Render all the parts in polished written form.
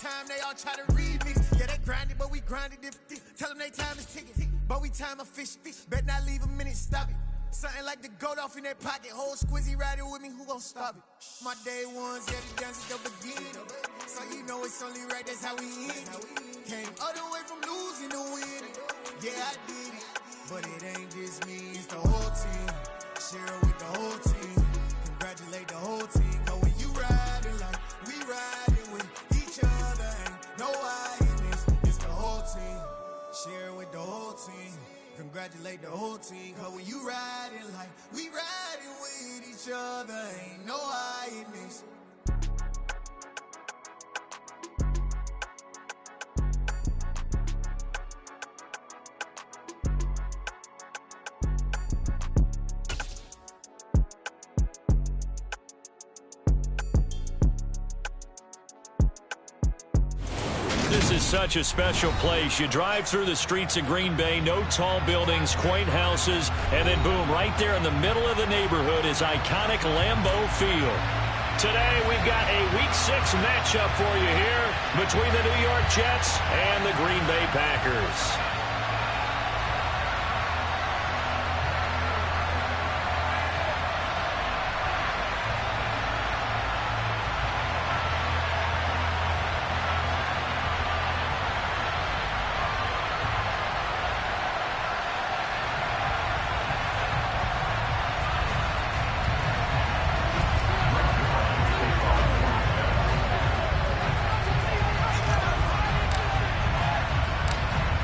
time, they all try to remix. Yeah, they grinded, but we grinded different. Tell them they time is ticking, but we time a fish. Bet not leave a minute, stop it. Something like the goat off in that pocket. Whole squizzy riding with me, who gon' stop it? My day ones, yeah, the dance at the beginning. So you know it's only right, that's how we end. Came all the way from losing to winning. Yeah, I did it, but it ain't just me, it's the whole team. Share it with the whole team. Congratulate the whole team. Cause when you riding like we riding with each other, ain't no I in this. It's the whole team. Share it with the whole team. Congratulate the whole team. Cause when you riding like we riding with each other, ain't no I in this. This is such a special place. You drive through the streets of Green Bay, no tall buildings, quaint houses, and then boom, right there in the middle of the neighborhood is iconic Lambeau Field. Today we've got a Week 6 matchup for you here between the New York Jets and the Green Bay Packers.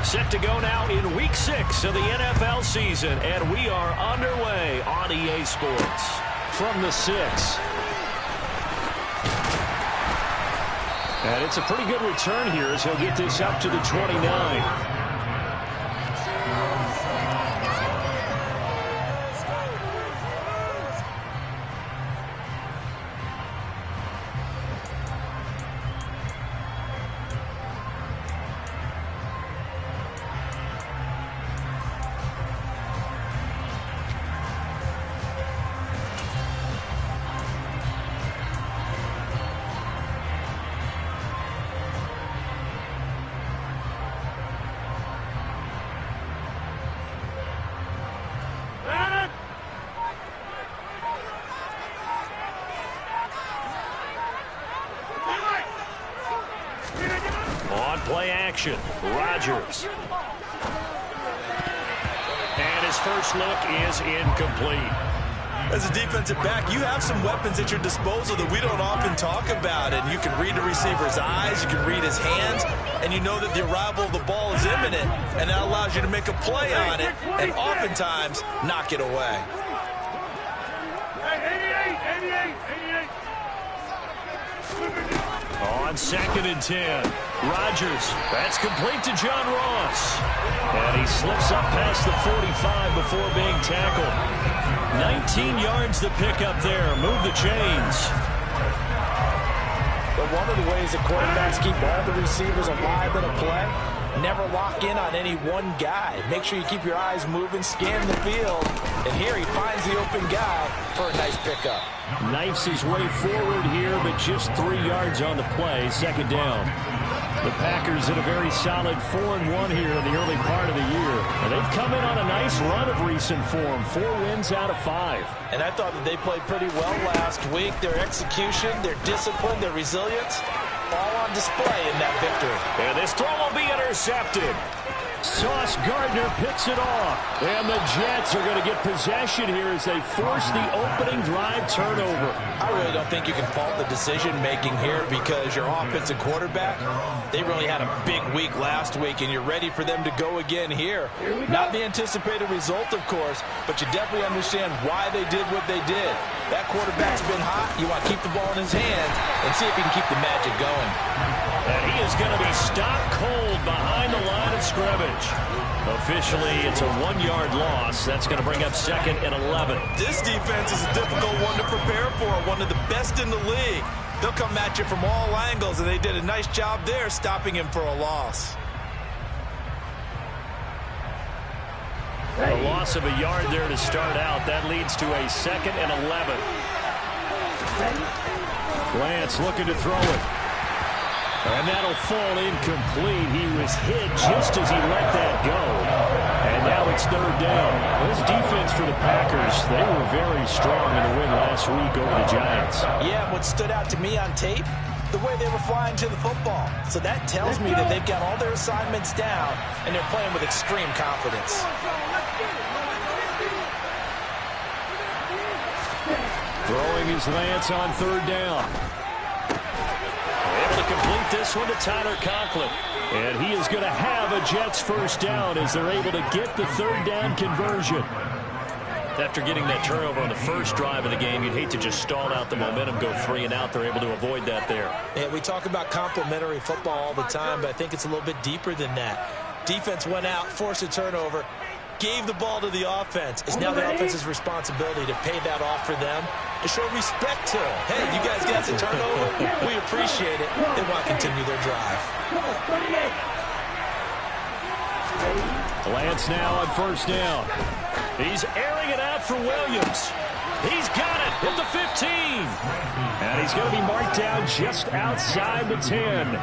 Set to go now in Week 6 of the NFL season, and we are underway on EA Sports. From the 6. And it's a pretty good return here as he'll get this up to the 29. Play action. Rodgers. And his first look is incomplete. As a defensive back, you have some weapons at your disposal that we don't often talk about. And you can read the receiver's eyes, you can read his hands, and you know that the arrival of the ball is imminent. And that allows you to make a play on it and oftentimes knock it away. On 2nd and 10, Rodgers, that's complete to John Ross. And he slips up past the 45 before being tackled. 19 yards to pick up there. Move the chains. But one of the ways that quarterbacks keep all the receivers alive in a play, never lock in on any one guy. Make sure you keep your eyes moving, scan the field. And here he finds the open guy for a nice pickup. Knifes his way forward here, but just 3 yards on the play. 2nd down. The Packers in a very solid 4-1 here in the early part of the year. And they've come in on a nice run of recent form. 4 wins out of 5. And I thought that they played pretty well last week. Their execution, their discipline, their resilience, all on display in that victory. And this throw will be intercepted. Sauce Gardner picks it off. And the Jets are going to get possession here as they force the opening drive turnover. I really don't think you can fault the decision-making here because your offensive quarterback, they really had a big week last week, and you're ready for them to go again here. Not the anticipated result, of course, but you definitely understand why they did what they did. That quarterback's been hot. You want to keep the ball in his hands and see if he can keep the magic going. And he is going to be stopped cold behind the line of scrimmage. Officially, it's a 1-yard loss. That's going to bring up 2nd and 11. This defense is a difficult one to prepare for, one of the best in the league. They'll come at you from all angles, and they did a nice job there stopping him for a loss. A loss of a yard there to start out. That leads to a 2nd and 11. Lance looking to throw it. And that'll fall incomplete. He was hit just as he let that go. And now it's third down. This defense for the Packers, they were very strong in the win last week over the Giants. Yeah, what stood out to me on tape, the way they were flying to the football. So that tells me that they've got all their assignments down, and they're playing with extreme confidence. Throwing his Lance on third down. Able to complete this one to Tyler Conklin. And he is going to have a Jets first down as they're able to get the third down conversion. After getting that turnover on the first drive of the game, you'd hate to just stall out the momentum, go 3 and out. They're able to avoid that there. Yeah, we talk about complementary football all the time, but I think it's a little bit deeper than that. Defense went out, forced a turnover, gave the ball to the offense. It's now the offense's responsibility to pay that off for them, to show respect to them. Hey, you guys got the turnover. We appreciate it. They want to continue their drive. Lance now on first down. He's airing it out for Williams. He's got it at the 15. And he's going to be marked down just outside the 10.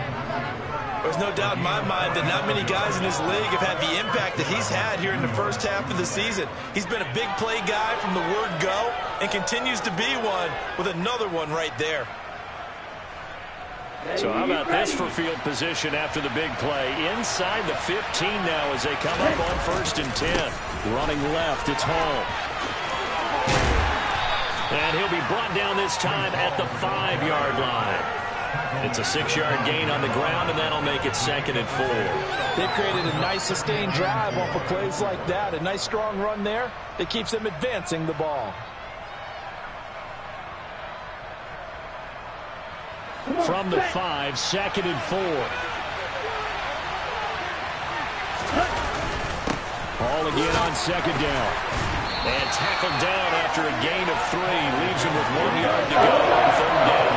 There's no doubt in my mind that not many guys in this league have had the impact that he's had here in the first half of the season. He's been a big play guy from the word go and continues to be one with another one right there. So how about this for field position after the big play? Inside the 15 now as they come up on first and 10. Running left, it's Hall. And he'll be brought down this time at the 5-yard line. It's a 6-yard gain on the ground, and that'll make it 2nd and 4. They've created a nice sustained drive off of plays like that. A nice strong run there that keeps them advancing the ball. From the 5, 2nd and 4. Ball again on 2nd down. And tackled down after a gain of 3. Leaves him with 1 yard to go on 3rd down.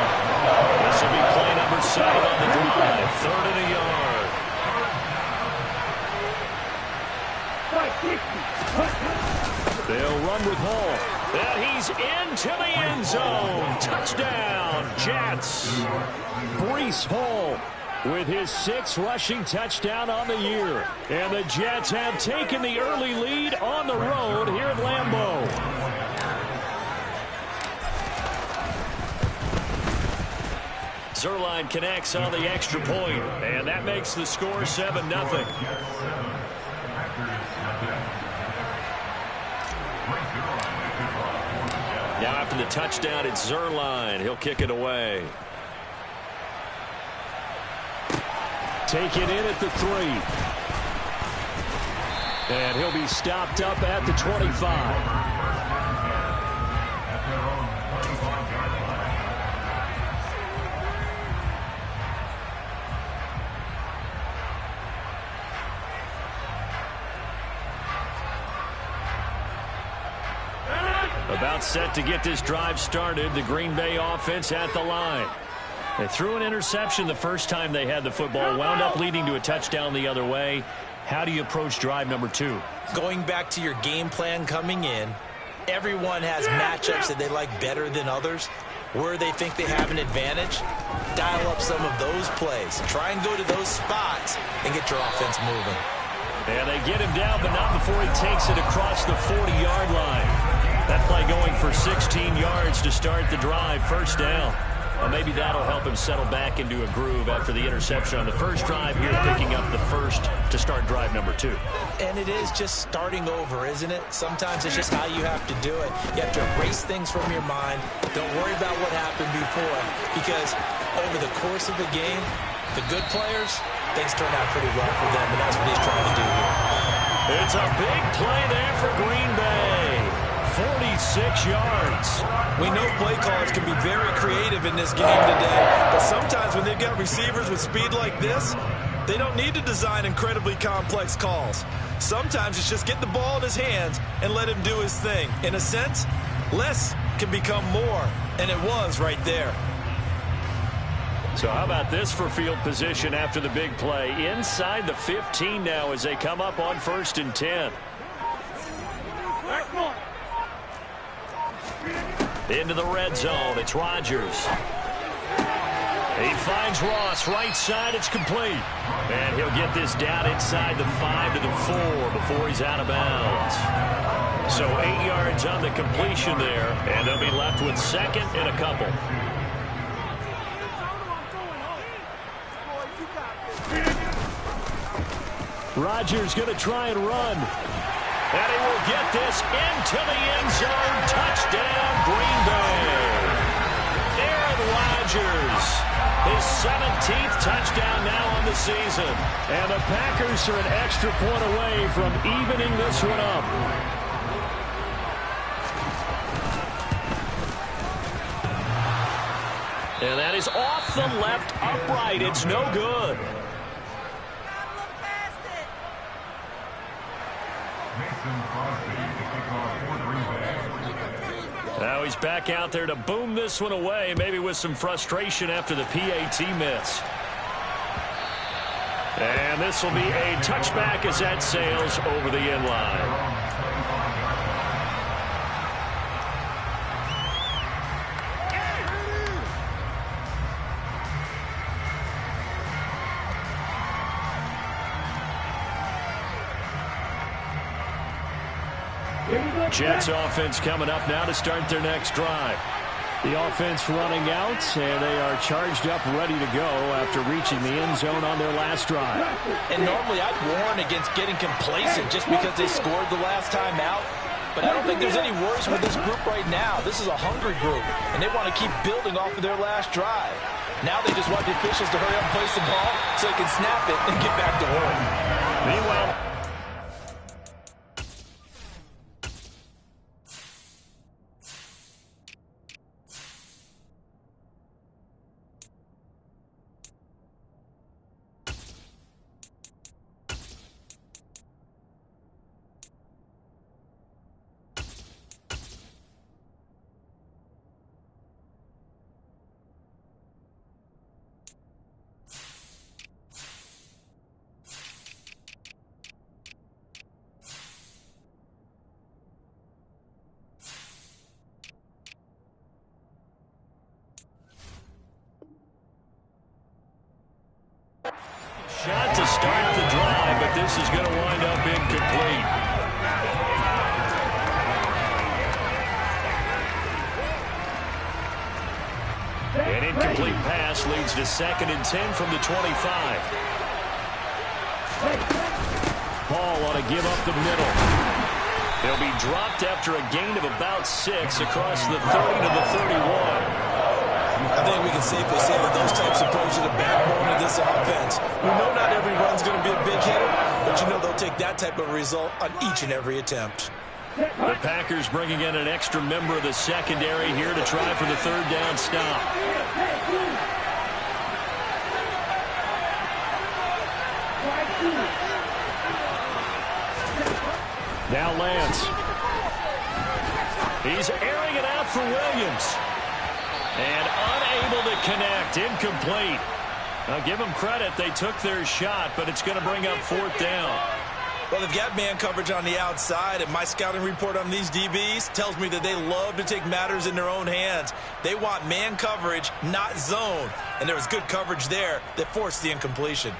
This will be play number 7 on the drive. 3rd and a yard. They'll run with Hall. And he's into the end zone. Touchdown, Jets. Breece Hall with his 6th rushing touchdown on the year. And the Jets have taken the early lead on the road here at Lambeau. Zuerlein connects on the extra point, and that makes the score 7-0. Now after the touchdown, it's Zuerlein. He'll kick it away. Taken in at the 3. And he'll be stopped up at the 25. About set to get this drive started. The Green Bay offense at the line. They threw an interception the first time they had the football. Wound up leading to a touchdown the other way. How do you approach drive number 2? Going back to your game plan coming in, everyone has matchups that they like better than others. Where they think they have an advantage, dial up some of those plays. Try and go to those spots and get your offense moving. And they get him down, but not before he takes it across the 40-yard line. That play going for 16 yards to start the drive. First down. Well, maybe that'll help him settle back into a groove after the interception on the first drive here, picking up the first to start drive number 2. And it is just starting over, isn't it? Sometimes it's just how you have to do it. You have to erase things from your mind. Don't worry about what happened before, because over the course of the game, the good players, things turn out pretty well for them, and that's what he's trying to do here. It's a big play there for Green Bay. 46 yards. We know play callers can be very creative in this game today, but sometimes when they've got receivers with speed like this, they don't need to design incredibly complex calls. Sometimes it's just get the ball in his hands and let him do his thing. In a sense, less can become more, and it was right there. So how about this for field position after the big play? Inside the 15 now as they come up on first and 10. Into the red zone. It's Rodgers. He finds Ross right side. It's complete. And he'll get this down inside the 5 to the 4 before he's out of bounds. So 8 yards on the completion there, and they'll be left with second and a couple. Rodgers going to try and run. And he will get this into the end zone. Touchdown, Green Bay. Aaron Rodgers, his 17th touchdown now on the season. And the Packers are an extra point away from evening this one up. And that is off the left upright. It's no good. Now he's back out there to boom this one away, maybe with some frustration after the PAT miss. And this will be a touchback as that sails over the end line. Jets offense coming up now to start their next drive. The offense running out, and they are charged up, ready to go after reaching the end zone on their last drive. And normally I'd warn against getting complacent just because they scored the last time out. But I don't think there's any worries with this group right now. This is a hungry group, and they want to keep building off of their last drive. Now they just want the officials to hurry up and place the ball so they can snap it and get back to work. Meanwhile, shot to start the drive, but this is going to wind up incomplete. An incomplete pass leads to 2nd and 10 from the 25. Paul ought to give up the middle. They'll be dropped after a gain of about 6 across the 30 to the 31. I think we can safely say that those types of plays are the backbone of this offense. We know not every run's going to be a big hitter, but you know they'll take that type of result on each and every attempt. The Packers bringing in an extra member of the secondary here to try for the 3rd down stop. Now Lance. He's airing it out for Williams. And unable to connect, incomplete. Now give them credit, they took their shot, but it's going to bring up 4th down. Well, they've got man coverage on the outside, and my scouting report on these DBs tells me that they love to take matters in their own hands. They want man coverage, not zone. And there was good coverage there that forced the incompletion.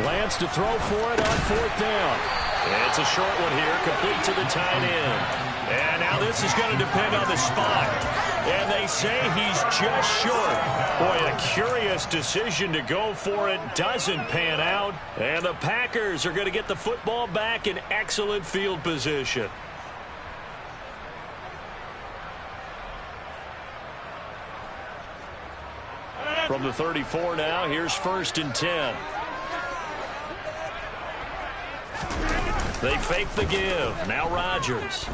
Lance to throw for it on 4th down. It's a short one here, complete to the tight end. And now this is going to depend on the spot. And they say he's just short. Boy, a curious decision to go for it. Doesn't pan out. And the Packers are going to get the football back in excellent field position. From the 34 now, here's 1st and 10. They fake the give. Now Rodgers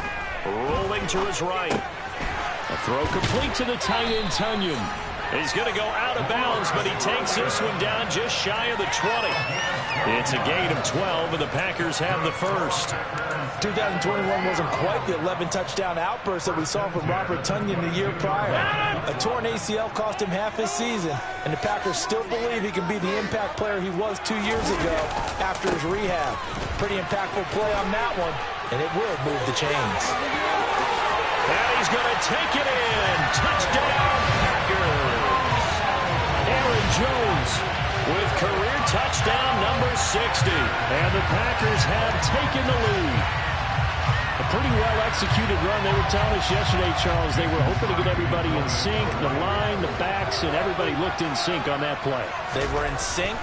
rolling to his right. A throw complete to the tight end, Tunyon. He's going to go out of bounds, but he takes this one down just shy of the 20. It's a gain of 12, and the Packers have the first. 2021 wasn't quite the 11-touchdown outburst that we saw from Robert Tonyan the year prior. A torn ACL cost him half his season, and the Packers still believe he can be the impact player he was 2 years ago after his rehab. Pretty impactful play on that one, and it will move the chains. And he's going to take it in. Touchdown, Packers. Aaron Jones with career touchdown number 60. And the Packers have taken the lead. A pretty well-executed run. They were telling us yesterday, Charles, they were hoping to get everybody in sync, the line, the backs, and everybody looked in sync on that play. They were in sync,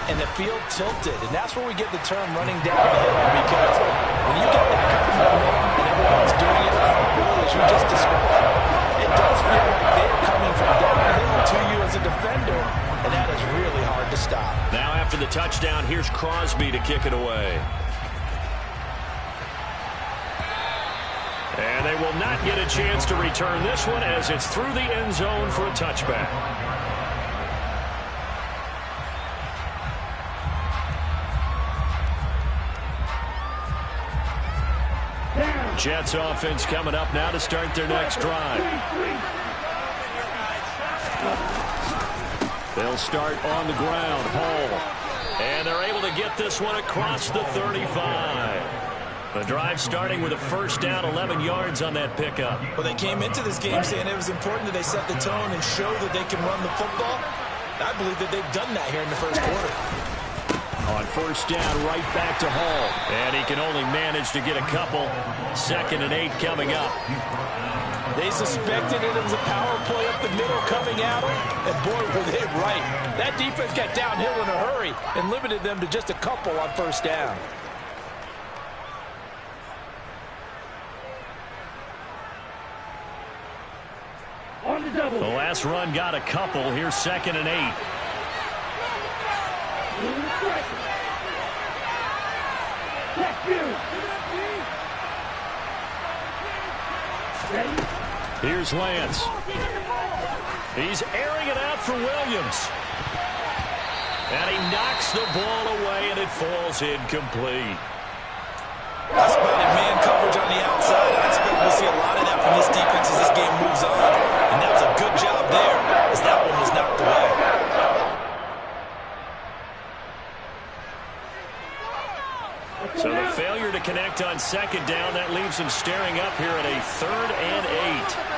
and the field tilted. And that's where we get the term running downhill, because when you get that kind of momentum and everyone's doing it really as you just described, it does feel like they're coming from downhill to you as a defender, and that is really hard to stop. Now after the touchdown, here's Crosby to kick it away. And they will not get a chance to return this one as it's through the end zone for a touchback. Jets offense coming up now to start their next drive. They'll start on the ground, Hall. And they're able to get this one across the 35. The drive starting with a first down, 11 yards on that pickup. Well, they came into this game saying it was important that they set the tone and show that they can run the football. I believe that they've done that here in the first quarter. On first down, right back to Hall. And he can only manage to get a couple. 2nd and 8 coming up. They suspected it was a power play up the middle coming at them, and boy, were they right. That defense got downhill in a hurry and limited them to just a couple on first down. The last run got a couple. Here's 2nd and 8. Here's Lance. He's airing it out for Williams. And he knocks the ball away, and it falls incomplete. I spotted man coverage on the outside. I expect we'll see a lot of that from this defense as this game moves on. And that was a good job there, as that one was knocked away. So the failure to connect on 2nd down, that leaves him staring up here at a 3rd and 8.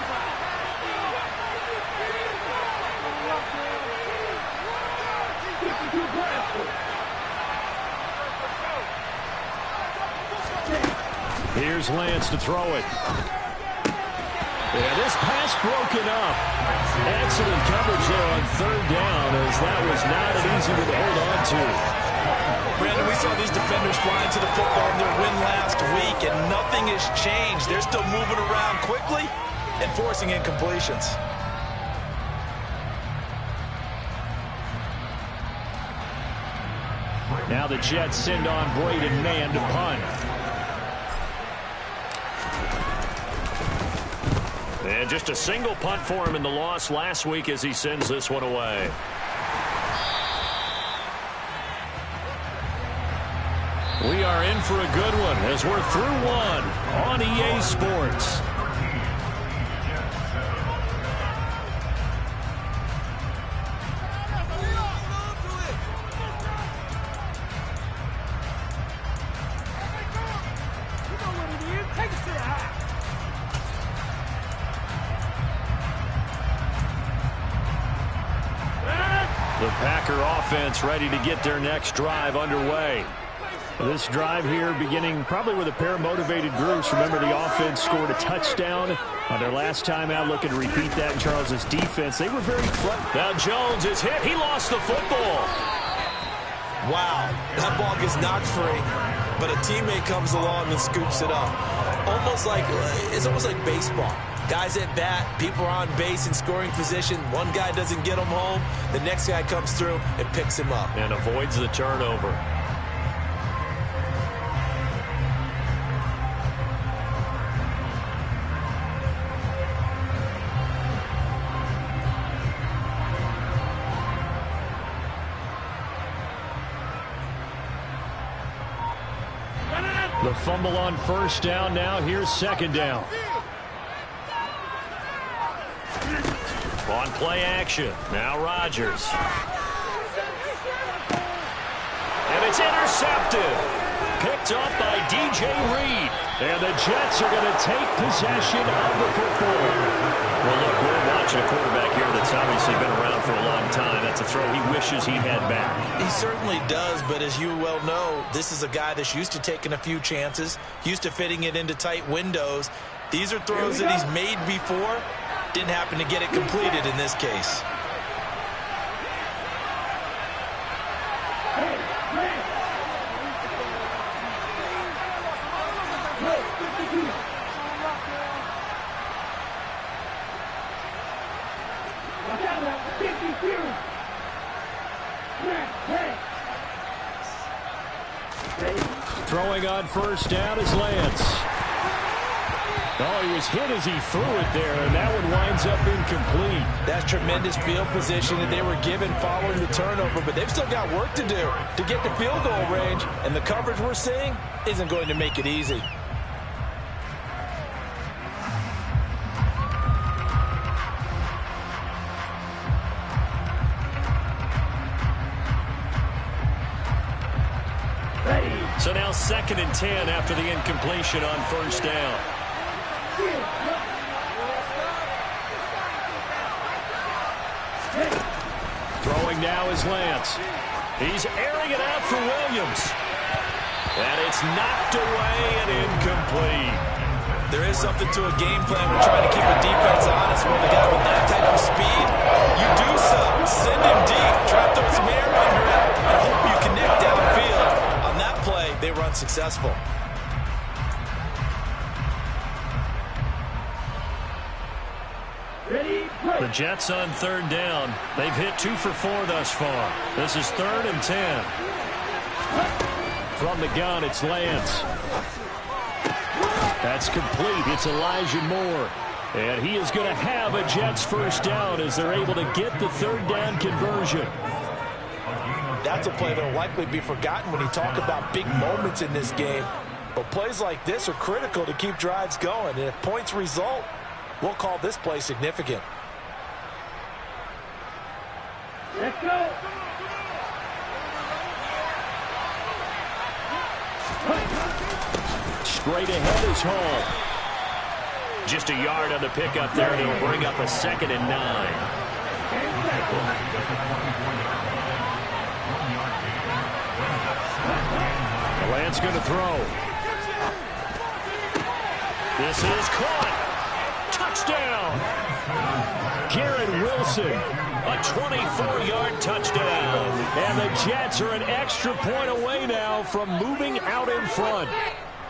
Here's Lance to throw it. Yeah, this pass broken up. Excellent coverage there on 3rd down, as that was not an easy one to hold on to. Brandon, we saw these defenders flying to the football in their win last week, and nothing has changed. They're still moving around quickly and forcing incompletions. Now the Jets send on Braden Mann to punt. And just a single punt for him in the loss last week as he sends this one away. We are in for a good one as we're through one on EA Sports. The Packer offense ready to get their next drive underway. This drive here beginning probably with a pair of motivated groups. Remember, the offense scored a touchdown on their last time out. Looking to repeat that in Charles's defense. They were very flat. Now Jones is hit. He lost the football. Wow, that ball gets knocked free, but a teammate comes along and scoops it up. It's almost like baseball. Guys at bat, people are on base in scoring position. One guy doesn't get him home. The next guy comes through and picks him up. And avoids the turnover. The fumble on first down. Now here's second down. On play action. Now Rodgers. And it's intercepted. Picked up by DJ Reed. And the Jets are going to take possession of the football. Well, look, we're watching a quarterback here that's obviously been around for a long time. That's a throw he wishes he had back. He certainly does, but as you well know, this is a guy that's used to taking a few chances, used to fitting it into tight windows. These are throws that he's made before. Didn't happen to get it completed in this case. Throwing on first down is Lance. Oh, he was hit as he threw it there, and that one winds up incomplete. That's tremendous field position that they were given following the turnover, but they've still got work to do to get to field goal range, and the coverage we're seeing isn't going to make it easy. So now 2nd and 10 after the incompletion on first down. Throwing now is Lance. He's airing it out for Williams. And it's knocked away and incomplete. There is something to a game plan. We're trying to keep the defense honest with a guy with that type of speed. You do so. Send him deep. Try to throw some air under it and hope you connect downfield. On that play, they were unsuccessful. The Jets on 3rd down. They've hit 2 for 4 thus far. This is 3rd and 10. From the gun, it's Lance. That's complete. It's Elijah Moore. And he is going to have a Jets first down as they're able to get the 3rd down conversion. That's a play that will likely be forgotten when you talk about big moments in this game. But plays like this are critical to keep drives going. And if points result, we'll call this play significant. Let's go. Straight ahead is Hall. Just a yard on the pickup there, and it'll bring up a 2nd and 9. Lance going to throw. This is caught. Touchdown. Garrett Wilson, a 24-yard touchdown. And the Jets are an extra point away now from moving out in front.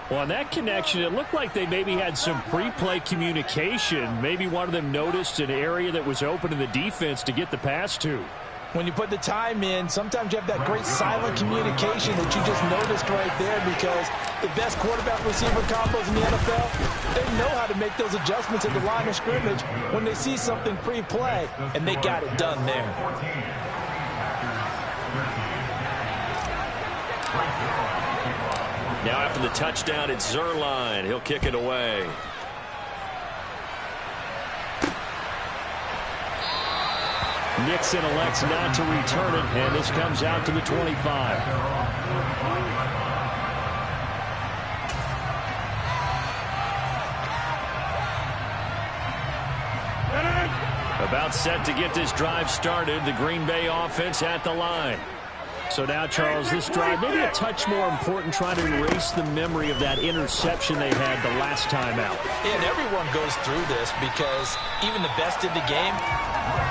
Well, on that connection, it looked like they maybe had some pre-play communication. Maybe one of them noticed an area that was open in the defense to get the pass to. When you put the time in, sometimes you have that great silent communication that you just noticed right there, because the best quarterback-receiver combos in the NFL, they know how to make those adjustments at the line of scrimmage when they see something pre-play, and they got it done there. Now after the touchdown, it's Zuerlein. He'll kick it away. Nixon elects not to return it, and this comes out to the 25. About set to get this drive started. The Green Bay offense at the line. So now, Charles, this drive maybe a touch more important, trying to erase the memory of that interception they had the last time out. And everyone goes through this, because even the best in the game,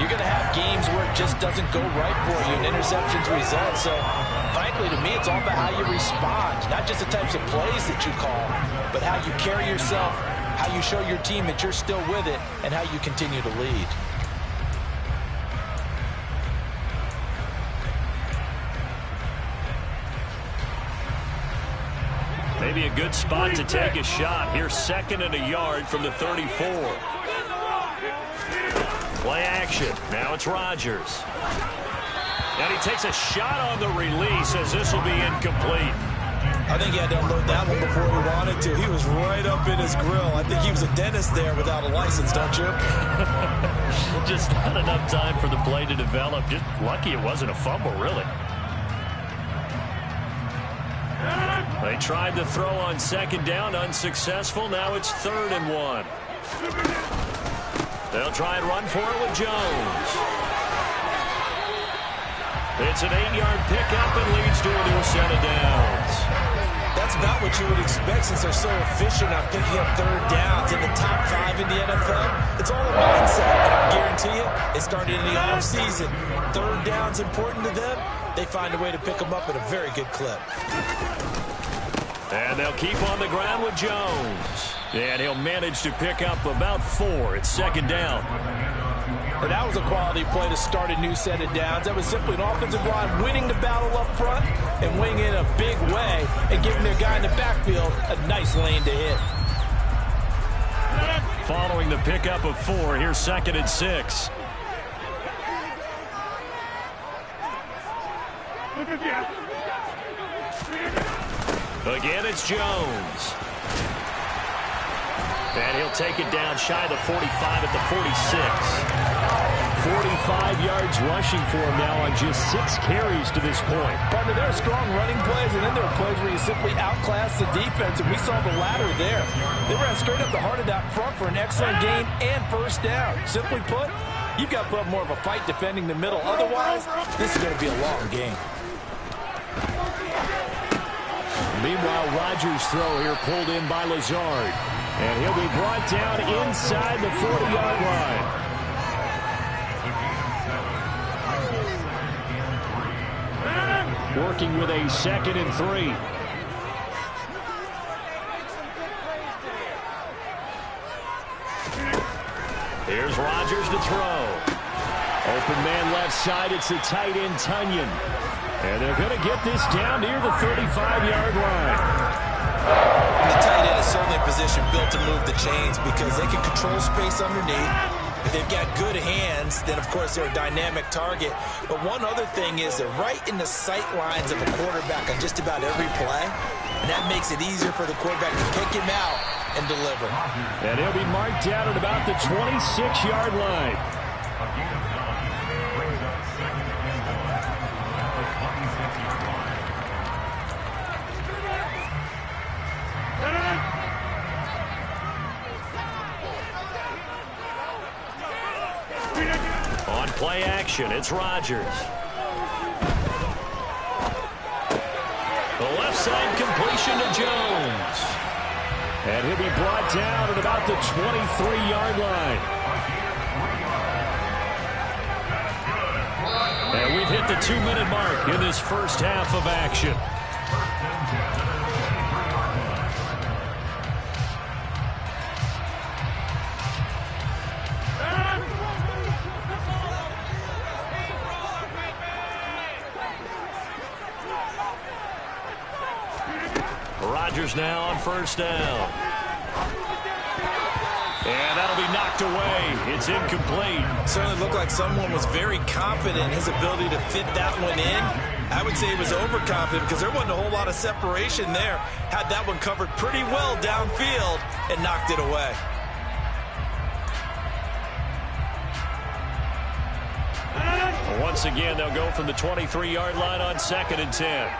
you're going to have games where it just doesn't go right for you and interceptions result. So, frankly, to me, it's all about how you respond, not just the types of plays that you call, but how you carry yourself, how you show your team that you're still with it, and how you continue to lead. Maybe a good spot to take a shot. Here's 2nd and a yard from the 34. Play action. Now it's Rodgers. And he takes a shot on the release, as this will be incomplete. I think he had to unload that one before he wanted to. He was right up in his grill. I think he was a dentist there without a license, don't you? Just not enough time for the play to develop. Just lucky it wasn't a fumble, really. They tried to throw on second down, unsuccessful. Now it's 3rd and 1. They'll try and run for it with Jones. It's an 8-yard pickup and leads to a new set of downs. That's about what you would expect since they're so efficient on picking up 3rd downs in the top 5 in the NFL. It's all a mindset, and I guarantee you, it started in the offseason. 3rd down's important to them. They find a way to pick them up at a very good clip. And they'll keep on the ground with Jones. And he'll manage to pick up about 4. It's 2nd down. And that was a quality play to start a new set of downs. That was simply an offensive line winning the battle up front and winning in a big way and giving their guy in the backfield a nice lane to hit. Following the pickup of 4, here's 2nd and 6. Again, it's Jones. And he'll take it down shy of the 45 at the 46. 45 yards rushing for him now on just 6 carries to this point. Partner, there are strong running plays, and then there are plays where you simply outclass the defense, and we saw the latter there. They ran straight up the heart of that front for an excellent gain and 1st down. Simply put, you've got to put up more of a fight defending the middle. Otherwise, this is going to be a long game. Meanwhile, Rodgers' throw here pulled in by Lazard. And he'll be brought down inside the 40-yard line. Working with a 2nd and 3. Here's Rodgers to throw. Open man left side. It's the tight end, Tunyon. And they're going to get this down near the 35-yard line. The tight end is certainly a position built to move the chains because they can control space underneath. If they've got good hands, then, of course, they're a dynamic target. But one other thing is they're right in the sight lines of a quarterback on just about every play, and that makes it easier for the quarterback to pick him out and deliver. And he'll be marked down at about the 26-yard line. On play action, it's Rodgers. The left side completion to Jones. And he'll be brought down at about the 23-yard line. And we've hit the 2-minute mark in this first half of action. Rodgers now on 1st down. And that'll be knocked away. It's incomplete. Certainly looked like someone was very confident in his ability to fit that one in. I would say he was overconfident because there wasn't a whole lot of separation there. Had that one covered pretty well downfield and knocked it away. Once again, they'll go from the 23-yard line on 2nd and 10.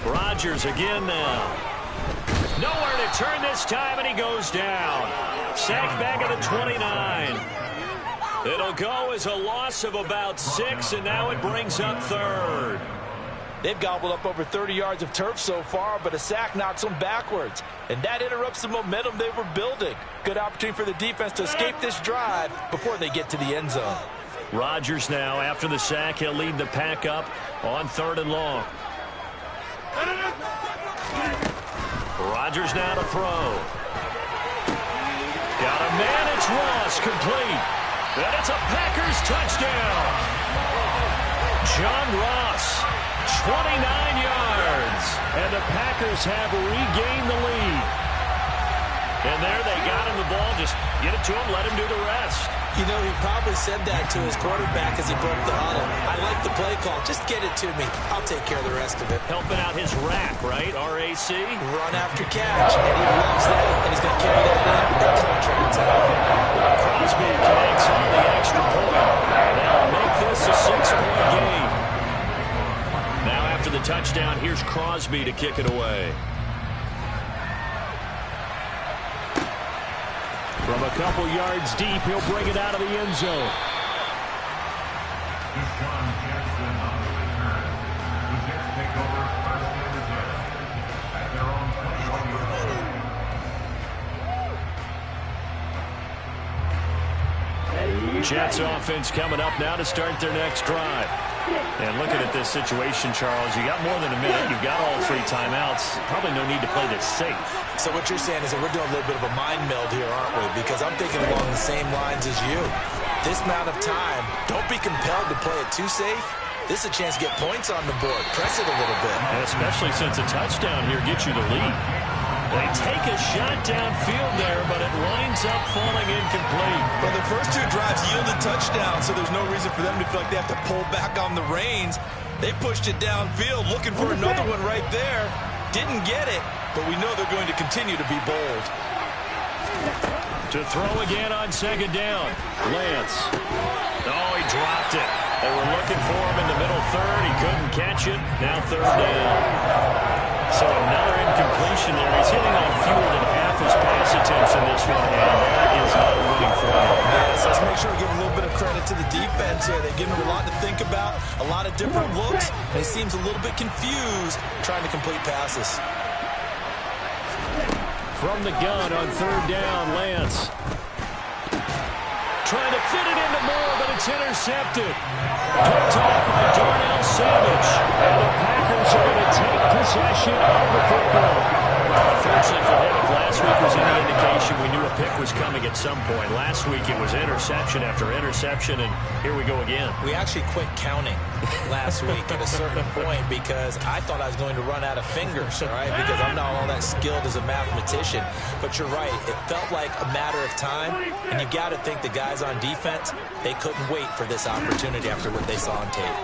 Rodgers again now. Nowhere to turn this time, and he goes down. Sacked back at the 29. It'll go as a loss of about 6, and now it brings up 3rd. They've gobbled up over 30 yards of turf so far, but a sack knocks them backwards. And that interrupts the momentum they were building. Good opportunity for the defense to escape this drive before they get to the end zone. Rodgers now, after the sack, he'll lead the pack up on 3rd and long. Rodgers now to throw. Got a man, it's Ross, complete. And it's a Packers touchdown. John Ross, 29 yards. And the Packers have regained the lead. And there they got him the ball. Just get it to him, let him do the rest. You know, he probably said that to his quarterback as he broke the huddle. I like the play call. Just get it to me. I'll take care of the rest of it. Helping out his rack, right? RAC. Run after catch. And he loves that. And he's going to carry that in contract time. Crosby connects on the extra point. That'll make this a 6-point game. Now after the touchdown, here's Crosby to kick it away. From a couple yards deep, he'll bring it out of the end zone. Jets offense coming up now to start their next drive. And looking at this situation, Charles, you got more than a minute. You've got all 3 timeouts. Probably no need to play this safe. So what you're saying is that we're doing a little bit of a mind meld here, aren't we? Because I'm thinking along the same lines as you. This amount of time, don't be compelled to play it too safe. This is a chance to get points on the board. Press it a little bit. And especially since a touchdown here gets you the lead. They take a shot downfield there, but it winds up falling incomplete. Well, the first 2 drives yielded touchdowns, so there's no reason for them to feel like they have to pull back on the reins. They pushed it downfield, looking for another one right there. Didn't get it, but we know they're going to continue to be bold. To throw again on 2nd down. Lance. Oh, he dropped it. They were looking for him in the middle 3rd. He couldn't catch it. Now 3rd down. So another incompletion there. He's hitting on fewer than half his pass attempts in this one, and that is not winning for him. Yes, let's make sure we give a little bit of credit to the defense here. They've given him a lot to think about, a lot of different looks, and he seems a little bit confused trying to complete passes. From the gun on 3rd down, Lance. Trying to fit it into Moore, but it's intercepted. Picked off by Darnell Savage. And the Packers are going to take possession of the football. Unfortunately for him, if last week was any indication, we knew a pick was coming at some point. Last week it was interception after interception, and here we go again. We actually quit counting last week at a certain point because I thought I was going to run out of fingers, all right, because I'm not all that skilled as a mathematician. But you're right. It felt like a matter of time, and you got to think the guys on defense, they couldn't wait for this opportunity after what they saw on tape.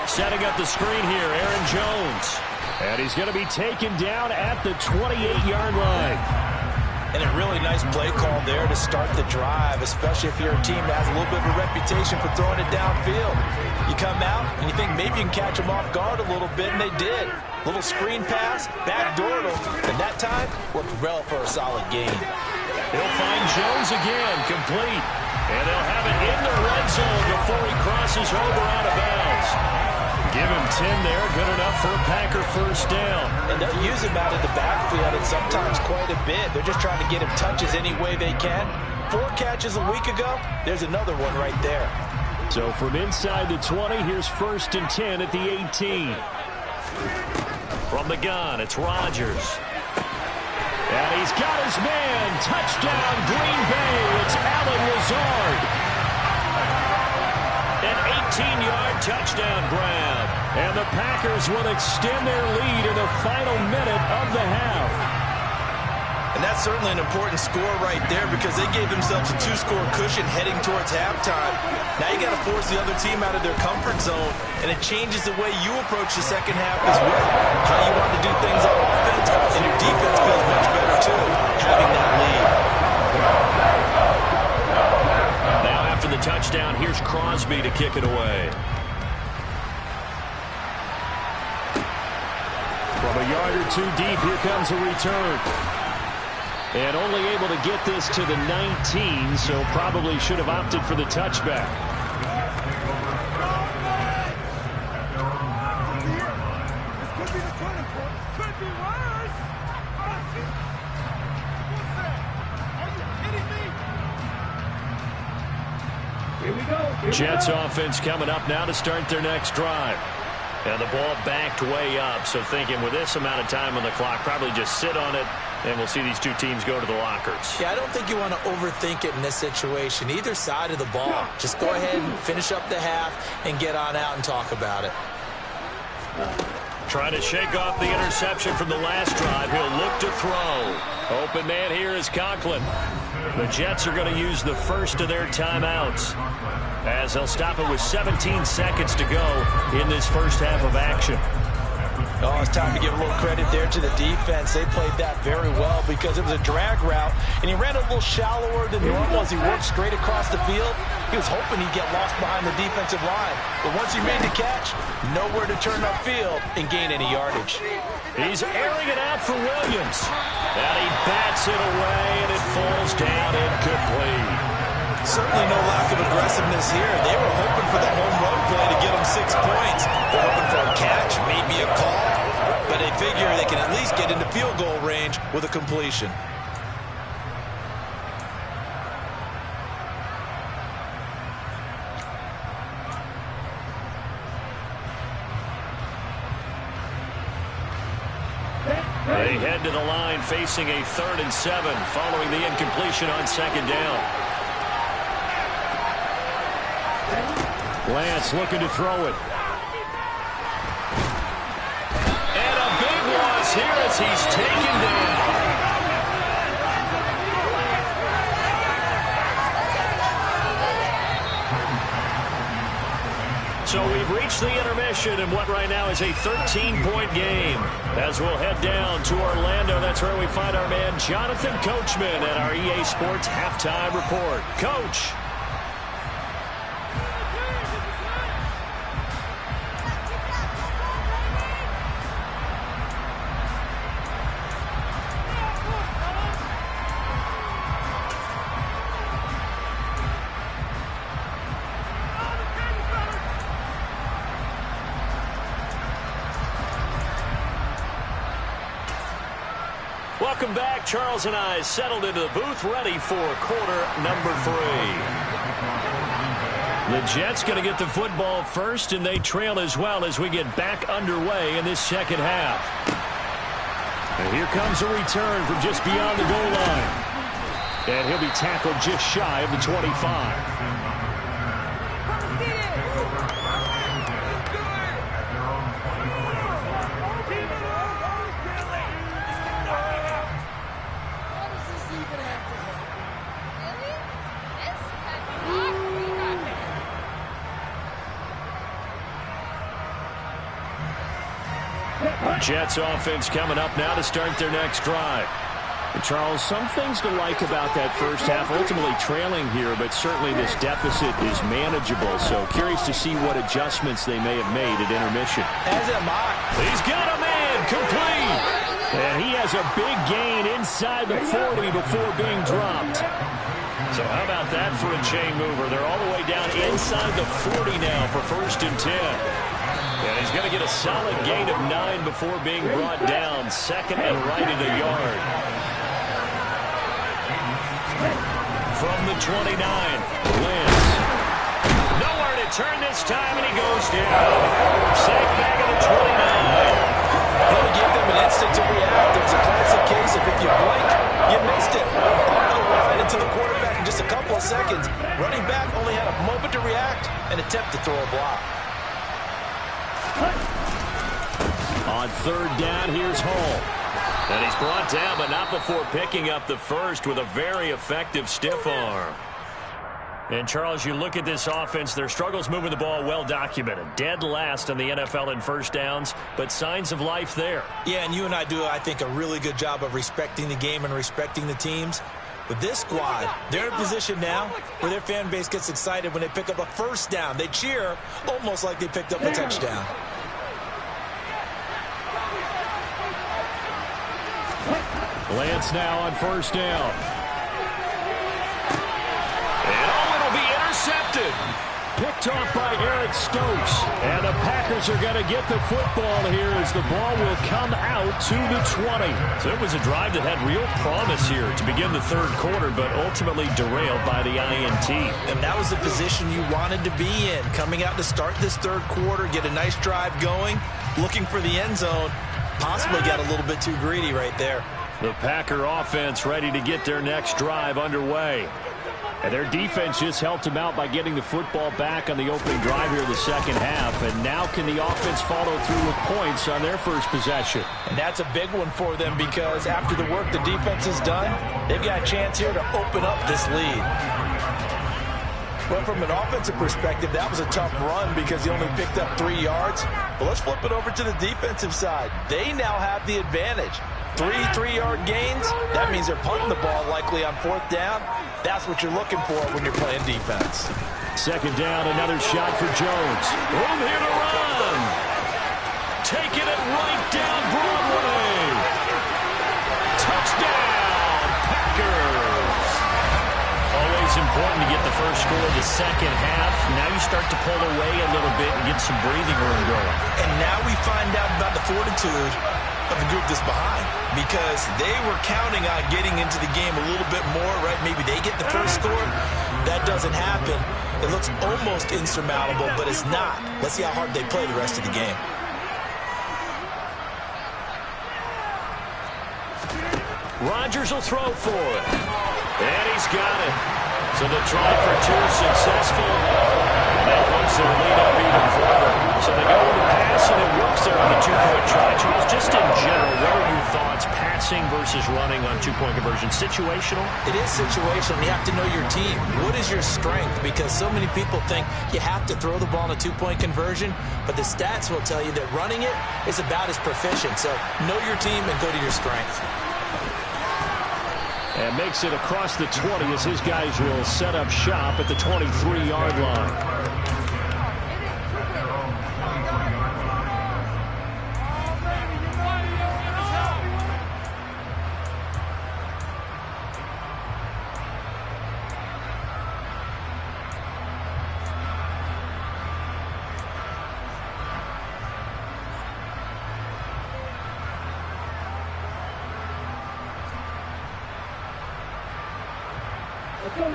Setting up the screen here, Aaron Jones. And he's going to be taken down at the 28-yard line. And a really nice play call there to start the drive, especially if you're a team that has a little bit of a reputation for throwing it downfield. You come out and you think maybe you can catch them off guard a little bit, and they did. Little screen pass, backdoored them, and that time worked well for a solid gain. He'll find Jones again, complete. And they'll have it in the red zone before he crosses over out of bounds. Give him 10 there, good enough for a Packer first down. And they'll use him out of the backfield and sometimes quite a bit. They're just trying to get him touches any way they can. 4 catches a week ago, there's another one right there. So from inside the 20, here's 1st and 10 at the 18. From the gun, it's Rodgers. And he's got his man. Touchdown, Green Bay. It's Allen Lazard. An 18-yard touchdown grab. And the Packers will extend their lead in the final minute of the half. And that's certainly an important score right there because they gave themselves a 2-score cushion heading towards halftime. Now you got to force the other team out of their comfort zone, and it changes the way you approach the second half as well. How you want to do things on offense, and your defense feels much better too, having that lead. Now after the touchdown, here's Crosby to kick it away. From a yard or 2 deep, here comes a return. And only able to get this to the 19, so probably should have opted for the touchback. Jets offense coming up now to start their next drive. And the ball backed way up, so thinking with this amount of time on the clock, probably just sit on it, and we'll see these 2 teams go to the lockers. Yeah, I don't think you want to overthink it in this situation. Either side of the ball. Just go ahead and finish up the half and get on out and talk about it. Trying to shake off the interception from the last drive. He'll look to throw. Open man here is Conklin. The Jets are going to use the first of their timeouts, as they'll stop it with 17 seconds to go in this first half of action. Oh, it's time to give a little credit there to the defense. They played that very well because it was a drag route, and he ran a little shallower than normal as he worked straight across the field. He was hoping he'd get lost behind the defensive line, but once he made the catch, nowhere to turn upfield and gain any yardage. He's airing it out for Williams, and he bats it away, and it falls down incomplete. Certainly no lack of aggressiveness here. They were hoping for the home run play to get them 6 points. They're hoping for a catch, maybe a call, but they figure they can at least get into field goal range with a completion. They head to the line facing a 3rd and 7 following the incompletion on 2nd down. Lance looking to throw it. And a big loss here as he's taken down. So we've reached the intermission in what right now is a 13-point game. As we'll head down to Orlando, that's where we find our man Jonathan Coachman at our EA Sports Halftime Report. Coach. Welcome back. Charles and I settled into the booth, ready for quarter number 3. The Jets going to get the football first, and they trail as well as we get back underway in this second half. And here comes a return from just beyond the goal line. And he'll be tackled just shy of the 25. Jets offense coming up now to start their next drive. And Charles, some things to like about that first half. Ultimately trailing here, but certainly this deficit is manageable. So curious to see what adjustments they may have made at intermission. As am I. He's got a man complete. And he has a big gain inside the 40 before being dropped. So how about that for a chain mover? They're all the way down inside the 40 now for 1st and 10. And he's going to get a solid gain of 9 before being brought down. 2nd and right in the yard. From the 29, Lance. Nowhere to turn this time, and he goes down. Sack back at the 29. Going to give them an instant to react. It's a classic case of if you blink, you missed it. Off the line into the quarterback in just a couple of seconds. Running back only had a moment to react and attempt to throw a block. On 3rd down, here's Hall. And he's brought down, but not before picking up the first with a very effective stiff arm. And, Charles, you look at this offense, their struggles moving the ball well documented. Dead last in the NFL in first downs, but signs of life there. Yeah, and you and I do, I think, a really good job of respecting the game and respecting the teams. With this squad, they're in a position now where their fan base gets excited when they pick up a first down. They cheer almost like they picked up a touchdown. Lance now on 1st down. And it'll be intercepted. Picked off by Eric Stokes. And the Packers are going to get the football here as the ball will come out to the 20. So it was a drive that had real promise here to begin the 3rd quarter, but ultimately derailed by the INT. And that was the position you wanted to be in. Coming out to start this 3rd quarter, get a nice drive going, looking for the end zone. Possibly got a little bit too greedy right there. The Packer offense ready to get their next drive underway. And their defense just helped them out by getting the football back on the opening drive here in the second half. And now can the offense follow through with points on their first possession? And that's a big one for them because after the work the defense has done, they've got a chance here to open up this lead. Well, from an offensive perspective, that was a tough run because he only picked up 3 yards. But let's flip it over to the defensive side. They now have the advantage. 3 3-yard gains, that means they're punting the ball likely on 4th down. That's what you're looking for when you're playing defense. Second down, another shot for Jones. Room here to run. Taking it right down Broadway. Touchdown, Packers. Always important to get the first score of the second half. Now you start to pull away a little bit and get some breathing room going. And now we find out about the fortitude of the group that's behind, because they were counting on getting into the game a little bit more, right? Maybe they get the first score. That doesn't happen. It looks almost insurmountable, but it's not. Let's see how hard they play the rest of the game. Rodgers will throw for it. And he's got it. So the try for 2 successful. And that wants their lead up even further. So they go with the pass, and it works there on the 2-point try. Charles, just in general, what are your thoughts passing versus running on 2-point conversion? Situational? It is situational. You have to know your team. What is your strength? Because so many people think you have to throw the ball in a 2-point conversion, but the stats will tell you that running it is about as proficient. So know your team and go to your strength. And makes it across the 20 as his guys will set up shop at the 23-yard line.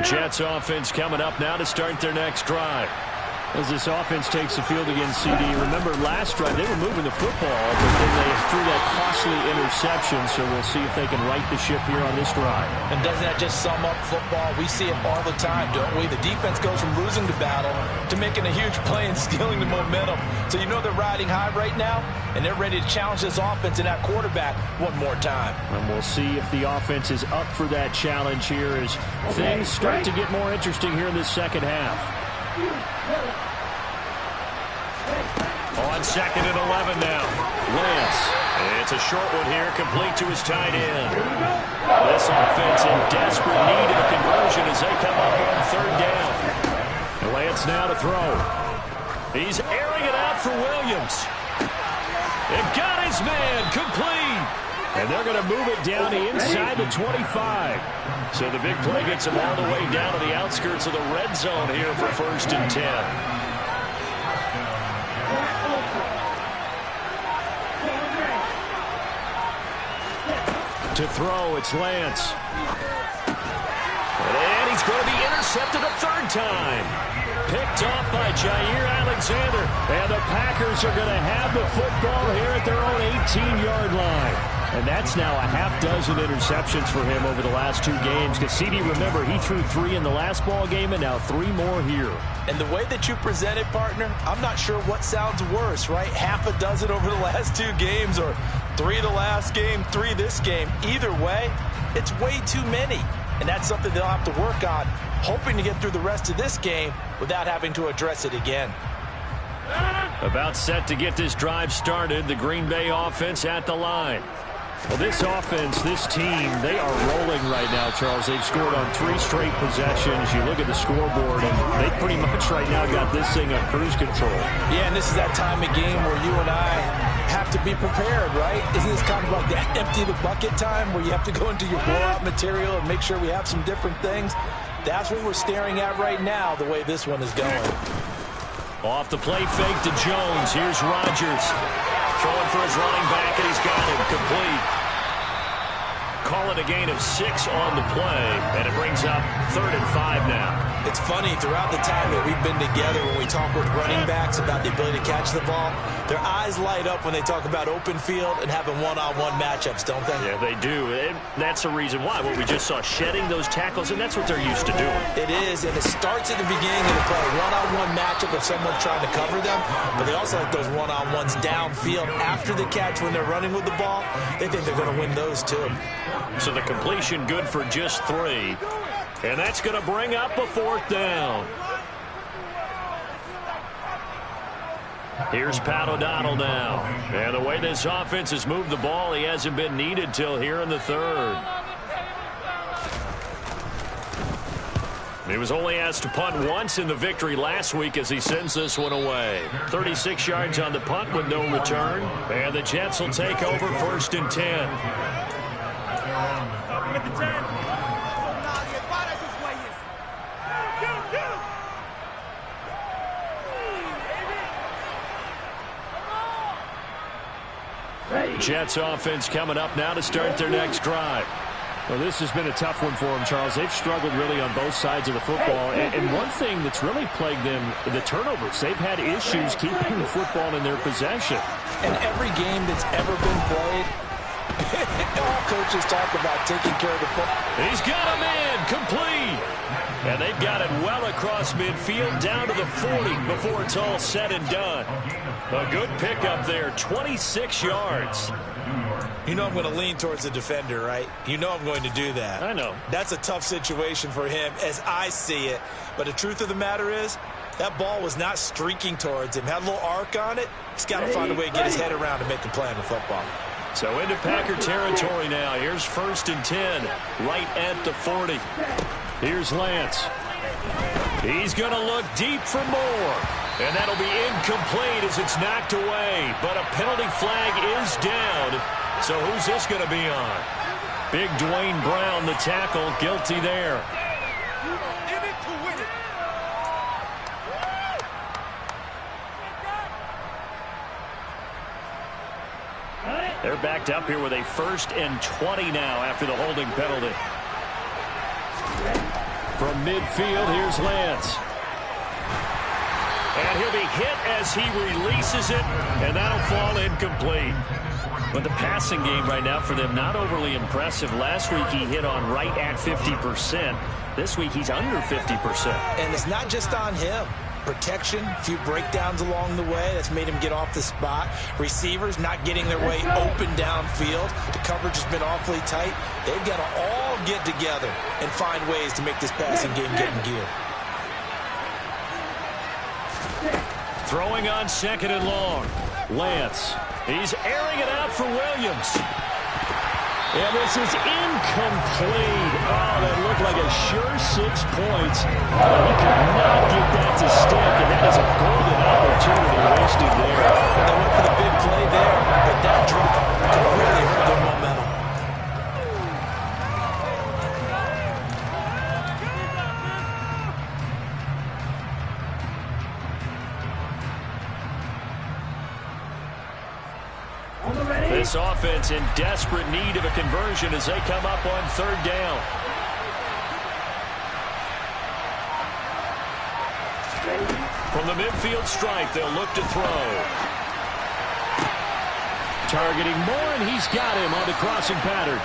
Jets offense coming up now to start their next drive. As this offense takes the field against CD. Remember last drive they were moving the football, but then they threw that costly interception, so we'll see if they can right the ship here on this drive. And doesn't that just sum up football? We see it all the time, don't we? The defense goes from losing the battle to making a huge play and stealing the momentum. So you know they're riding high right now, and they're ready to challenge this offense and that quarterback one more time. And we'll see if the offense is up for that challenge here as things start to get more interesting here in this second half. On 2nd and 11 now. Lance. It's a short one here, complete to his tight end. This offense in desperate need of a conversion as they come up on 3rd down. Lance now to throw. He's airing it out for Williams. It got his man complete. And they're going to move it down inside the 25. So the big play gets him all the way down to the outskirts of the red zone here for 1st and 10. To throw, it's Lance. And he's going to be intercepted a 3rd time. Picked off by Jair Alexander. And the Packers are going to have the football here at their own 18-yard line. And that's now a half-dozen interceptions for him over the last 2 games. Because CD, remember, he threw 3 in the last ball game and now 3 more here. And the way that you present it, partner, I'm not sure what sounds worse, right? Half a dozen over the last 2 games or 3 the last game, 3 this game. Either way, it's way too many. And that's something they'll have to work on, hoping to get through the rest of this game without having to address it again. About set to get this drive started, the Green Bay offense at the line. Well, this offense, this team, they are rolling right now, Charles. They've scored on 3 straight possessions. You look at the scoreboard, and they pretty much right now got this thing on cruise control. Yeah, and this is that time of game where you and I have to be prepared, right? Isn't this kind of like that empty the bucket time where you have to go into your blowout material and make sure we have some different things? That's what we're staring at right now, the way this one is going. Off the play fake to Jones. Here's Rodgers. Throwing for his running back, and he's got him complete. Call it a gain of 6 on the play, and it brings up 3rd and 5 now. It's funny, throughout the time that we've been together, when we talk with running backs about the ability to catch the ball, their eyes light up when they talk about open field and having one-on-one matchups, don't they? Yeah, they do. And that's the reason why. Well, we just saw shedding those tackles, and that's what they're used to doing. It is, and it starts at the beginning of the play. One-on-one matchup of someone trying to cover them, but they also like those one-on-ones downfield after the catch when they're running with the ball. They think they're going to win those, too. So the completion good for just 3. And that's going to bring up a 4th down. Here's Pat O'Donnell now. And the way this offense has moved the ball, he hasn't been needed till here in the 3rd. He was only asked to punt once in the victory last week as he sends this one away. 36 yards on the punt with no return. And the Jets will take over 1st and 10. Jets offense coming up now to start their next drive. Well, this has been a tough one for them, Charles. They've struggled really on both sides of the football. And one thing that's really plagued them, the turnovers. They've had issues keeping the football in their possession. And every game that's ever been played, all coaches talk about taking care of the football. He's got him in, complete. And they've got it well across midfield down to the 40 before it's all said and done. A good pickup there, 26 yards. You know I'm going to lean towards the defender, right? You know I'm going to do that. I know. That's a tough situation for him as I see it. But the truth of the matter is, that ball was not streaking towards him. Had a little arc on it. He's got to find a way to get his head around and make a play on the football. So into Packer territory now. Here's 1st and 10, right at the 40. Here's Lance. He's going to look deep for more. And that'll be incomplete as it's knocked away. But a penalty flag is down. So who's this going to be on? Big Dwayne Brown, the tackle, guilty there. They're backed up here with a 1st and 20 now after the holding penalty. From midfield, here's Lance. And he'll be hit as he releases it, and that'll fall incomplete. But the passing game right now for them, not overly impressive. Last week he hit on right at 50%. This week he's under 50%. And it's not just on him. Protection, a few breakdowns along the way. That's made him get off the spot. Receivers not getting their way open downfield. The coverage has been awfully tight. They've got to all get together and find ways to make this passing game get in gear. Throwing on 2nd and long. Lance. He's airing it out for Williams. And this is incomplete. Oh, that looked like a sure 6 points. He could not get that to stick, and that is a golden opportunity wasted there. They went for the big play there, but that drop could really hurt their momentum. This offense in desperate need of a conversion as they come up on 3rd down. From the midfield stripe, they'll look to throw. Targeting Moore, and he's got him on the crossing pattern.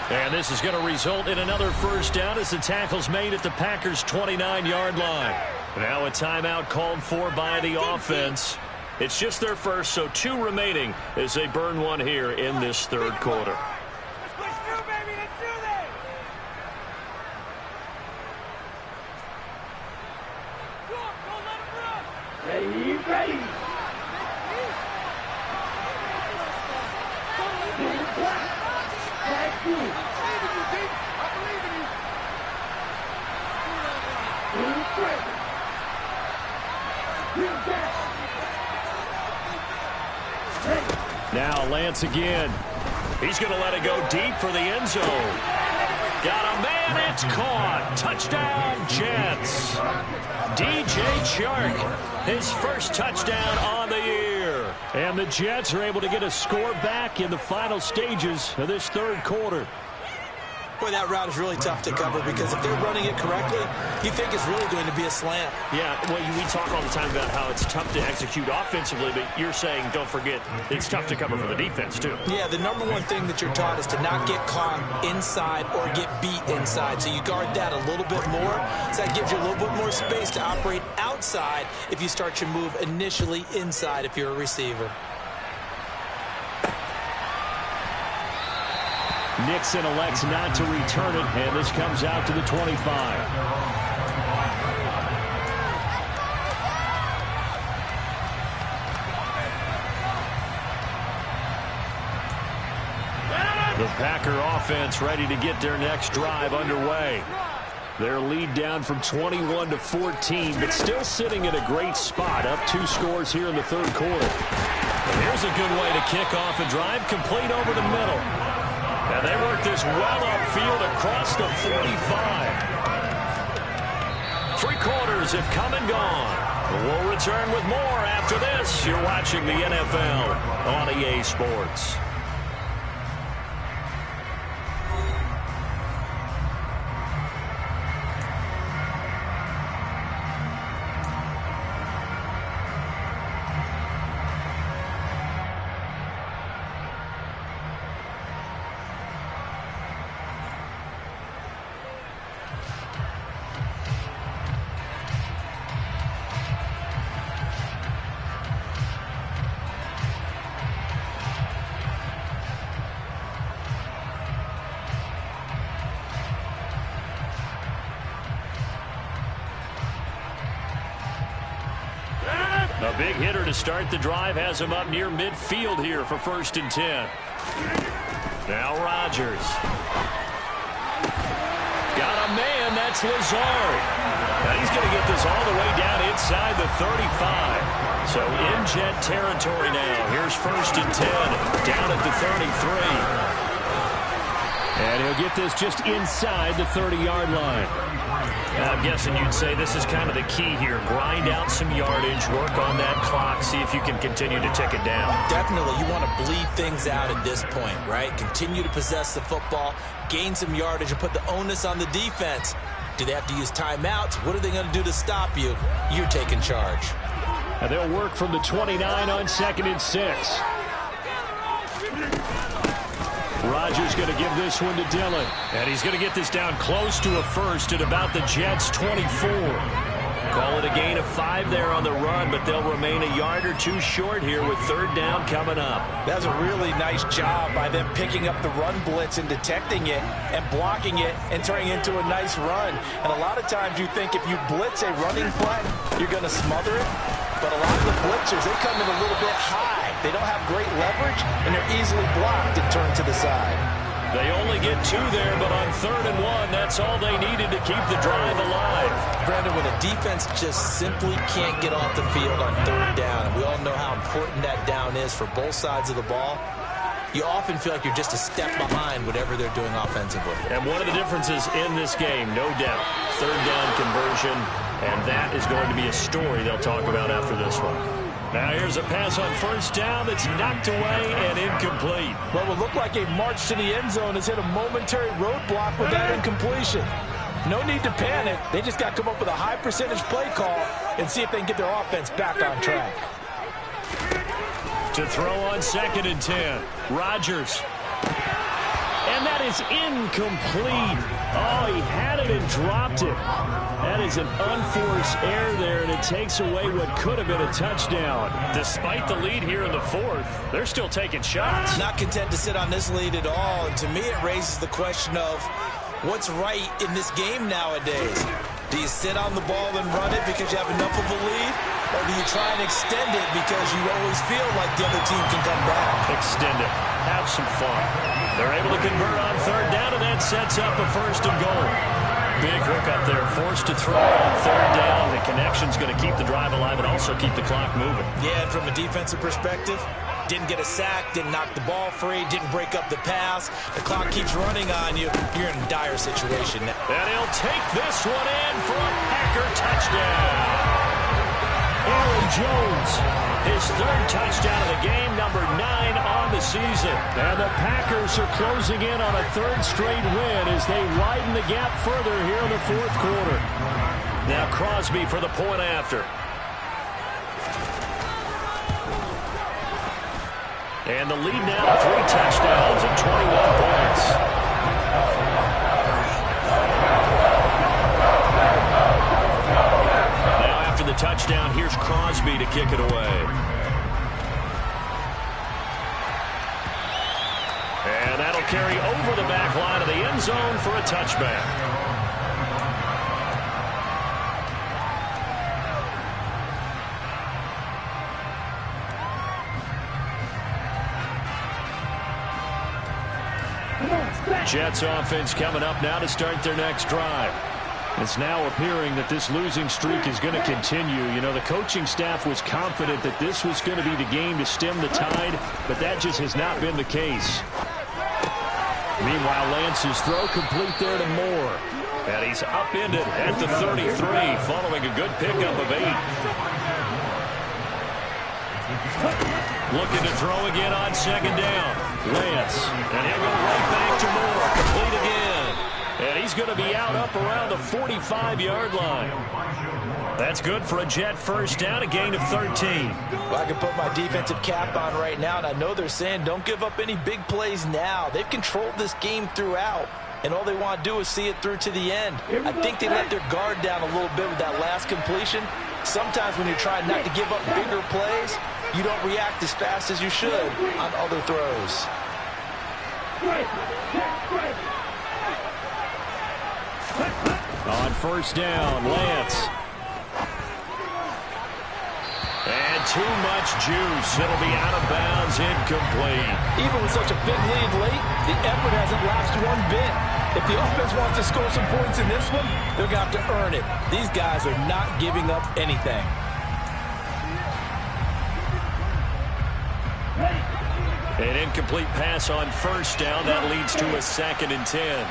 And this is going to result in another 1st down as the tackle's made at the Packers' 29-yard line. Now a timeout called for by the offense. It's just their first, so 2 remaining as they burn one here in this 3rd quarter. Let's push through, baby. Let's do this. Don't let him run. Ready, ready. Back to you. I believe in you. Now Lance again. He's going to let it go deep for the end zone. Got a man, it's caught. Touchdown, Jets. DJ Chark, his first touchdown on the year. And the Jets are able to get a score back in the final stages of this 3rd quarter. Boy, that route is really tough to cover because if they're running it correctly, you think it's really going to be a slant. Yeah, well, we talk all the time about how it's tough to execute offensively, but you're saying, don't forget, it's tough to cover for the defense, too. Yeah, the number one thing that you're taught is to not get caught inside or get beat inside. So you guard that a little bit more. So that gives you a little bit more space to operate outside if you start your move initially inside if you're a receiver. Nixon elects not to return it, and this comes out to the 25. The Packer offense ready to get their next drive underway. Their lead down from 21 to 14, but still sitting in a great spot, up 2 scores here in the third quarter. And here's a good way to kick off a drive, complete over the middle. And they work this well upfield across the 45. 3 quarters have come and gone. We'll return with more after this. You're watching the NFL on EA Sports. A big hitter to start the drive has him up near midfield here for 1st and 10. Now Rodgers. Got a man, that's Lazard. Now he's going to get this all the way down inside the 35. So in jet territory now. Here's 1st and 10 down at the 33. And he'll get this just inside the 30-yard line. I'm guessing you'd say this is kind of the key here. Grind out some yardage, work on that clock, see if you can continue to tick it down. Definitely. You want to bleed things out at this point, right? Continue to possess the football, gain some yardage, and put the onus on the defense. Do they have to use timeouts? What are they going to do to stop you? You're taking charge. And they'll work from the 29 on 2nd and 6. Rodgers going to give this one to Dillon. And he's going to get this down close to a first at about the Jets' 24. Call it a gain of 5 there on the run, but they'll remain a yard or 2 short here with 3rd down coming up. That's a really nice job by them picking up the run blitz and detecting it and blocking it and turning it into a nice run. And a lot of times you think if you blitz a running play, you're going to smother it. But a lot of the blitzers, they come in a little bit high. They don't have great leverage, and they're easily blocked and turned to the side. They only get 2 there, but on 3rd and 1, that's all they needed to keep the drive alive. Brandon, when a defense just simply can't get off the field on 3rd down, and we all know how important that down is for both sides of the ball, you often feel like you're just a step behind whatever they're doing offensively. And one of the differences in this game, no doubt, 3rd down conversion, and that is going to be a story they'll talk about after this one. Now here's a pass on 1st down that's knocked away and incomplete. What will look like a march to the end zone has hit a momentary roadblock with that incompletion. No need to panic. They just got to come up with a high percentage play call and see if they can get their offense back on track. To throw on 2nd and 10. Rodgers. And that is incomplete. Oh, he had it and dropped it. That is an unforced error there, and it takes away what could have been a touchdown. Despite the lead here in the 4th, they're still taking shots. Not content to sit on this lead at all. And to me, it raises the question of what's right in this game nowadays. Do you sit on the ball and run it because you have enough of a lead? Or do you try and extend it because you always feel like the other team can come back? Extend it. Have some fun. They're able to convert on 3rd down, and that sets up a 1st and goal. Big hook up there, forced to throw on 3rd down. The connection's going to keep the drive alive and also keep the clock moving. Yeah, and from a defensive perspective, didn't get a sack, didn't knock the ball free, didn't break up the pass. The clock keeps running on you. You're in a dire situation now. And he'll take this one in for a Packer touchdown. Aaron Jones. his third touchdown of the game, number 9 on the season. And the Packers are closing in on a third straight win as they widen the gap further here in the fourth quarter. Now Crosby for the point after. And the lead now 3 touchdowns and 21 points. Now after the touchdown, here's Crosby to kick it away. And that'll carry over the back line of the end zone for a touchback. Jets offense coming up now to start their next drive. It's now appearing that this losing streak is going to continue. You know, the coaching staff was confident that this was going to be the game to stem the tide, but that just has not been the case. Meanwhile, Lance's throw complete there to Moore. And he's upended at the 33 following a good pickup of 8. Looking to throw again on second down. Lance. And he'll go right back to Moore. Complete again. And he's going to be out up around the 45-yard line. That's good for a Jet first down, a gain of 13. Well, I can put my defensive cap on right now, and I know they're saying don't give up any big plays now. They've controlled this game throughout, and all they want to do is see it through to the end. I think they let their guard down a little bit with that last completion. Sometimes when you're trying not to give up bigger plays, you don't react as fast as you should on other throws. On first down, Lance. And too much juice. It'll be out of bounds, incomplete. Even with such a big lead late, the effort hasn't lasted one bit. If the offense wants to score some points in this one, they're going to have to earn it. These guys are not giving up anything. An incomplete pass on first down. That leads to a 2nd and 10.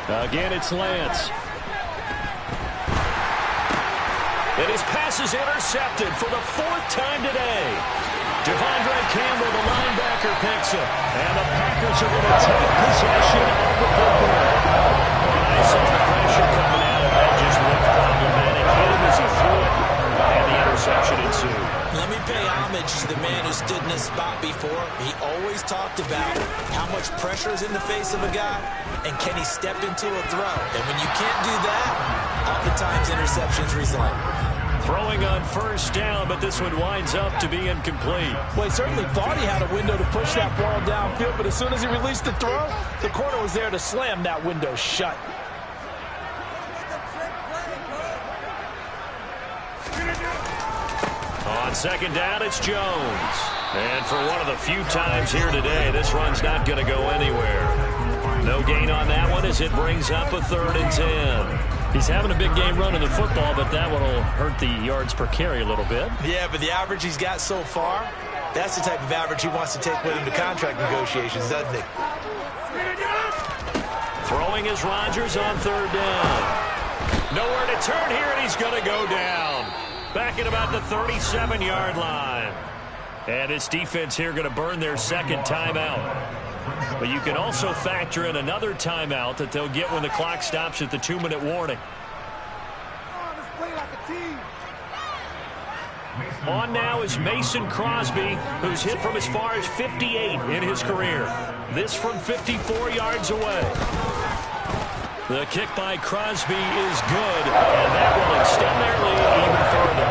Again, it's Lance. And his pass is intercepted for the 4th time today. Devondre Campbell, the linebacker, picks it. And the Packers are going to take possession of the football. I saw the pressure coming out, and that just looked problematic. Hit him as he threw it, and the interception ensued. Let me pay homage to the man who stood in this spot before. He always talked about how much pressure is in the face of a guy, and can he step into a throw. And when you can't do that, oftentimes interceptions result. Throwing on first down, but this one winds up to be incomplete. Well, he certainly thought he had a window to push that ball downfield, but as soon as he released the throw, the corner was there to slam that window shut. On second down, it's Jones. And for one of the few times here today, this run's not going to go anywhere. No gain on that one as it brings up a 3rd and 10. He's having a big game running the football, but that one will hurt the yards per carry a little bit. Yeah, but the average he's got so far, that's the type of average he wants to take with him to contract negotiations, doesn't he? Throwing is Rodgers on 3rd down. Nowhere to turn here, and he's going to go down. Back at about the 37-yard line. And this defense here going to burn their 2nd timeout. But you can also factor in another timeout that they'll get when the clock stops at the 2-minute warning. On now is Mason Crosby, who's hit from as far as 58 in his career. This from 54 yards away. The kick by Crosby is good, and that will extend their lead even further.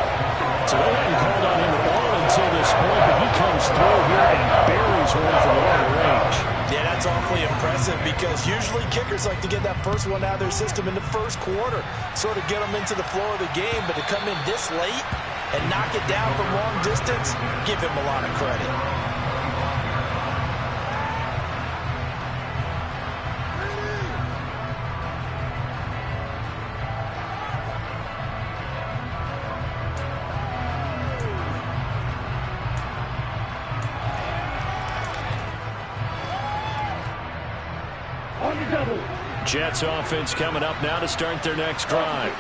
So they hadn't called on him at all until this point, but he comes through here and buries one from long range. Yeah, that's awfully impressive because usually kickers like to get that first one out of their system in the first quarter, sort of get them into the flow of the game, but to come in this late and knock it down from long distance, give him a lot of credit. Jets offense coming up now to start their next drive.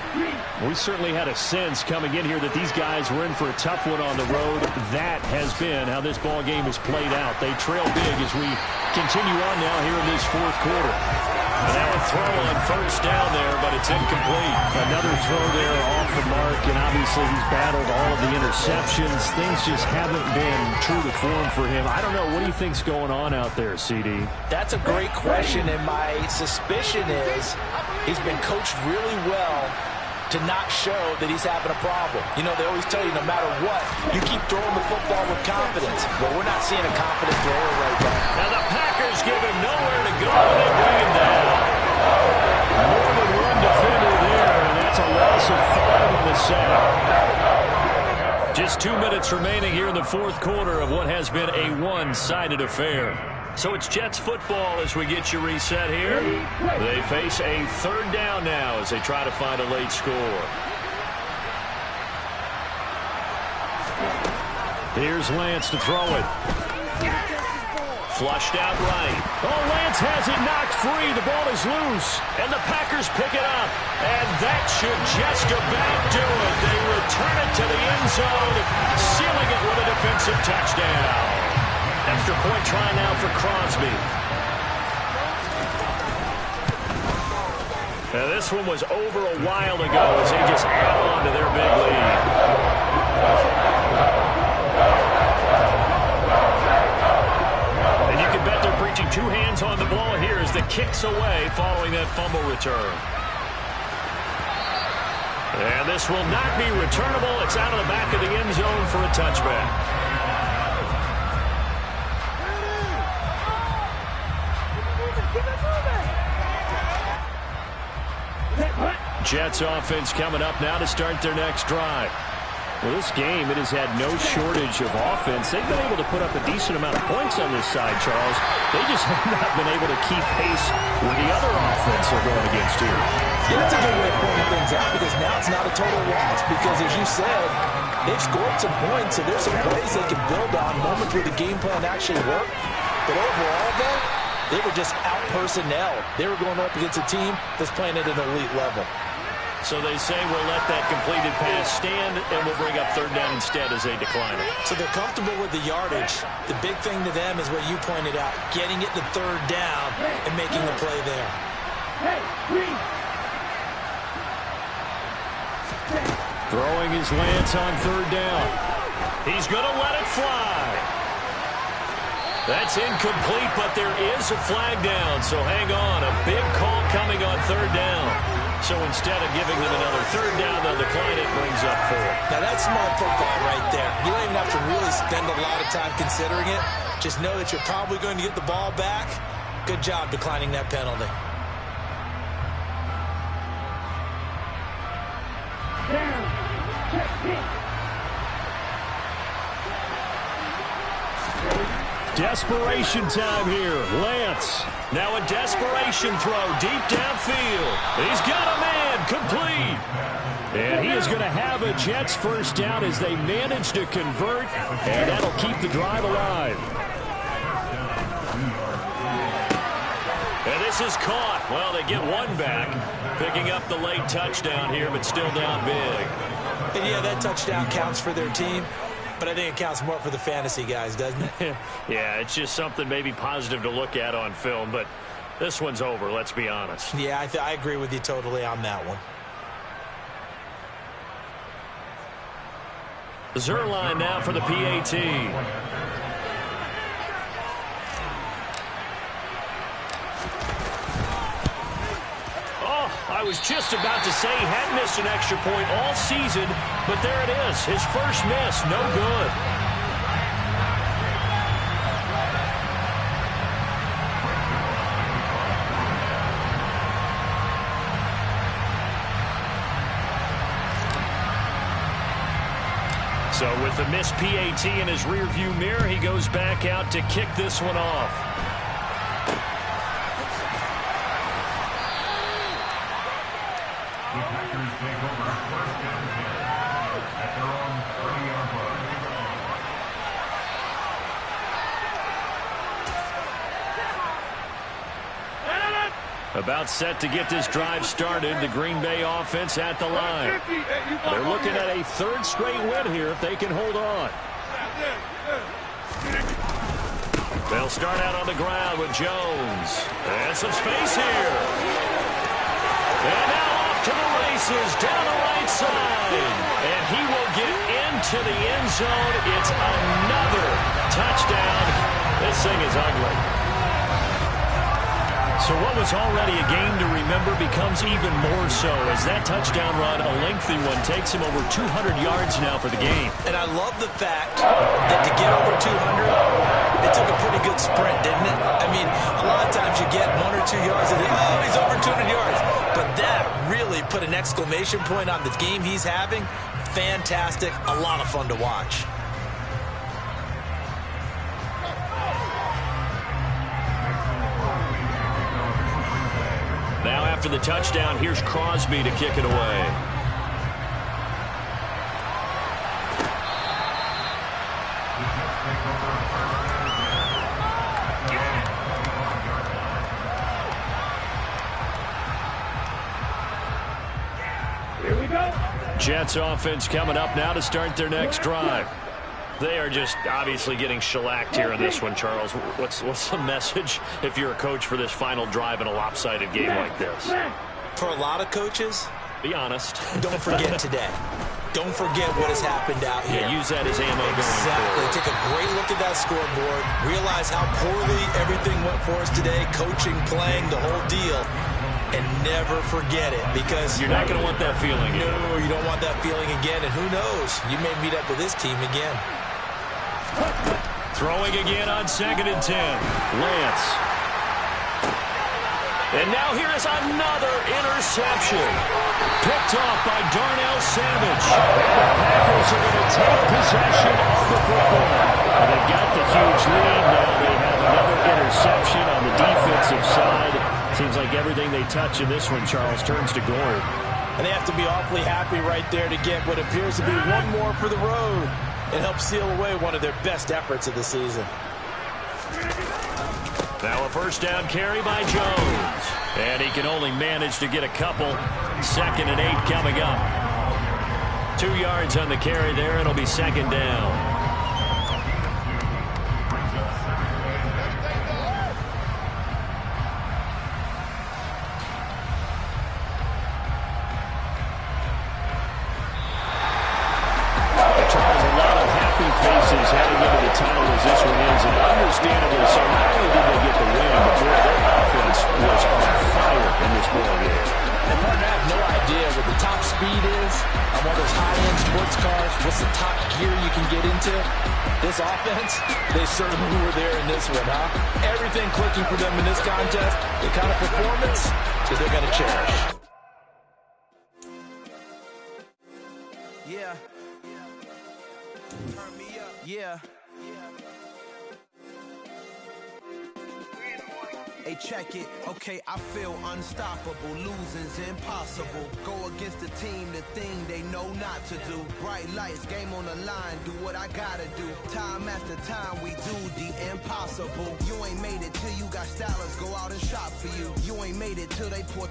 We certainly had a sense coming in here that these guys were in for a tough one on the road. That has been how this ball game has played out. They trail big as we continue on now here in this fourth quarter. And now a throw on first down there, but it's incomplete. Another throw there off the mark, and obviously he's battled all of the interceptions. Things just haven't been true to form for him. I don't know. What do you think's going on out there, CD? That's a great question, and my suspicion is he's been coached really well to not show that he's having a problem. You know, they always tell you no matter what, you keep throwing the football with confidence. Well, we're not seeing a confident thrower right now. Now the Packers give him nowhere to go, and they bring him down. More than one defender there, and that's a loss of 5 on the sack. Just 2 minutes remaining here in the fourth quarter of what has been a one-sided affair. So it's Jets football as we get you reset here. They face a third down now as they try to find a late score. Here's Lance to throw it. Flushed out right. Oh, Lance has it knocked free. The ball is loose. And the Packers pick it up. And that should just about do it. They return it to the end zone, sealing it with a defensive touchdown. Extra point try now for Crosby. Now this one was over a while ago as they just add on to their big lead. And you can bet they're preaching 2 hands on the ball here as the kick's away following that fumble return. And this will not be returnable. It's out of the back of the end zone for a touchback. Jets offense coming up now to start their next drive. Well, this game, it has had no shortage of offense. They've been able to put up a decent amount of points on this side, Charles. They just have not been able to keep pace with the other offense they're going against here. Yeah, that's a good way of pointing things out because now it's not a total loss because, as you said, they've scored some points, so there's some plays they can build on, moments where the game plan actually worked. But overall, though, they were just out-personnel. They were going up against a team that's playing at an elite level. So they say we'll let that completed pass stand, and we'll bring up third down instead as they decline it. So they're comfortable with the yardage. The big thing to them is what you pointed out, getting it to third down and making the play there. Throwing his Lance on third down. He's going to let it fly. That's incomplete, but there is a flag down, so hang on. A big call coming on third down. So instead of giving them another third down, they'll decline it, brings up 4. Now that's smart football right there. You don't even have to really spend a lot of time considering it. Just know that you're probably going to get the ball back. Good job declining that penalty. Desperation time here. Lance. Now a desperation throw deep downfield. He's got a man complete. And he is going to have a Jets first down as they manage to convert, and that'll keep the drive alive. And this is caught. Well, they get one back, picking up the late touchdown here, but still down big. And yeah, that touchdown counts for their team. But I think it counts more for the fantasy guys, doesn't it? Yeah, it's just something maybe positive to look at on film, but this one's over, let's be honest. Yeah, I agree with you totally on that one. Zuerlein now for the PAT. I was just about to say he hadn't missed an extra point all season, but there it is. His first miss, no good. So with the missed PAT in his rearview mirror, he goes back out to kick this one off. About set to get this drive started. The Green Bay offense at the line. They're looking at a third straight win here if they can hold on. They'll start out on the ground with Jones. And some space here. And now off to the races down the right side. And he will get into the end zone. It's another touchdown. This thing is ugly. So what was already a game to remember becomes even more so as that touchdown run, a lengthy one, takes him over 200 yards now for the game. And I love the fact that to get over 200, it took a pretty good sprint, didn't it? I mean, a lot of times you get 1 or 2 yards and oh, he's over 200 yards. But that really put an exclamation point on the game he's having. Fantastic. A lot of fun to watch. Now after the touchdown, here's Crosby to kick it away. Here we go. Jets offense coming up now to start their next drive. They are just obviously getting shellacked here in this one, Charles. What's the message if you're a coach for this final drive in a lopsided game like this? For a lot of coaches, be honest. Don't forget today. Don't forget what has happened out here. Yeah, use that as ammo going Exactly. forward. Take a great look at that scoreboard. Realize how poorly everything went for us today. Coaching, playing, the whole deal. And never forget it, because you're not going to want that feeling again. No, you don't want that feeling again. And who knows? You may meet up with this team again. Throwing again on 2nd and 10. Lance. And now here is another interception. Picked off by Darnell Savage. And the Packers are going to take possession of the football. And they've got the huge lead. Now they have another interception on the defensive side. Seems like everything they touch in this one, Charles, turns to gold. And they have to be awfully happy right there to get what appears to be one more for the road and help seal away one of their best efforts of the season. Now a first down carry by Jones. And he can only manage to get a couple. 2nd and 8 coming up. 2 yards on the carry there. It'll be 2nd down. Faces heading into the tunnel as this one is, and understandably so. Not only did they get the win, but their offense was on fire in this ball game. And partner, I have no idea what the top speed is on one of those high-end sports cars. What's the top gear you can get into? This offense, they certainly were there in this one, huh? Everything clicking for them in this contest, the kind of performance that they're going to cherish. Yeah. Turn me up. Yeah. Hey, check it. Okay, I feel unstoppable. Losing's impossible. Go against the team, the thing they know not to do. Bright lights, game on the line. Do what I gotta do. Time after time, we do the impossible. You ain't made it till you got stylers go out and shop for you. You ain't made it till they put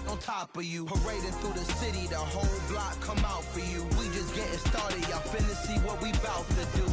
on top of you. Parading through the city, the whole block come out for you. We just getting started, y'all finna see what we bout to do.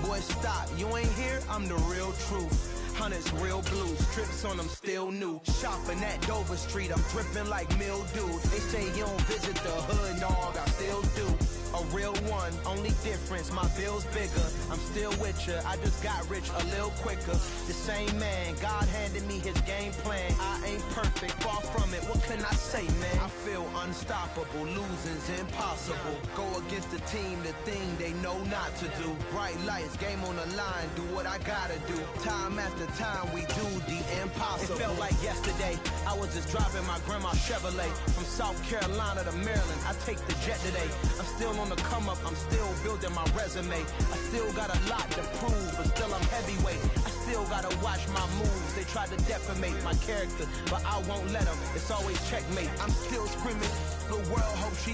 Boy, stop, you ain't here, I'm the real truth. Hunters, real blue, strips on them still new. Shopping at Dover Street, I'm dripping like mildew. They say you don't visit the hood, dog, I still do. A real one, only difference, my bill's bigger. I'm still with ya, I just got rich a little quicker. The same man, God handed me his game plan. I ain't perfect, far from it, what can I say, man? I feel unstoppable, losing's impossible. Go against the team, the thing they know not to do. Bright lights, game on the line, do what I gotta do. Time after time, we do the impossible. It felt like yesterday, I was just driving my grandma's Chevrolet. From South Carolina to Maryland, I take the jet today. I'm still on the come up, I'm still building my resume. I still got a lot to prove, but still I'm heavyweight. I still gotta watch my moves. They try to defamate my character, but I won't let them. It's always checkmate. I'm still screaming, the world hope she.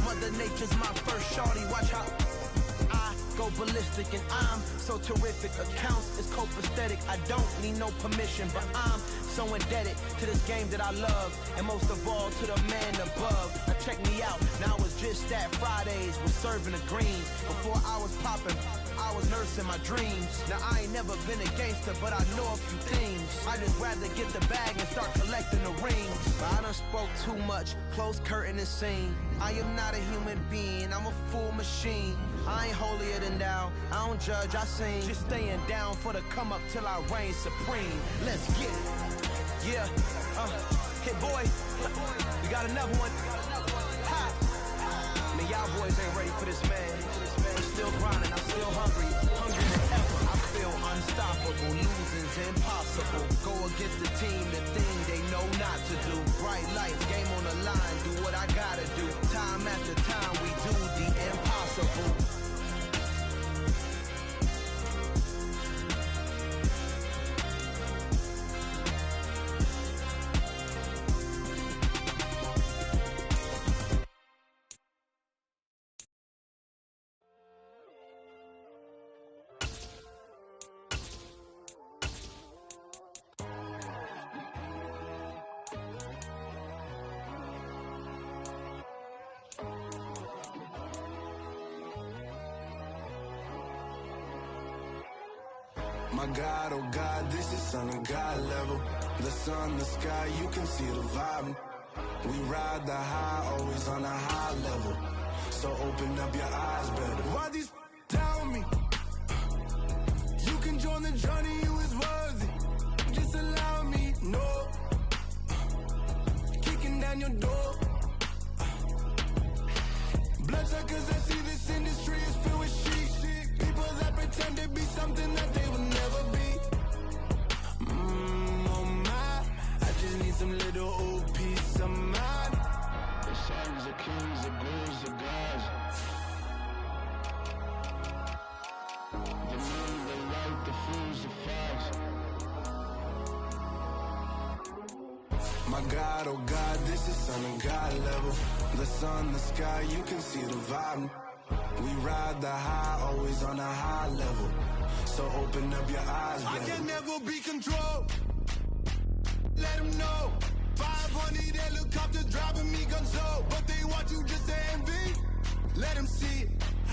Mother Nature's my first shorty. Watch how I go ballistic, and I'm so terrific. Accounts is copacetic. I don't need no permission, but I'm so indebted to this game that I love, and most of all to the man above. Now check me out, now it's just that Fridays was serving the greens. Before I was popping, I was nursing my dreams. Now I ain't never been a gangster, but I know a few things. I just rather get the bag and start collecting the rings. But I done spoke too much, close curtain and scene. I am not a human being, I'm a full machine. I ain't holier than thou, I don't judge, I sing. Just staying down for the come up till I reign supreme. Let's get it. Yeah, hit boy, we got another one. Ha! Man, y'all boys ain't ready for this, man. I'm still grinding, I'm still hungry than ever. I feel unstoppable, losing's impossible. Go against the team, the thing they know not to do. Bright lights, game on the line, do what I gotta do. Time after time, we do the impossible. My God, oh God, this is son of God level. The sun, the sky, you can see the vibe. We ride the high, always on a high level. So open up your eyes better. Why these tell me? You can join the journey, you is worthy. Just allow me, no. Kicking down your door. Bloodsuckers, I see this industry is filled with shit. People that pretend to be something that they will never be. Oh my, I just need some little old peace of mind. The sons of kings, the ghouls, the gods. The moon, the light, the fools, the fogs. My God, oh God, this is son of God level. The sun, the sky, you can see the vibe. We ride the high, always on a high level. So open up your eyes, baby. I can never be controlled. Let them know. 500 helicopters driving me gonzo. But they want you just to envy. Let them see it.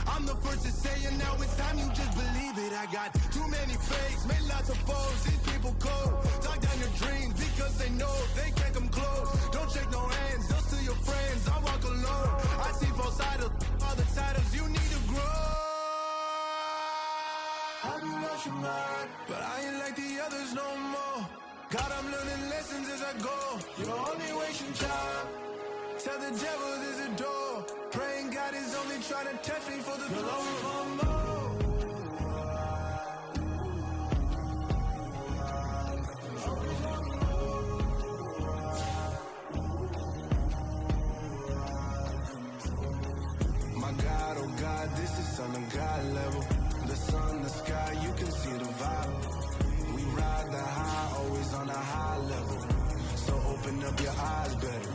I'm the first to say it, now it's time you just believe it. I got too many fakes, made lots of foes. These people cold. Talk down your dreams because they know they can't come close. Don't shake no hands, just to your friends. I walk alone. I see both sides, all the titles. You need to grow. Have you lost your mind? But I ain't like the others no more. God, I'm learning lessons as I go. You're only wasting time. Tell the devil there's a door. Praying God is only trying to test me for the glory. My God, oh God, this is son of God level. The sun, the sky, you can see the vibe. We ride the high, always on a high level. So open up your eyes better.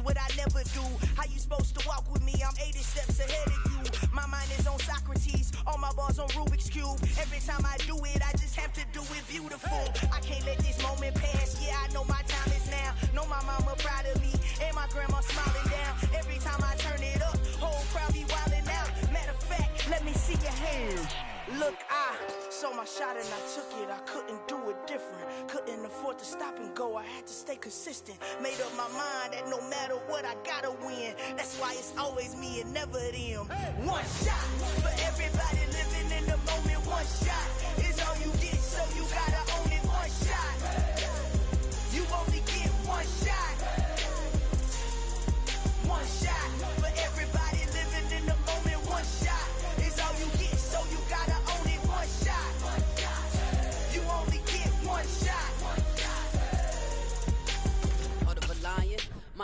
What I never do. How you supposed to walk with me? I'm 80 steps ahead of you. My mind is on Socrates, all my bars on Rubik's Cube. Every time I do it, I just have to do it beautiful. I can't let this moment pass. Yeah, I know my time is now. Know my mama proud of me, and my grandma smiling down. Every time I turn it up, whole crowd be wilding out. Matter of fact, let me see your hands. Look, I saw my shot and I took it. I couldn't do it different. Couldn't afford to stop and go. I had to stay consistent. Made up my mind that no matter what, I gotta win. That's why it's always me and never them. One shot for everybody living in the moment. One shot is all you get, so you gotta own it. One shot. You only get one shot. One shot for everybody living in the moment. One shot is all you get, so you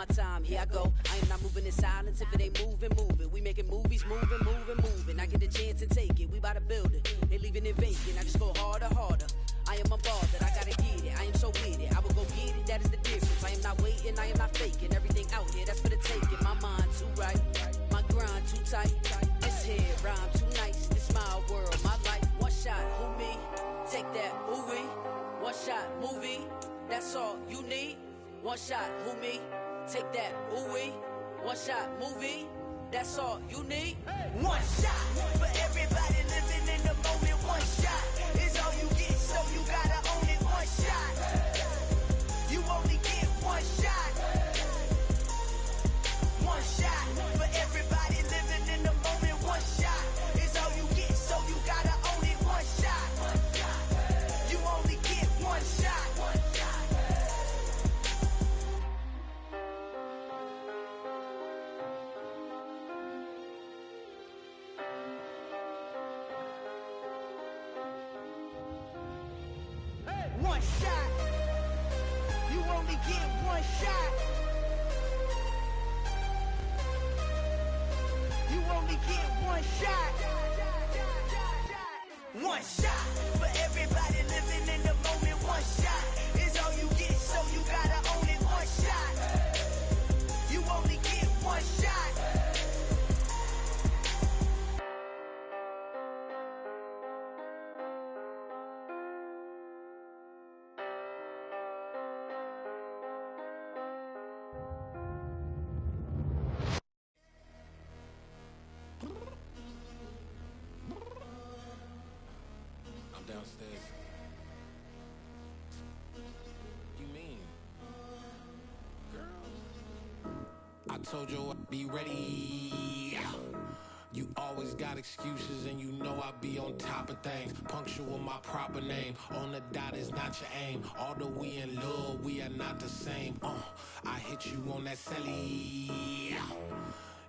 time, here I go. I am not moving in silence. If it ain't moving, move it. We making movies, moving. I get the chance and take it. We bout to build it. They leaving it vacant. I just go harder. I am a ball that I gotta get it. I am so with it. I will go get it. That is the difference. I am not waiting. I am not faking. Everything out here, that's for the taking. My mind too right. My grind too tight. This here rhyme too nice. This my world, my life. One shot, who me? Take that, ooh we. One shot, movie. That's all you need. One shot, who me? Take that, ooh we. One shot, movie. That's all you need. One shot for everybody living in the moment. One shot is all you get, so you gotta own it. One shot. You only get one shot. One shot for everybody living in the moment. One shot is all you get, so you gotta own it. One shot. You only get one shot. One shot. You only get one shot. You only get one shot. One shot for everybody living in the moment. One shot is all you get, so you gotta own it. One shot. You only get one shot. Downstairs. You mean? Girl, I told you I'd be ready. You always got excuses and you know I be on top of things. Punctual my proper name. On the dot is not your aim. Although we in love, we are not the same. I hit you on that celly.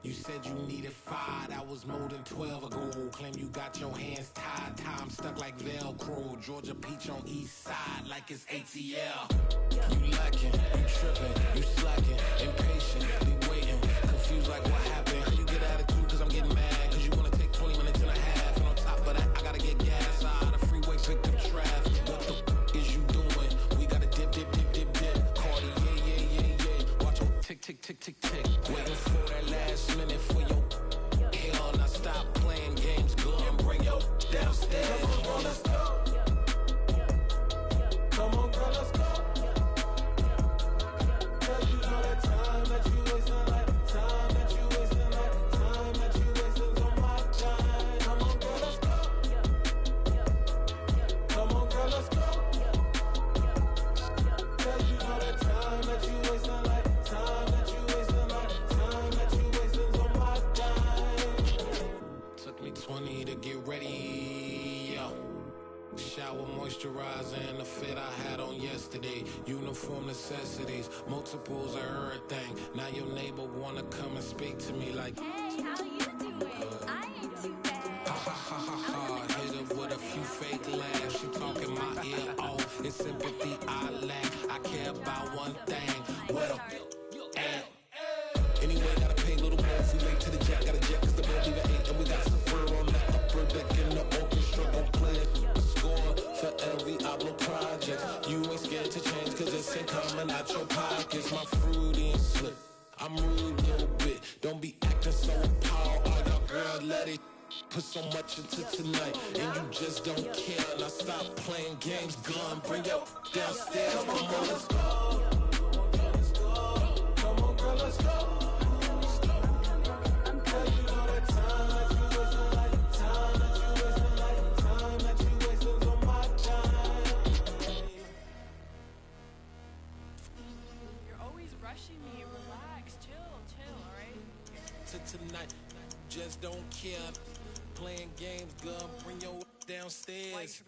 You said you needed 5, that was more than 12 ago. Claim you got your hands tied, time stuck like Velcro. Georgia Peach on east side like it's ATL. You lacking, you tripping, you slacking, impatient, be waiting, confused like what happened. How you get attitude cause I'm getting mad, cause you wanna take 20 minutes and a half. And on top of that, I gotta get gas out of the freeway, pick up traffic. What the is you doing? We gotta dip. Cardi, yeah. Watch your tick. Waiting for that last minute for your hell. Now stop playing games, go and bring your downstairs. Come on, let's go. Come on, girl, let's go. Cause you know that time that you wasting, like time that you wasting, like time that you wasting on my time. Come on, girl, let's go. Come on, girl, let's go. Cause you know that time that you wasting, like time that you wasting, like time that you wasting on my time. Took me 20 to get ready, yo. Shower, moisturizer, and the fit I had on yesterday. Uniform necessities, multiples of everything. Now your neighbor wanna come and speak to me like, hey, how you doing? I ain't too bad. Ha. Hit her with a few fake laughs. She talking my ear off. It's sympathy I lack. I care about one thing. What up? Anyway, gotta pay a little more if we late to the jet. Gotta jet cause the boat leave at 8. And we got some fur on the upper deck in the orchestra. Gon' play a score for every album project. You ain't scared to change cause it's ain't coming out your pockets. My fruity and slip. I'm rude a little bit. Don't be acting so empowered. All y'all girl, let it put so much into tonight. And you just don't care. Now stop playing games, gun. Bring your downstairs. Come on, let's go. Come on, girl, let's go. Tonight, just don't care. Playing games, gun, bring your downstairs.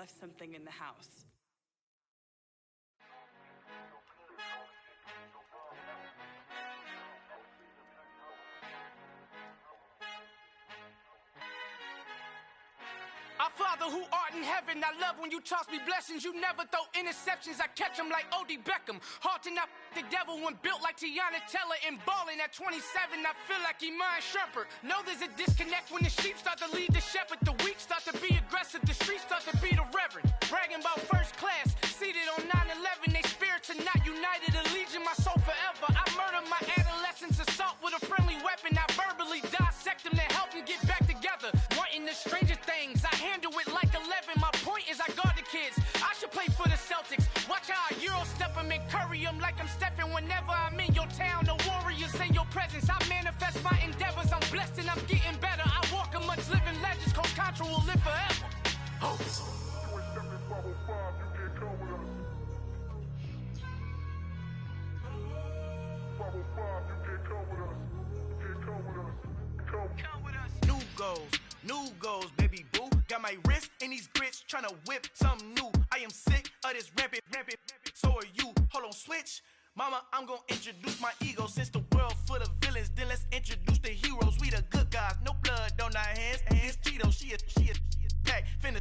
left something in the house. Our Father who art in heaven, I love when you toss me blessings. You never throw interceptions, I catch them like O.D. Beckham. Hard to not the devil when built like Tiana Teller and balling at 27. I feel like Iman Shumpert. Know there's a disconnect when the sheep start to lead the shepherd. The weak start to be aggressive, the streets start to be the reverend. Bragging about first class, seated on 9/11. They spirits are not united, a legion, my soul forever. I murder my adolescence, assault with a friendly weapon. I verbally dissect them to help them get back together. Wanting the stranger things, I handle it like 11. My point is I guard the kids. I should play for the Celtics. Watch how I Euro step them and curry them like I'm stepping. Whenever I'm in your town, the warriors in your presence. I manifest my endeavors. I'm blessed and I'm getting better. I walk amongst living legends. Coach Contra will live forever. Oh. New goals, new goals, baby boo. Got my wrist in these grits, tryna whip something new. I am sick of this rampant. So are you. Hold on, switch. Mama, I'm gonna introduce my ego. Since the world full of villains, then let's introduce the heroes. We the good guys, no blood on our hands. Hands Tito, she is back. Finna,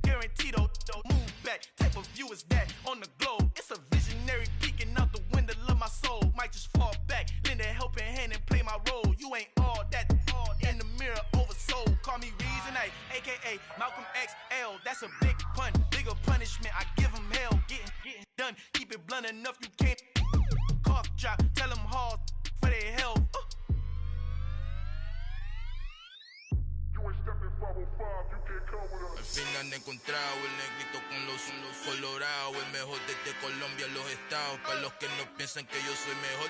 guaranteed don't move back. Type of view is that on the globe. It's a visionary peeking out the window of my soul. Might just fall back, lend a helping hand and play my role. You ain't all that in the mirror oversold. Call me Reason A, aka Malcolm XL. That's a big pun, bigger punishment. I give him hell, getting done. Keep it blunt enough, you can't cough drop. Tell them hard for their health. Al fin han encontrado el negrito con los colorados, el mejor desde Colombia, los estados. Para los que no piensan que yo soy mejor,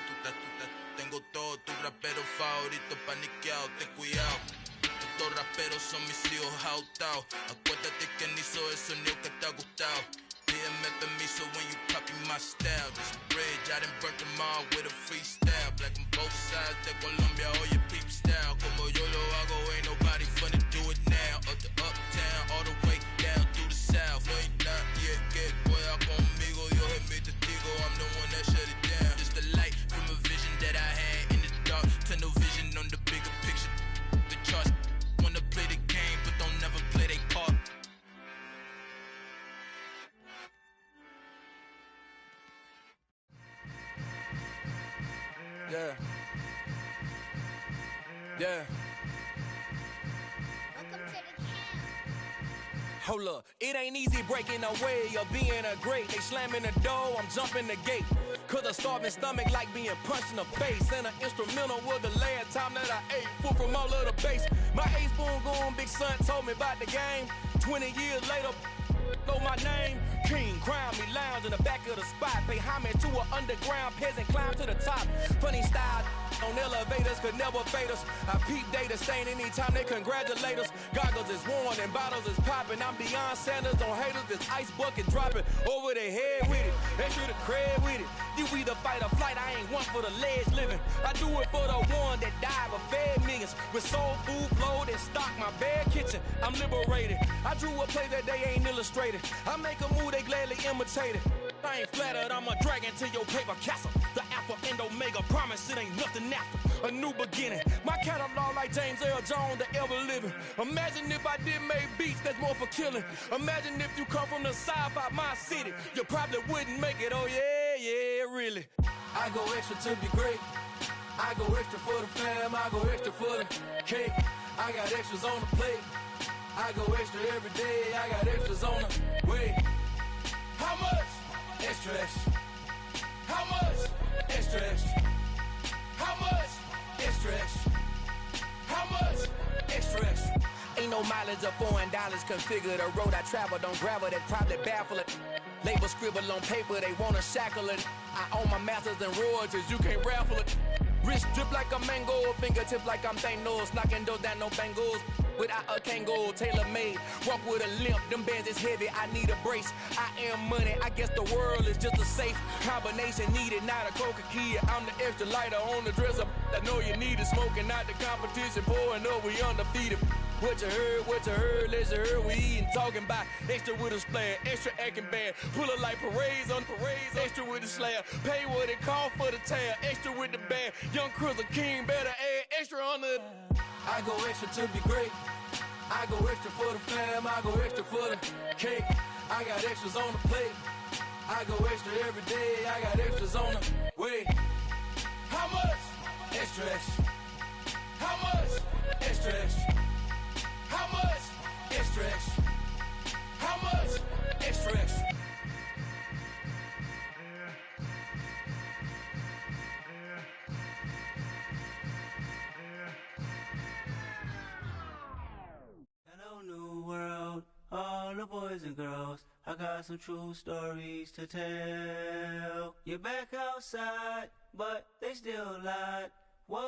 tengo todo, tu rapero favorito paniqueado, ten cuidado. Estos raperos son mis hijos jautados. Acuérdate que ni hizo el sonido que te ha gustado. Pídeme permiso when you copy my style. This bridge, I done burnt them all with a freestyle. Black on both sides de Colombia, oye peep style. Como yo lo hago, ain't nobody finna do it now. Up to uptown, all the way down through the south. No hay nadie que pueda conmigo, Dios es mi testigo. I'm the one that shut it down. Just the light from a vision that I had in the dark. Tunnel vision on the bigger picture. The charts wanna play the game, but don't never play their part. Yeah. Yeah. Hold up, it ain't easy breaking away or being a great. They slamming the door, I'm jumping the gate. Cause a starving stomach like being punched in the face. And an instrumental was the last time that I ate food from all of the bass. My ace boom goon, big son told me about the game. 20 years later, know my name. King, crown me, lounge in the back of the spot. Pay homage to an underground peasant, climb to the top. Funny style on elevators could never fade us. I peep data stain anytime they congratulate us. Goggles is worn and bottles is popping. I'm Deion Sanders on haters, this ice bucket dropping over their head with it. Extra the cred with it. You either fight or flight, I ain't one for the ledge living. I do it for the one that died but fed millions. With soul food flowed and stock my bad kitchen. I'm liberated. I drew a play that they ain't illustrated. I make a move, they gladly imitate it. I ain't flattered, I'm a dragon to your paper castle. The Alpha and Omega, promise it ain't nothing after. A new beginning. My catalog like James Earl Jones, the ever living. Imagine if I did make beats that's more for killing. Imagine if you come from the sci-fi my city. You probably wouldn't make it, oh yeah, really. I go extra to be great. I go extra for the fam, I go extra for the cake. I got extras on the plate. I go extra every day, I got extras on the way. How much? Extra, extra. How much? Extra, extra. How much? Extra, extra. How much? Extra, extra. Ain't no mileage of $4 configure the road I travel. Don't gravel that probably baffle it. Label scribble on paper, they wanna shackle it. I own my masters and royalties, you can't raffle it. Wrist drip like a mango, fingertip like I'm Thanos. Knocking doors down, no bangles. Without a Kango, tailor-made. Walk with a limp, them bands is heavy, I need a brace. I am money, I guess the world is just a safe combination needed, not a coca-key. I'm the extra lighter on the dresser. I know you need it, smoking out the competition, pouring up, we undefeated. What you heard, let's hear. We eatin', talking about extra with a splash, extra acting bad. Pull it like parades on parades, extra with the slayer. Pay what it cost for the tail, extra with the bag. Young Chris a king, better add extra on the. I go extra to be great. I go extra for the fam, I go extra for the cake. I got extras on the plate. I go extra every day, I got extras on the way. How much? Extra, extra. How much? Extra, extra. How much? Extra, extra. How much? Extra, extra. Hello, new world, all the boys and girls. I got some true stories to tell. You're back outside, but they still lied. Whoa,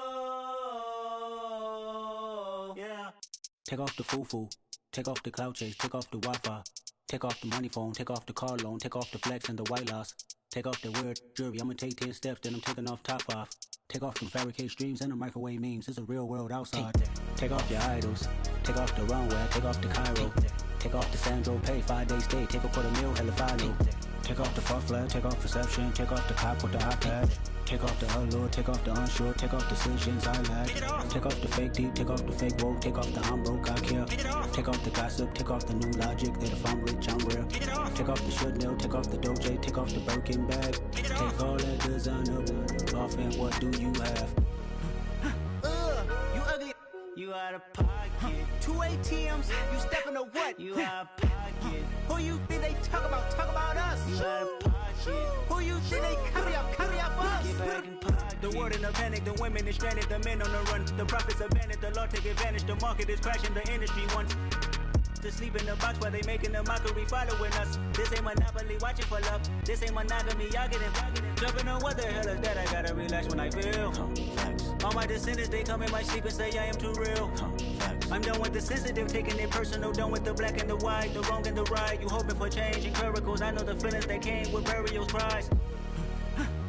yeah. Take off the foo-foo, take off the cloud chase, take off the Wi-Fi, take off the money phone, take off the car loan, take off the flex and the white loss, take off the weird jewelry. I'ma take 10 steps, then I'm taking off top 5. Take off them fabricated streams and the microwave memes. It's a real world outside. Take off your idols, take off the runway, take off the Cairo, take off the Sandro Pay, 5-day stay, take a $250,000, hella final. Take off the far flag, take off perception, take off the cop with the iPad. Take off the allure, take off the unsure, take off decisions I lack. Take off the fake deep, take off the fake woke, take off the I'm broke, I care. Take off the gossip, take off the new logic that if I'm rich, I'm rare. Take off the should know, take off the Doja, take off the Birkin bag. Take all that designer off and what do you have? You ugly. You out of pocket. 2 ATMs, you stepping to what? You out of pocket. Who you think they talk about? Talk about us. You out of pocket. Who you think they carry up for us? Get back in pocket. The world in a panic, the women is stranded, the men on the run. The profits abandoned, the law take advantage. The market is crashing, the industry wants to sleep in the box while they making a mockery following us. This ain't Monopoly, watching for love. This ain't monogamy, y'all getting jumping on what the hell is that? I gotta relax when I feel. All my descendants, they come in my sleep and say I am too real. I'm done with the sensitive, taking it personal. Done with the black and the white, the wrong and the right. You hoping for change and miracles. I know the feelings that came with burial cries.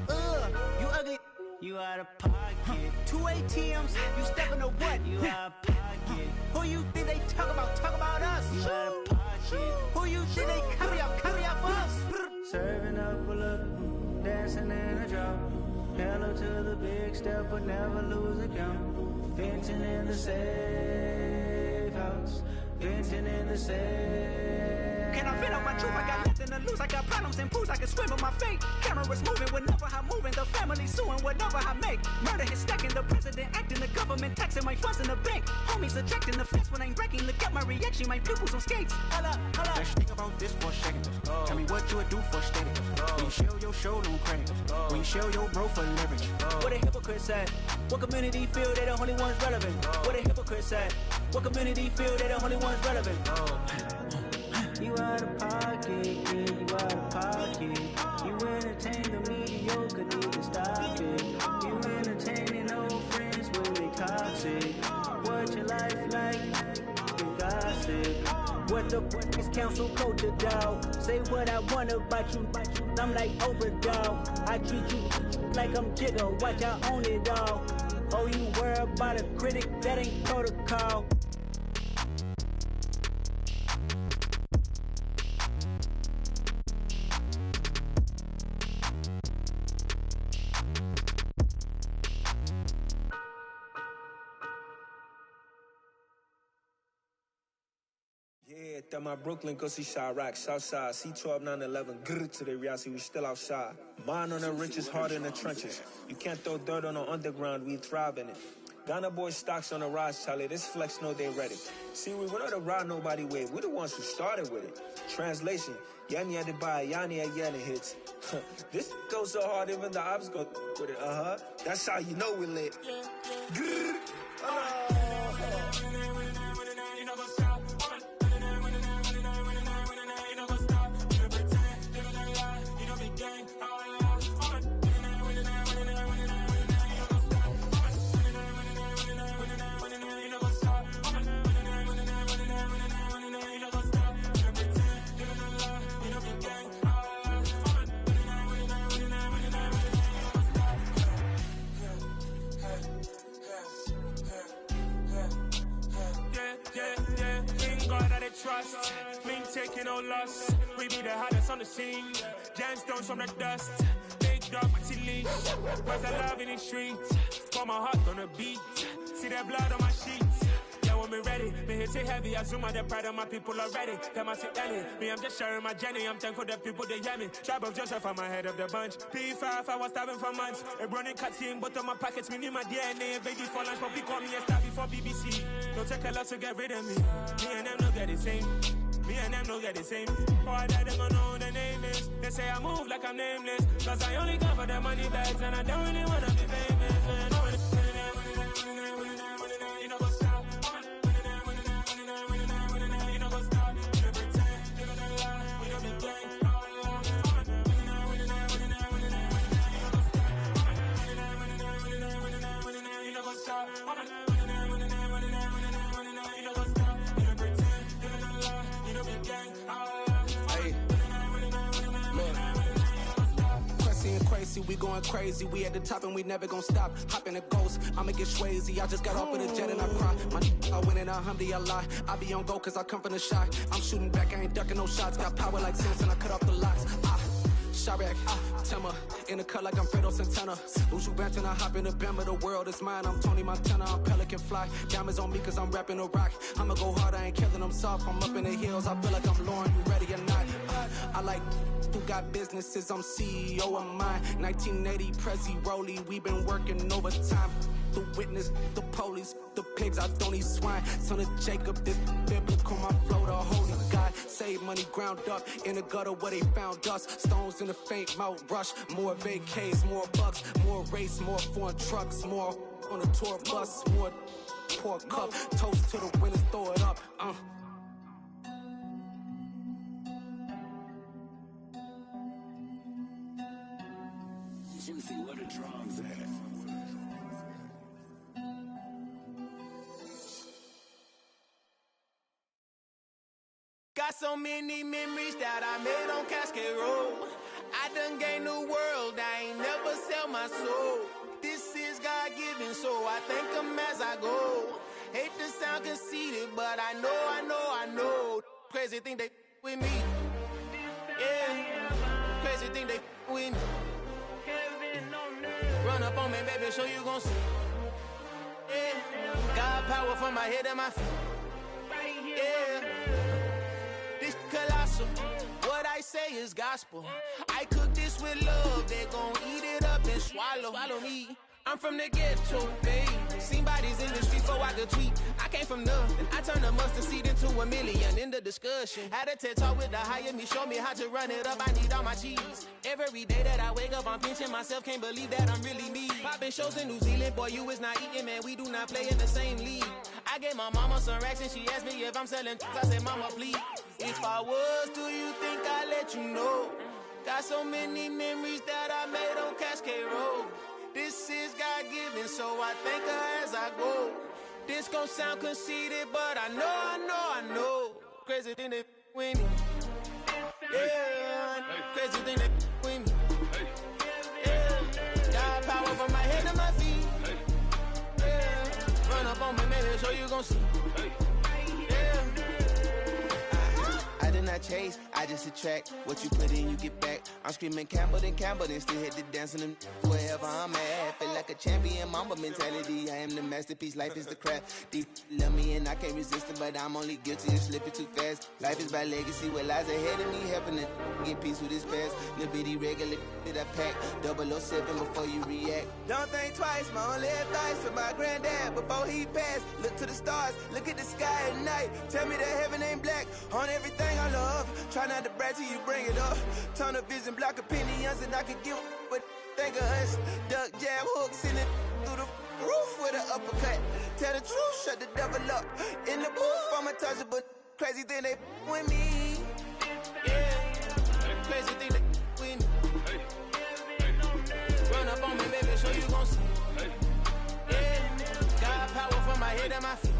You ugly. You out of pocket. 2 ATMs, you stepping to what? You out of pocket. Who you think they talk about? Talk about us. You out of pocket. Who you think they carry up for us? Serving up a look, dancing in a drop. Hello to the big step, but never lose a count. Venting in the safe house. Venting in the safe. Can I vent on my truth? I got nothing to lose. I got problems and pools. I can swim with my fate. Cameras moving whenever I'm moving. The family suing whatever I make. Murder is stacking. The president acting. The government taxing my funds in the bank. Homies ejecting the fence when I'm breaking. Look at my reaction. My pupils on skates. Holla, holla. Let's think about this for a second. Tell me what you would do for steady. When you show your show, don't crack. When you show your bro for leverage. What a hypocrite said. What community feel they the only ones relevant? What a hypocrite said. What community feel they the only ones relevant? You out of pocket, yeah, you out of pocket. You entertain the mediocre, need to stop it. You entertaining old friends when they toxic. What your life like? You gossip. What the is council culture, dog? Say what I want about you. I'm like Oprah, dog. I treat you like I'm Jigga. Watch I own it, dog. Oh, you worry about a critic? That ain't protocol. Yeah, that my Brooklyn, go see Chirac, Southside, C12, 911, grrr to the reality, we still outside. Mine on the richest, heart in the trenches. You can't throw dirt on the underground, we thrive in it. Ghana boys stocks on the rise, Charlie, this flex know they ready. See, we went on the ride nobody wave, we the ones who started with it. Translation, Yanni had to buy, Yanni had Yanni hits. This goes so hard, even the ops go with it, That's how you know we lit. Grrr. trust. Clean taking no loss. We be the hottest on the scene. Gemstones from the dust. Big dog, my leash. Where's the love in the streets? Pour my heart on the beat. See that blood on my sheets. Yeah, when me ready, me hit it heavy. I zoom out the pride of my people already. Them I see Ellie. Me, I'm just sharing my journey. I'm thankful the people they hear me. Tribe of Joseph, I'm ahead of the bunch. P5, I was starving for months. A running cutting, but on my pockets, me need my DNA. Baby for lunch, but call me a star before BBC. Don't take a lot to get rid of me. Me and them no get the same. Me and them no get the same. For I die, they gon' know who the name is. They say I move like I'm nameless. Cause I only come for the money bags. And I don't really wanna be famous, man. You know what's up? You know what's up? You know pretend. You know the lie. You know the gang. You know what's up? Crazy, we going crazy. We at the top and we never gon' stop. Hop in a ghost, I'ma get swayzy. I just got off with a jet and I cry. I win in a Humvee, I lie. I be on go cause I come from the shot. I'm shooting back, I ain't ducking no shots. Got power like Samson, I cut off the locks. Chirac, Timmer, in the cut like I'm Fredo Santana. Uju Banton, I hop in the Bama, the world is mine. I'm Tony Montana, I'm Pelican Fly. Diamonds on me cause I'm rapping a rock. I'ma go hard, I ain't killing them soft. I'm up in the hills, I feel like I'm Lauren, you ready or not? I like who got businesses, I'm CEO of mine. 1980 Prezi Rolly, we been working overtime. The witness, the police, the pigs, I don't eat swine. Son of Jacob, this biblical, my flow, the holy God. Save money ground up in the gutter where they found us. Stones in the faint mouth rush. More vacays, more bucks, more race, more foreign trucks, more on a tour bus, more pour cup. Toast to the winners, throw it up. Juicy, where the drums at? Got so many memories that I made on Cascade Road. I done gained the world, I ain't never sell my soul. This is God-given, so I thank him as I go. Hate to sound conceited, but I know. Crazy thing they with me. Yeah, crazy thing they with me. Run up on me, baby, so you gon' see. Yeah, God power from my head and my feet. Yeah. Colossal, what I say is gospel. I cook this with love, they gon' eat it up and swallow me. I'm from the ghetto, babe. Seen bodies in the streets before I could tweet. I came from nothing, I turned a mustard seed into a million. In the discussion, had a TED talk with the higher me, show me how to run it up. I need all my cheese. Every day that I wake up, I'm pinching myself. Can't believe that I'm really me. Popping shows in New Zealand, boy, you is not eating, man. We do not play in the same league. I gave my mama some racks and she asked me if I'm selling. I said, mama, please. If I was, do you think I'd let you know? Got so many memories that I made on Cascade Road. This is God-given, so I thank her as I go. This gon' sound conceited, but I know. Crazy thing they with me. Yeah, crazy thing they with me. Yeah, got power from my head to my feet. Yeah, run up on me, maybe, so you gon' see. Yeah. I did not chase, I just attract. What you put in, you get back. I'm screaming Campbell, then still hit the dance and them wherever I'm at. Feel like a champion, mamba mentality. I am the masterpiece, life is the craft. Deep love me and I can't resist it, but I'm only guilty of slipping too fast. Life is by legacy, what lies ahead of me, helping to get peace with this past. Little bitty regular that I pack, 007 before you react. Don't think twice, my only advice for my granddad before he passed. Look to the stars, look at the sky at night. Tell me that heaven ain't black on everything I love. Try not to brag till you bring it up. Tunnel vision, block opinions, and I could give but think of us. Duck jab hooks in it through the roof with an uppercut. Tell the truth, shut the devil up. In the booth, I'm untouchable. Crazy thing they with me. Yeah, crazy thing they with me. Run up on me, baby, so you gon' see. Yeah, got power from my head and my feet.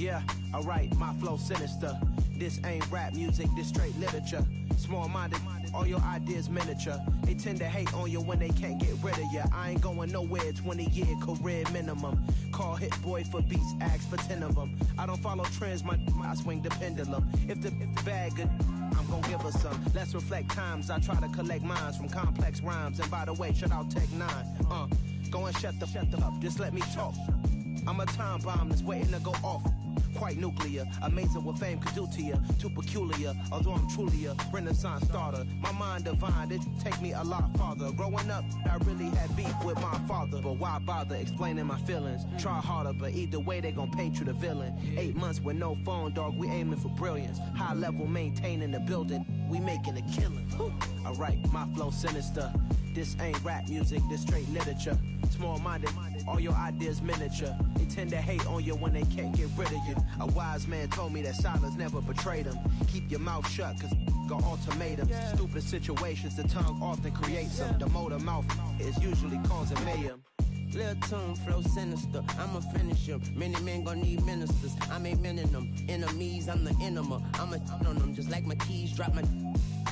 Yeah, alright, my flow sinister. This ain't rap music, this straight literature. Small-minded, all your ideas miniature. They tend to hate on you when they can't get rid of you. I ain't going nowhere, 20-year career minimum. Call Hit Boy for beats, ask for 10 of them. I don't follow trends, I swing the pendulum. If the bag good, I'm gon' give her some. Let's reflect times, I try to collect minds from complex rhymes. And by the way, shout out Tech 9. Go and shut the up, just let me talk. I'm a time bomb that's waiting to go off. Quite nuclear, amazing what fame could do to you. Too peculiar, although I'm truly a Renaissance starter. My mind divine, it take me a lot farther. Growing up, I really had beef with my father. But why bother explaining my feelings? Try harder, but either way they gon' paint you the villain. 8 months with no phone, dog, we aiming for brilliance. High level maintaining the building, we making a killing. Alright, my flow sinister. This ain't rap music, this straight literature. Small-minded, all your ideas miniature. They tend to hate on you when they can't get rid of you. A wise man told me that silence never betrayed him. Keep your mouth shut, cause got ultimatums. Stupid situations, the tongue often creates them. The motor mouth is usually causing mayhem. Lil' tune, flow sinister, I'ma finish him. Many men gon' need ministers, I'm a men in them. Enemies, I'm the enema, I'm a on them. Just like my keys, drop my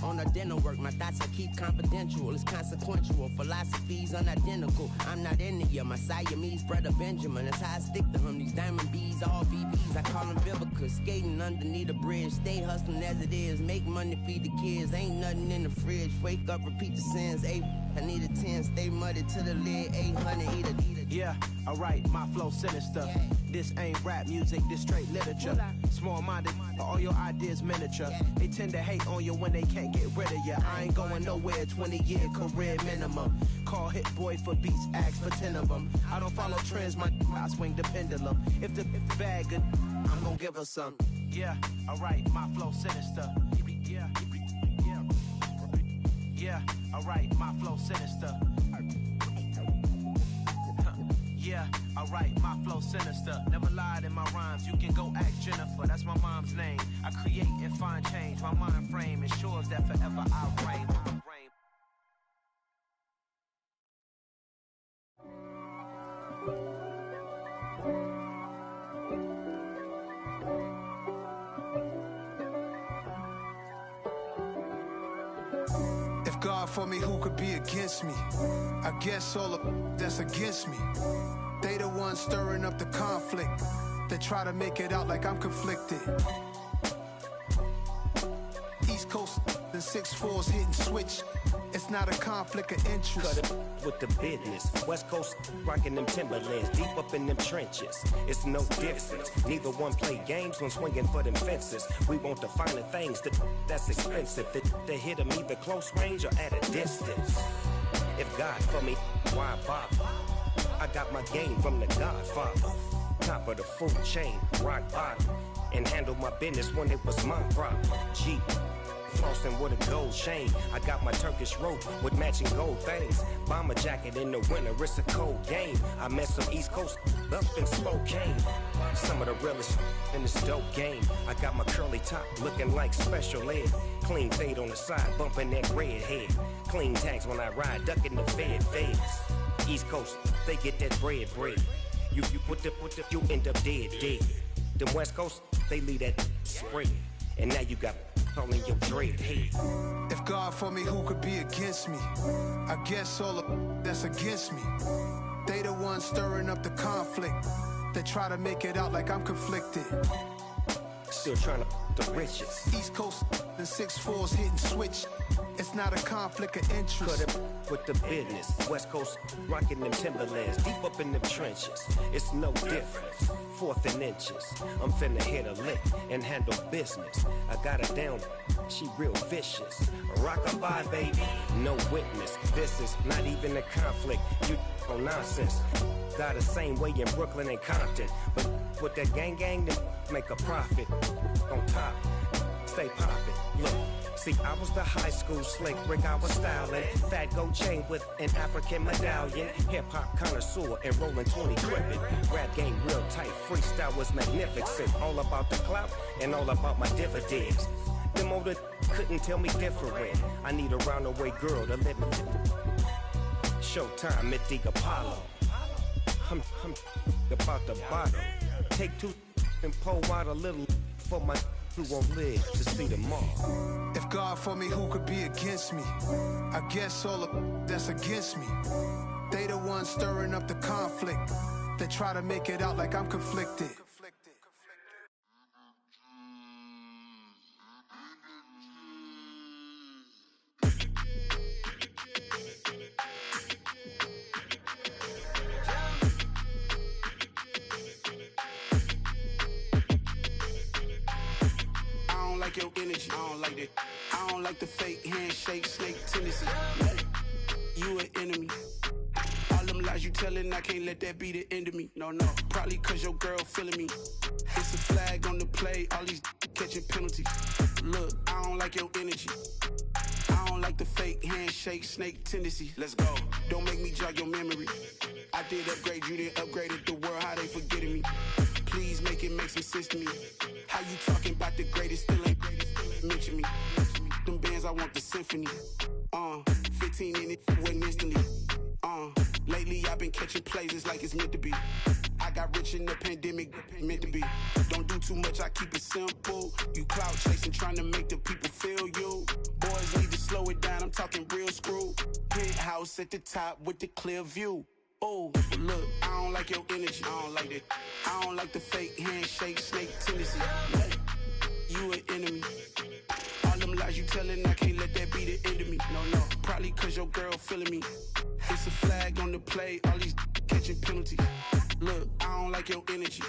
on a dinner work. My thoughts I keep confidential, it's consequential. Philosophies unidentical, I'm not into you. My Siamese brother Benjamin, that's how I stick to him. These diamond bees, all BBs, I call them Vivica. Skating underneath a bridge, stay hustling as it is. Make money, feed the kids, ain't nothing in the fridge. Wake up, repeat the sins, I need a 10, stay muddy to the lid, 800, eat a. Yeah, alright, my flow sinister. This ain't rap music, this straight literature. Small-minded, all your ideas miniature. They tend to hate on you when they can't get rid of you. I ain't going nowhere, 20-year career minimum. Call Hit Boy for beats, ask for 10 of them. I don't follow trends, I swing the pendulum. If the bag good, I'm gon' give her some. Yeah, alright, my flow sinister. Yeah, alright, my flow sinister. Yeah, alright, my flow sinister. Never lied in my rhymes, you can go ask Jennifer. That's my mom's name. I create and find change. My mind frame ensures that forever I reign. God for me, who could be against me? I guess all of that's against me. They the ones stirring up the conflict. They try to make it out like I'm conflicted. East Coast and 6'4's hitting switch. It's not a conflict of interest. Cut it with the business. West Coast rocking them Timberlands, deep up in them trenches. It's no difference. Neither one play games when swinging for them fences. We want the finer things that's expensive. They hit them either close range or at a distance. If God for me, why bother? I got my game from the Godfather. Top of the food chain, rock bottom. And handle my business when it was my problem. Jeep. Flossing with a gold chain. I got my Turkish rope with matching gold things. Bomber jacket in the winter, it's a cold game. I met some East Coast up in Spokane. Some of the realest in this dope game. I got my curly top looking like special ed. Clean fade on the side, bumping that red head. Clean tags when I ride, ducking the feds. East Coast, they get that bread. You put the, you end up dead. Them West Coast, they leave that spread. And now you got all in your dread head. If God for me, who could be against me? I guess all of that's against me. They the ones stirring up the conflict. They try to make it out like I'm conflicted. Still trying to the riches. East Coast and 6'4's hitting switch. It's not a conflict of interest. Cut it with the business. West Coast rocking them Timberlands, deep up in them trenches. It's no difference. 4th and inches. I'm finna hit a lick and handle business. I got her down, she real vicious. Rock-a-bye, baby, no witness. This is not even a conflict. You on nonsense. Got the same way in Brooklyn and Compton. But with that gang, then make a profit. On top, stay poppin'. Look. See, I was the high school slick Rick, I was styling. Fat gold chain with an African medallion. Hip-hop connoisseur and rolling 20 crippin'. Rap game real tight, freestyle was magnificent. All about the clout and all about my dividends. Them older couldn't tell me different. I need a roundaway girl to live in. Showtime, Mythic Apollo. I'm about the bottom. Take two, and pour out a little for my who won't live to see tomorrow. If God for me, who could be against me? I guess all the that's against me. They the ones stirring up the conflict. They try to make it out like I'm conflicted. Your energy, I don't like that. I don't like the fake handshake, snake tendency. You an enemy. All them lies you telling, I can't let that be the end of me. No, probably cause your girl feeling me. It's a flag on the play, all these catching penalties. Look, I don't like your energy. I don't like the fake handshake, snake tendency. Let's go. Don't make me jog your memory. I did upgrade, you didn't upgrade it. The world, how they forgetting me. Please make it make some sense to me. How you talking about the greatest, still ain't greatest, mention me. Them bands, I want the symphony. 15 in it, went instantly. Lately I've been catching plays, it's like it's meant to be. I got rich in the pandemic, meant to be. Don't do too much, I keep it simple. You clout chasing, trying to make the people feel you. Boys need to slow it down, I'm talking real screw. Penthouse at the top with the clear view. Oh, look, I don't like your energy, I don't like that. I don't like the fake handshake, snake tendency. You an enemy. All them lies you telling, I can't let that be the end of me. No, probably cause your girl feeling me. It's a flag on the play, all these catching penalties. Look, I don't like your energy.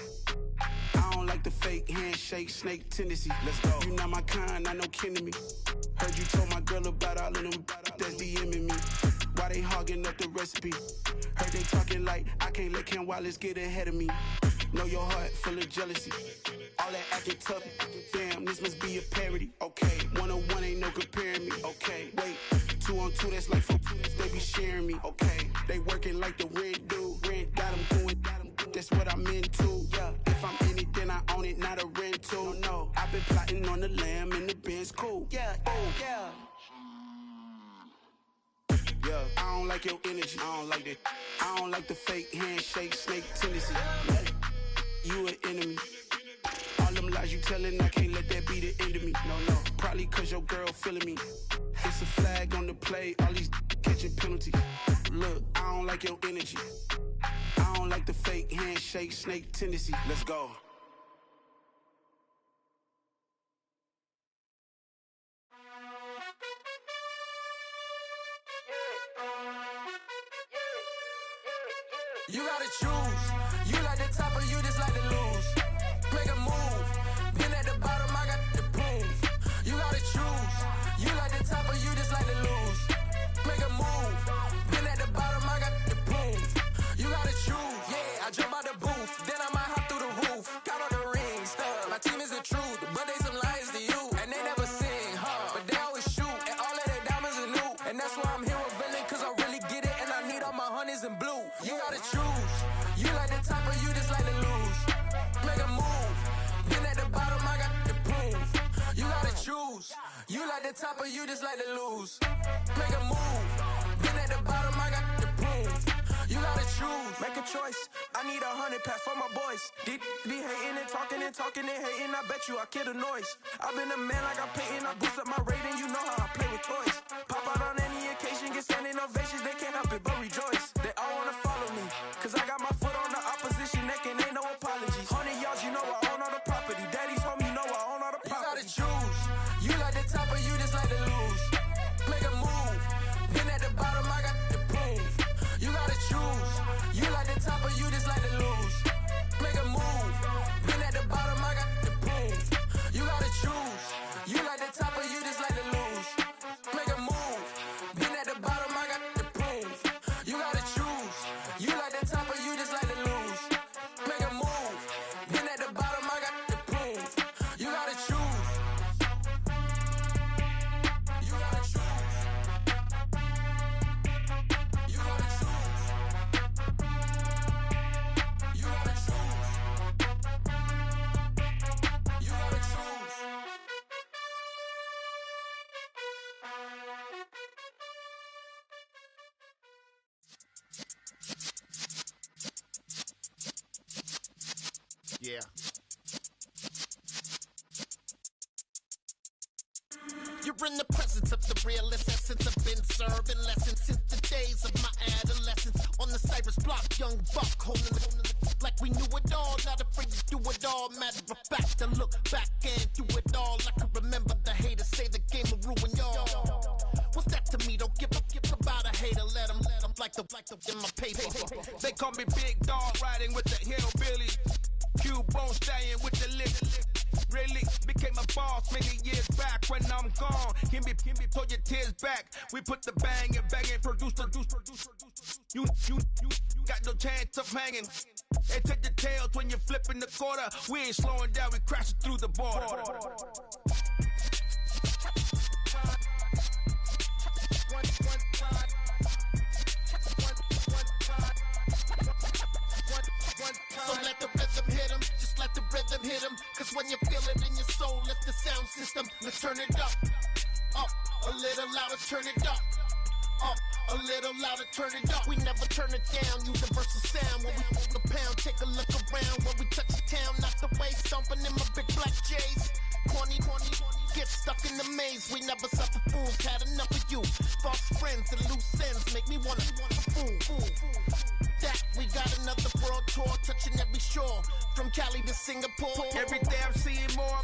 I don't like the fake handshake, snake tendency. Let's go. You not my kind, not no kin to me. Heard you told my girl about all of them that's DMing me. Why they hogging up the recipe? Heard they talking like I can't let Ken Wallace get ahead of me. Know your heart full of jealousy. All that acting tough. Damn, this must be a parody. Okay, 1-on-1 ain't no comparing me. Okay, wait, 2-on-2 that's like 4-2. They be sharing me. Okay, they working like the rent do. Rent got them doing. That's what I'm into. Yeah, if I'm in it, then I own it, not a rental. No, I've been plotting on the lamb and the Benz cool. Yeah, yeah. Yeah, I don't like your energy, I don't like that. I don't like the fake handshake, snake tendency. You an enemy. All them lies you telling, I can't let that be the end of me. No, probably cause your girl feeling me. It's a flag on the play, all these catching penalties. Look, I don't like your energy. I don't like the fake handshake, snake tendency. Let's go. You gotta choose. You like the top or you just like to lose. Make a move. Been at the bottom, I got the prove. You gotta choose. You like the top or you just like to lose. Make a move. Been at the bottom, I got the prove. You gotta choose. Yeah, I jump out the booth. Then I might hop through the roof. Got all the rings. My team is the truth, but they some liars to you. And they never sing, but they always shoot. And all of their diamonds are new. And that's why I'm here with Villain, cause I really get it. And I need all my honeys in blue. You gotta choose. You like the top or you just like to lose. Make a move. Been at the bottom, I got the proof. You gotta choose. You like the top or you just like to lose. Make a move. Been at the bottom, I got the proof. You gotta choose. Make a choice. I need 100 pack for my boys. Be hating and talking and hating. I bet you I kill the noise. I've been a man like I'm Peyton. I boost up my rating. You know how I play with toys. Pop out on any occasion, get standing ovations. They can't help it but rejoice. They all wanna follow me, cause I got my foot on the opposition neck and ain't no apologies. 100 yards, you know I own all the property. Daddy's home, you know I own all the property. You gotta choose. You like the top or you just like to lose. Make a move. Been at the bottom, I got the proof. You gotta choose. You like the top or you just like to lose. Make a move. Been at the bottom, I got the proof. You gotta choose. You like the top or you just like to lose. Make a move. Been at the bottom, I got the proof. You gotta choose. You like the top or you just like to lose. Make a move. Been at the bottom, I got the proof. You gotta choose. You gotta choose. You gotta choose. You gotta choose. You gotta choose. Yeah. in the presence of the realest essence. I've been serving lessons since the days of my adolescence. On the Cypress block, young buck holding the like we knew it all, not afraid to do it all. Matter of fact, to look back and do it all. I can remember the haters say the game will ruin y'all. What's that to me? Don't give about a hater. Let them like the in my paper. They call me Big Dog, riding with the hillbillies. Q-Bone staying with the lick. Really became a boss many years back. When I'm gone, give me pull your tears back. We put the bang and produce. You got no chance of hanging. They take the tails when you're flipping the quarter. We ain't slowing down, we crashing through the border. So let the rhythm hit him, just let the rhythm hit him. Cause when you feel it in your soul, lift the sound system. Let's turn it up, a little louder, turn it up. A little louder, turn it up. We never turn it down, universal sound. When we move the pound, take a look around. When we touch the town, not the way, stomping in my big black J's. Corny, get stuck in the maze. We never suffer fools, had enough of you. False friends and loose ends make me wanna fool. That we got another world tour, touching every shore, from Cali to Singapore. Every day I'm seeing more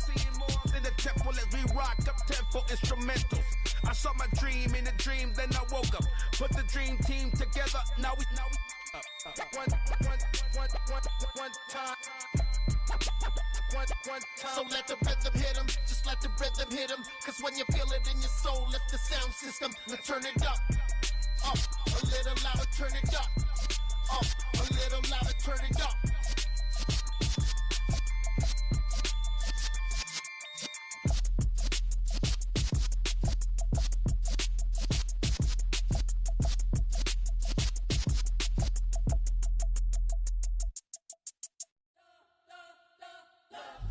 in the temple as we rock up tempo instrumentals. I saw my dream in a dream, then I woke up. Put the dream team together, now we one time. So let the rhythm hit him, just let the rhythm hit him. Cause when you feel it in your soul, lift the sound system. Let's turn it up, a little louder, turn it up. A little louder, turn it up.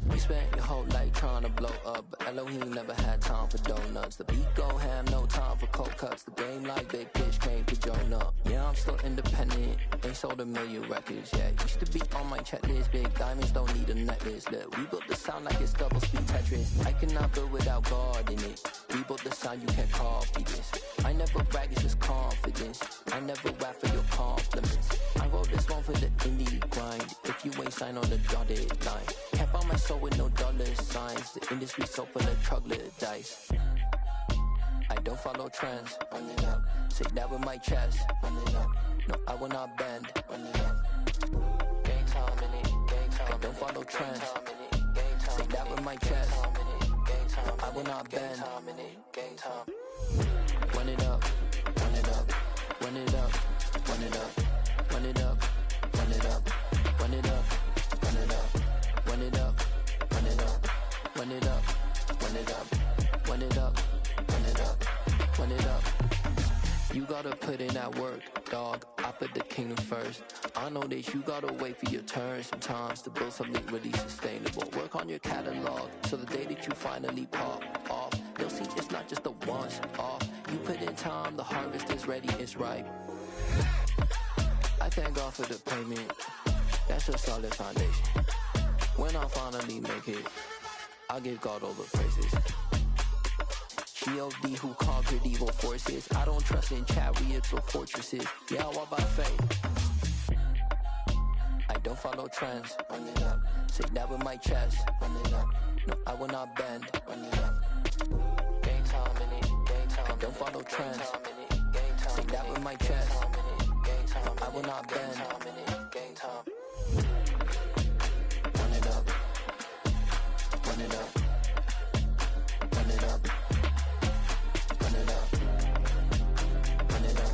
You spent your whole life trying to blow up, but Elohim never had time for donuts. The beat go ham, no time for cold cuts. The game like Big Fish came to Jonah. Yeah, I'm still independent, ain't sold 1 million records yet. Used to be on my checklist, big diamonds don't need a necklace. Look, we built the sound like it's double speed Tetris. I cannot build without God in it. We built the sound, you can't copy this. I never brag, it's just confidence. I never rap for your compliments. I wrote this one for the indie grind. If you ain't signed on the dotted line, can't buy my soul with no dollar signs. The industry so full of troglodytes. I don't follow trends. Run it up. Say that with my chest. Run it up. No, I will not bend. Run it up. Gang time in it. Gang time. I don't follow trends. Say that with my chest. No, I will not bend. Gang time. Run it up. Run it up. Run it up. Run it up. Run it up. Run it up. Run it up. Run it up. Run it up. Run it up. Run it up. Run it up. Run it up. Run it up. Run it up. You gotta put in that work, dog. I put the kingdom first. I know that you gotta wait for your turn sometimes to build something really sustainable. Work on your catalog, so the day that you finally pop off, you'll see it's not just a once off. You put in time, the harvest is ready, it's ripe. I thank God for the payment. That's a solid foundation. When I finally make it, I give God all the praises. G.O.D. who conquered evil forces. I don't trust in chariots or fortresses. Yeah, I walk by faith. I don't follow trends. Run it up. Say that with my chest. Run it up. No, I will not bend. Run it up. Gang time in it. Gang time. I don't follow trends. Say that with my chest. No, I will not bend. Gang time. Run it up. Run it up. Run it up. Run it up. Run it up.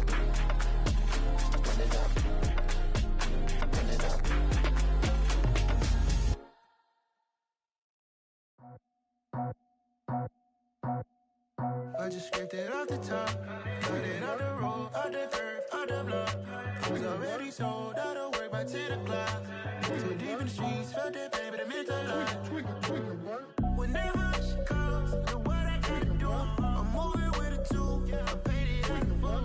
Run it up. Run it up. I just scraped it off the top, cut it out the road, out the curve, out the block. Was already sold, out of work by 10 o'clock. Too deep in the streets, felt that pain, but it meant a lot. Whenever she calls, do what I gotta do. I'm moving with a two, I'm painted like a fool.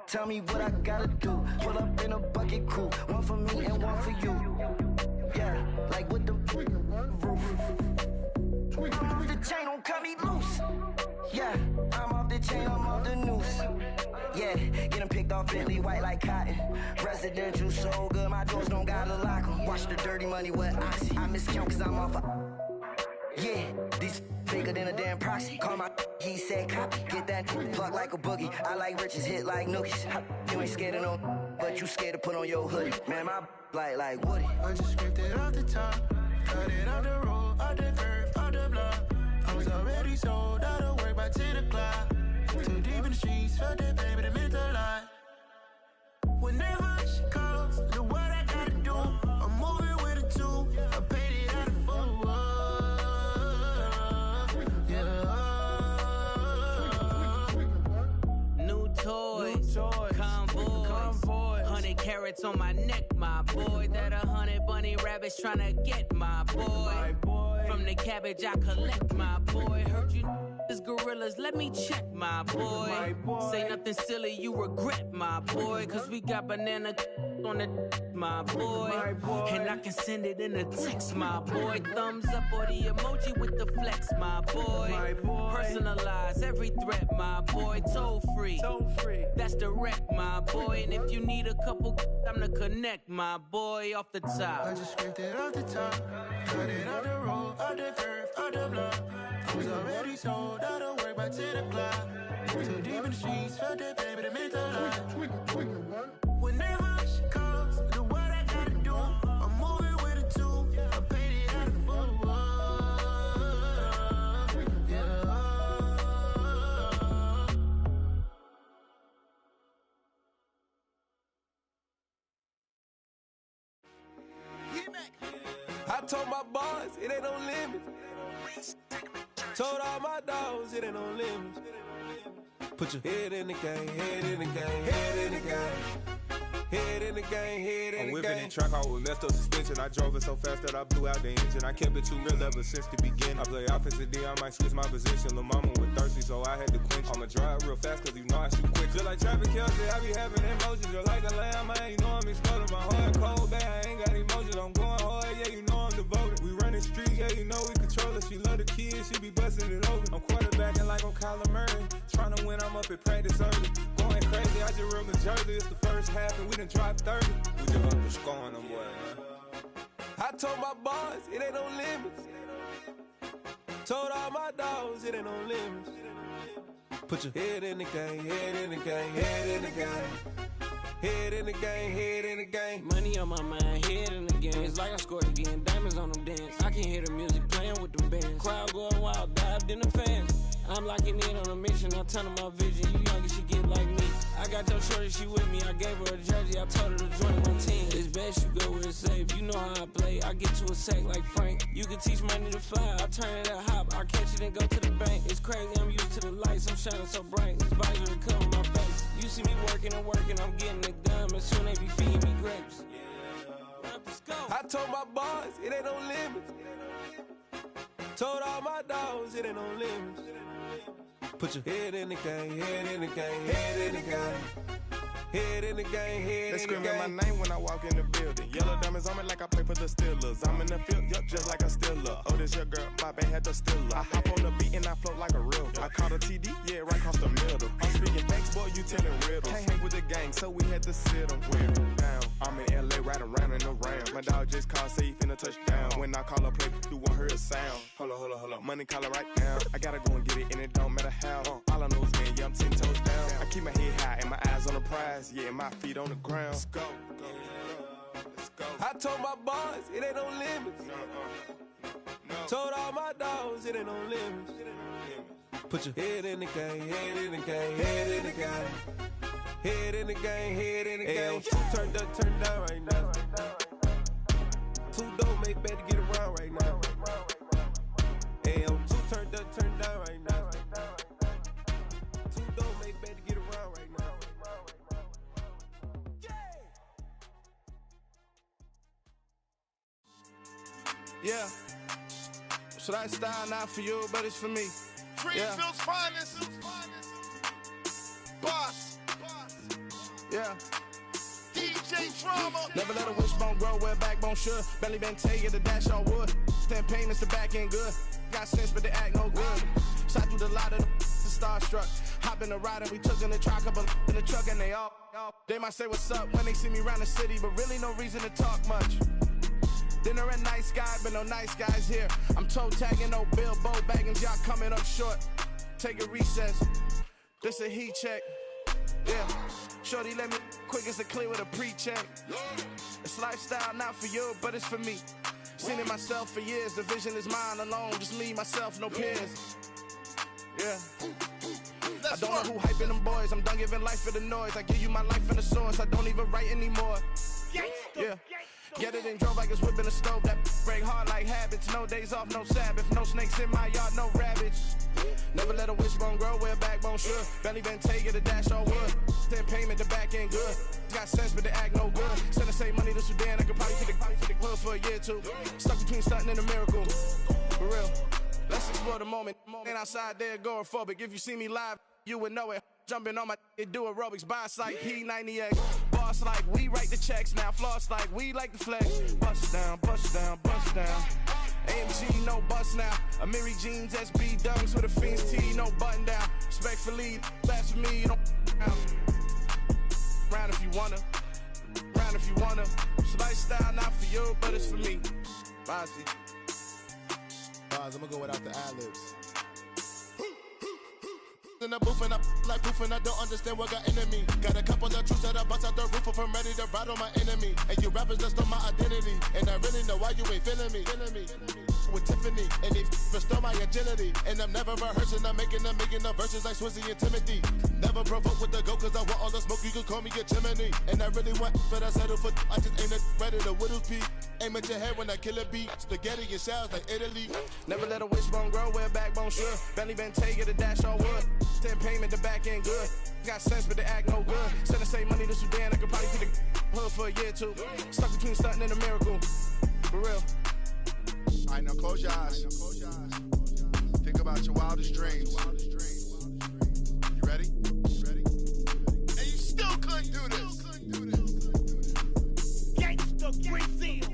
Tell me what I gotta do. Pull up in a bucket crew. One for me and one for you. Yeah, like with the roof. I'm off the chain, don't cut me loose. Yeah, I'm off the chain, I'm off the noose. Yeah, getting picked off Bentley white like cotton. Residential so good, my doors don't gotta lock 'em. Watch the dirty money with Oxy. I miscount cause I'm off yeah, these bigger than a damn proxy. Call my he said copy. Get that plug like a boogie. I like riches, hit like nookies. You ain't scared of no, but you scared to put on your hoodie. Man, my like Woody. I just scraped it off the top. Cut it off the road, off the curve, off the block. I was already sold out of work by 10 o'clock. Too deep in the streets, felt that baby, that meant a lot. Whenever she calls, do what I gotta do. I'm moving with a two. I paid it out of full. Yeah. New toys, convoy. 100 carats on my neck, my boy. That 100 bunny rabbits tryna get my boy. From the cabbage I collect, my boy. Heard you is gorillas, let me check, my boy. Say nothing silly, you regret, my boy. Cause we got banana on the my boy. And I can send it in a text, my boy. Thumbs up or the emoji with the flex, my boy. Personalize every threat, my boy. Toll free, that's direct, my boy. And if you need a couple, I'm the connect, my boy. Off the top, I just scraped it off the top. Cut it off the road, off the curve, off the block. I was already sold out of work by 10 o'clock. Too deep in the streets, felt that baby, that meant a lot. Whenever she calls, do what I gotta do. I'm moving with a two. I paid it out of full. Yeah. 'Cause told my boys, it ain't no limits. Told all my dogs, it ain't no limits. Put your head in the game, head in the game, head in the game. Head in the game, head in the game. I'm whipping in track out with messed up suspension. I drove it so fast that I blew out the engine. I kept it too real ever since the beginning. I play offensive D, I might switch my position. Lil' mama was thirsty, so I had to quench. I'ma drive real fast, cause you know I shoot quick. Just like traffic Kelsey, I be having emotions. Just like a lamb, man, you know I'm exploding. My heart cold, bad, I ain't got emotions. I'm going hard, yeah, you know I'm devoted. We running streets, yeah, you know we control it. She love the kids, she be busting it over. I'm quarterbacking like I'm Kyler Murray. Trying to win, I'm up at practice early. Going crazy, I just real the jersey. It's the first half, and we done dropped 30. We just up the scoring them, boy, man. I told my boys, it ain't no limits. Told all my dogs, it ain't no limits. Put your head in the game, head in the game, head in the game. Head in the game, head in the game. Money on my mind, head in the game. It's like I scored again, diamonds on them dance. I can hear the music playing with them bands. Crowd going wild, dived in the fans. I'm locking in on a mission, I tell her my vision. You young and she get like me. I got your shorty, she with me. I gave her a jersey, I told her to join my team. It's best you go where it's safe. You know how I play. I get to a sack like Frank. You can teach money to fly. I turn it a hop. I catch it and go to the bank. It's crazy, I'm used to the lights. I'm shining so bright. This visor will cover my face. You see me working and working. I'm getting it done. And soon they be feeding me grapes. I told my boys, it ain't no limits. Told all my dogs, it ain't no limits. Put your head in the game, head in the game, head in the game. Head in the game, head in the game. They screaming my name when I walk in the building. Yellow diamonds on me like I play for the Steelers. I'm in the field, yup, just like a Steeler. Oh, this your girl, my band had the Steeler. I hop on the beat and I float like a river. I caught a TD, yeah, right across the middle. I'm speaking thanks, boy, you telling riddles. Can't hang with the gang, so we had to sit them down. I'm in LA, riding around in the round. My dog just called, say he finna touchdown. When I call a play, you won't hear a sound. Hold up, money calling right now. I gotta go and get it, and it don't matter how. All I know is, man, yeah, I'm 10 toes down. I keep my head high and my eyes on the prize. Yeah, my feet on the ground. Let's go. Let's go. I told my boys, it ain't no limits. Told all my dogs, it ain't no limits. Put your head in the game, head in the game, head in the game. Head in the game, head in the game. Turned up, turned down right now. Too dope, make better get around right now. Hey, I'm too turned up, turned down right now. Too dope, make better get around right now. Yeah. So that style not for you, but it's for me. Greenfield's finest. Boss. Yeah. DJ Drama. Never let a wishbone grow where a backbone should. Belly been taking the dash all wood. 10 payments, the back end good. Got sense, but they act no good. Shot through the lot of the starstruck. Hop in the ride and we took in the truck, couple in the truck and they all. They might say what's up when they see me around the city, but really no reason to talk much. Dinner at Nice Guy, but no nice guys here. I'm toe tagging, no Bilbo baggins, y'all coming up short. Take a recess. This a heat check. Yeah. Shorty let me quick as a clear with a pre-check. It's lifestyle, not for you, but it's for me. Seen it myself for years, the vision is mine alone. Just me, myself, no peers. Yeah. I don't know who hyping them boys. I'm done giving life for the noise. I give you my life in the source. I don't even write anymore. Yeah. Get it and drove like it's whipping a stove. That break hard like habits. No days off, no Sabbath. No snakes in my yard, no rabbits. Never let a wishbone grow where a backbone should. Belly been taking the dash all wood. 10 payment, the back end good. Got sense, but they act no good. Send the same money to Sudan. I could probably take the hood for a year or two. Stuck between stunting and a miracle. For real. Let's explore the moment. Ain't outside there agoraphobic. If you see me live, you would know it. Jumping on my do aerobics, boss like P90X. Boss like we write the checks now. Floss like we like the flex. Bust down, bust down, bust down. AMG, no bust now. Amiri jeans, SB dunks with a Fiends T, no button down. Respectfully, that's for me, you don't round if you wanna. Round if you wanna. It's lifestyle, not for you, but it's for me. Bossy. I'm gonna go without the ad-libs. In the booth and I like proof and I don't understand what got into me. Got a couple of truths that I bust out the roof if I'm ready to ride on my enemy. And you rappers just stole my identity. And I really know why you ain't feeling me. With Tiffany, and they restore my agility. And I'm never rehearsing, I'm making a million of verses like Swizzy and Timothy. Never provoke with the go, cause I want all the smoke, you can call me a chimney. And I really want, but I settle for, I just ain't ready to whittle pea. Aim at your head when I kill a beat. Spaghetti and shells like Italy. Never let a wishbone grow where a backbone should. Belly been taking the dash all wood. 10 payment, the back end good. Got sense, but they act no good. Send the same money to Sudan, I could probably take the hood for a year or two. Stuck between stunting and a miracle. For real. Alright, now close your eyes. Think about your wildest dreams. You ready? And you still couldn't do this. Gangsta Brazil.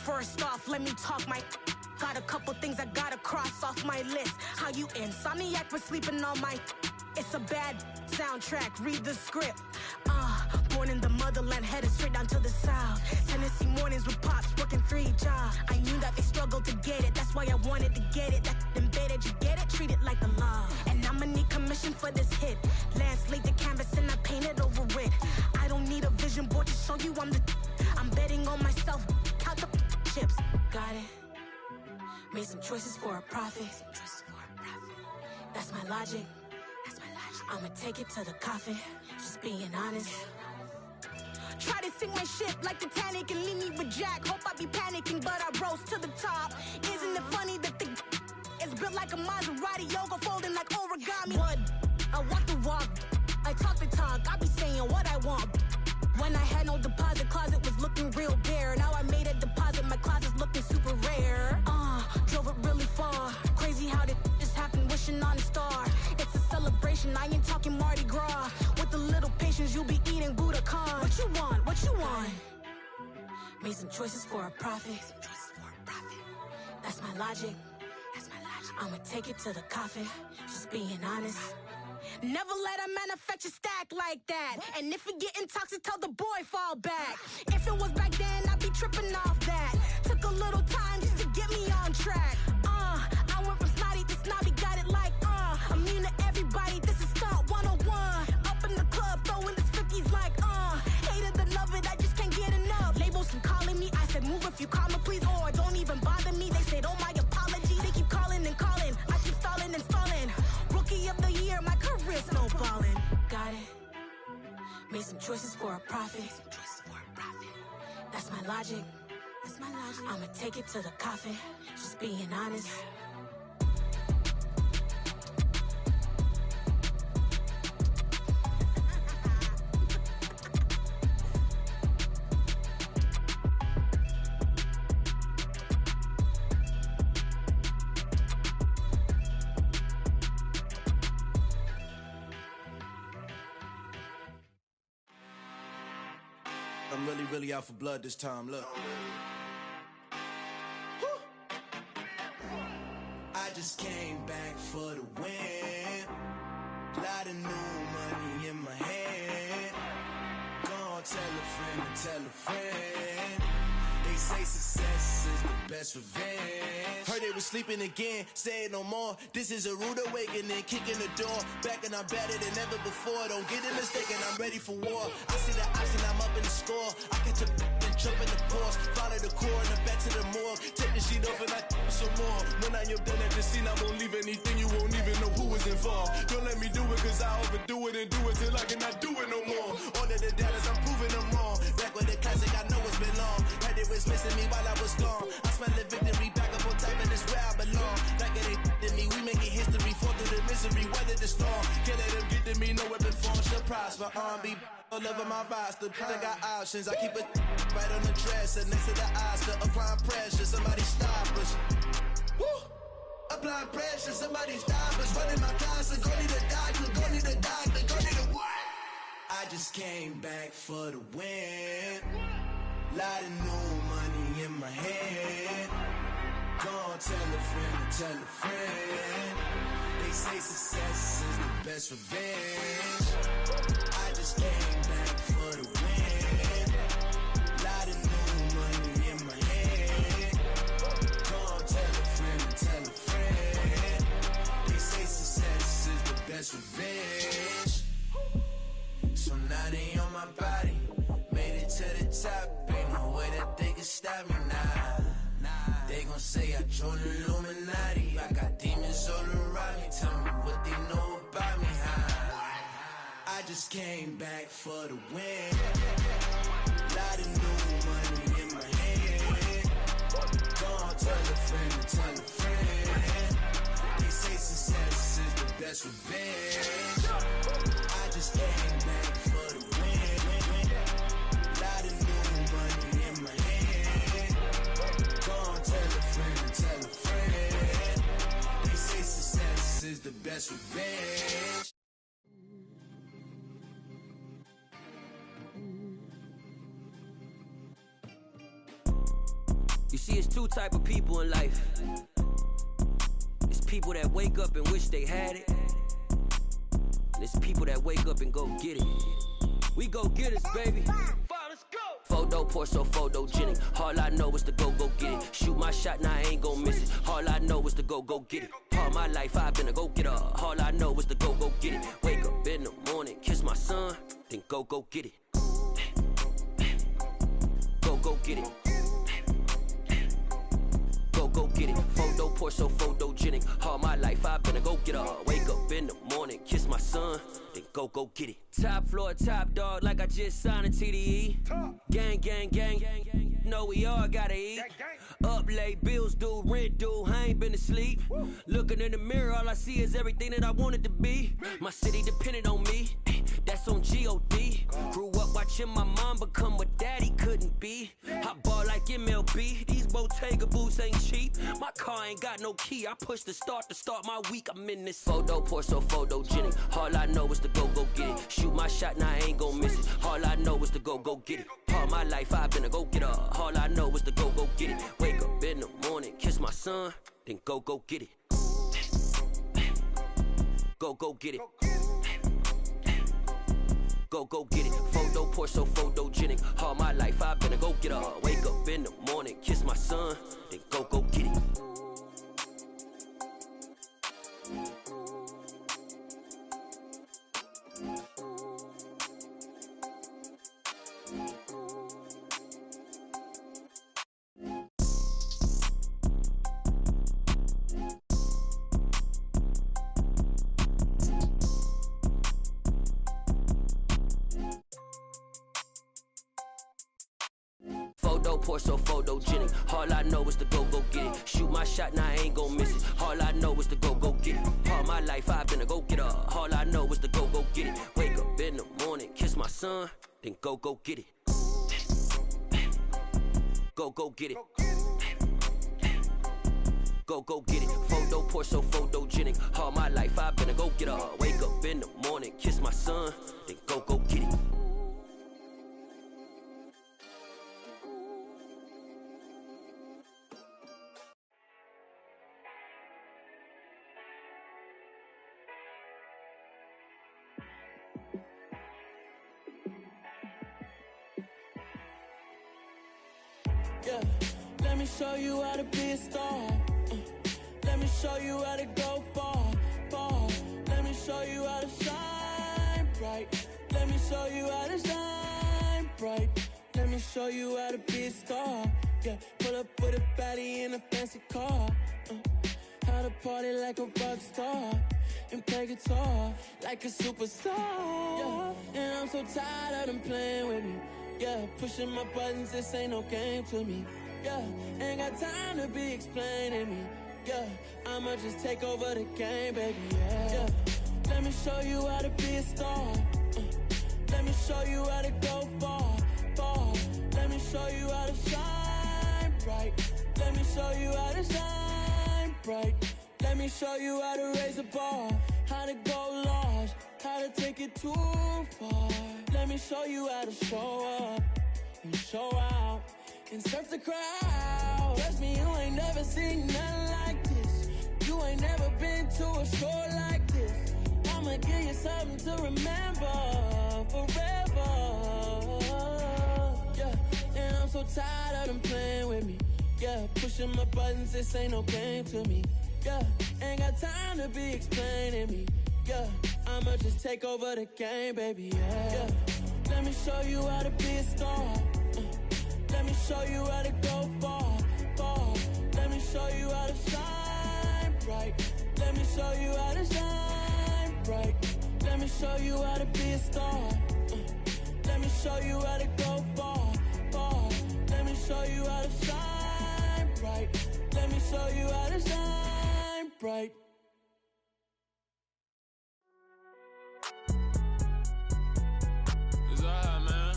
First off, let me talk my. Got a couple things I gotta cross off my list. How you insomniac for sleeping on my. It's a bad soundtrack, read the script. Born in the motherland, headed straight down to the south. Tennessee mornings with pops, working 3 jobs. I knew that they struggled to get it, that's why I wanted to get it. That embedded, you get it, treat it like a law. And I'ma need commission for this hit. Lance laid the canvas and I painted over it. I don't need a vision board to show you I'm betting on myself, count the chips. Got it. Made some choices for a profit. That's my logic. I'ma take it to the coffin. Just being honest. Try to sink my ship like Titanic and leave me with Jack. Hope I be panicking, but I rose to the top. Isn't it funny that the is built like a Maserati, yoga folding like origami? What? I walk the walk. I talk the talk. I be saying what I want. When I had no deposit, closet was looking real bare. Now I made a deposit, my closet's looking super rare. Drove it really far. Crazy how did just happen, wishing on a star. It's a celebration, I ain't talking Mardi Gras. With a little patience, you'll be eating Budokan. What you want? What you want? Made some choices for a profit. That's my logic. I'ma take it to the coffin. Just being honest. Never let a manufacture stack like that. And if it getting toxic, tell the boy fall back. If it was back then, I'd be tripping off that. Took a little time just to get me on track. I went from snotty to snobby, got it like immune to everybody, this is stunt 101. Up in the club, throwing this 50s like hate it or love it, I just can't get enough. Labels keep calling me, I said move if you call me please, or don't even bother me. They said oh my apologies, they keep calling and calling. I keep stalling and stalling. Rookie of the year, my career snowballing. Got it. Made some choices for a profit. That's my logic. I'ma take it to the coffin. Just being honest. I'm really out for blood this time, look. I just came back for the win. Lot of new money in my hand. Gonna tell a friend. They say success is the best revenge. Heard they was sleeping again, say it no more. This is a rude awakening, kicking the door. Back and I'm better than ever before. Don't get it mistaken, I'm ready for war. I see the option, I'm up in the score. I catch a and jump in the course. Follow the core and the back to the morgue. Take the sheet off and I some more. When I am done at the scene, I won't leave anything. You won't even know who was involved. Don't let me do it, cause I overdo it and do it till I cannot do it no more. All of the dollars, I'm proving them wrong. Back with the classic, I know it's been long. Heard it was missing me while I was gone. I smell the victory back up on top, and it's where I belong. Like it ain't to me, we making history. Fall through the misery, weather the storm. Can't let them get to me, no weapon form should prosper. R&B all over my roster. I got options, I keep it right on the dresser. Next to the Oscar, applying pressure. Somebody stop us. Woo! Applying pressure, somebody stop us. Running my closet, go need a doctor, go need a doctor, go need a what? I just came back for the win. Lot of new money in my hand. Gonna tell a friend. They say success is the best revenge. I just came back for the win. Lot of new money in my hand. Gonna tell a friend. They say success is the best revenge. So now they on my body. Made it to the top, ain't no way that they can stop me now. They gon' say I joined the Illuminati. I got demons all around me. Tell me what they know about me, huh? I just came back for the win. Lot of new money in my hand. Gonna tell a friend. They say success is the best revenge. I just came back for the win. Lot of new money in my hand. Gonna tell a friend. They say success is the best revenge. You see, it's two type of people in life. It's people that wake up and wish they had it. And it's people that wake up and go get it. We go get it, baby. Photo pour so photogenic. All I know is to go get it. Shoot my shot, now I ain't gon' miss it. All I know is to go get it. All my life I've been a go-getter. All I know is to go get it. Wake up in the morning, kiss my son, then go get it. Go get it. Go get it. Photo pour so photogenic. All my life I've been a go-getter. Wake up in the morning, kiss my son, then go get it. Top floor, top dog, like I just signed a TDE. Gang. Know we all gotta eat. Up late, bills due, rent due, I ain't been asleep. Looking in the mirror, all I see is everything that I wanted to be. My city depended on me, that's on G.O.D. Grew up watching my mom become what daddy couldn't be. I ball like MLB, these Bottega boots ain't cheap. My car ain't got no key, I push the start to start my week. I'm in this photo pour so photogenic. All I know is to go get it. Shoot my shot, now I ain't gon' miss it. All I know is to go get it. All my life I've been a go-getter. All I know is to go get it. Wake up in the morning, kiss my son, then go get it. Go get it. Go get it. Photo pour so photogenic. All my life I've been a go-getter. Wake up in the morning, kiss my son, then go get it. Photo pour so photogenic. All I know is to go get it. Shoot my shot, now I ain't gon' miss it. All I know is to go get it. All my life I've been a go-getter. All I know is to go get it. Wake up in the morning, kiss my son, then go get it. Go get it. Go get it. Photo pour so photogenic. All my life I've been a go-getter. Wake up in the morning, kiss my son, then go get it. Yeah, let me show you how to be a star. Let me show you how to go far, far. Let me show you how to shine bright. Let me show you how to shine bright. Let me show you how to be a star. Yeah, pull up with a baddie in a fancy car. How to party like a rock star and play guitar like a superstar. Yeah, and I'm so tired of them playing with me. Yeah, pushing my buttons, this ain't no game to me. Yeah, ain't got time to be explaining me. Yeah, I'ma just take over the game, baby. Yeah, let me show you how to be a star. Let me show you how to go far, far. Let me show you how to shine bright. Let me show you how to shine bright. Let me show you how to raise the bar, how to go large, how to take it too far. Let me show you how to show up and show out and surf the crowd. Trust me, you ain't never seen nothing like this. You ain't never been to a show like this. I'ma give you something to remember forever. Yeah, and I'm so tired of them playing with me. Yeah, pushing my buttons, this ain't no game to me. Yeah, ain't got time to be explaining me. Yeah, I'ma just take over the game, baby. Yeah, let me show you how to be a star. Let me show you how to go far, far. Let me show you how to shine bright. Let me show you how to shine bright. Let me show you how to be a star. Let me show you how to go far, far. Let me show you how to shine bright. Let me show you how to shine bright. It's alright, man.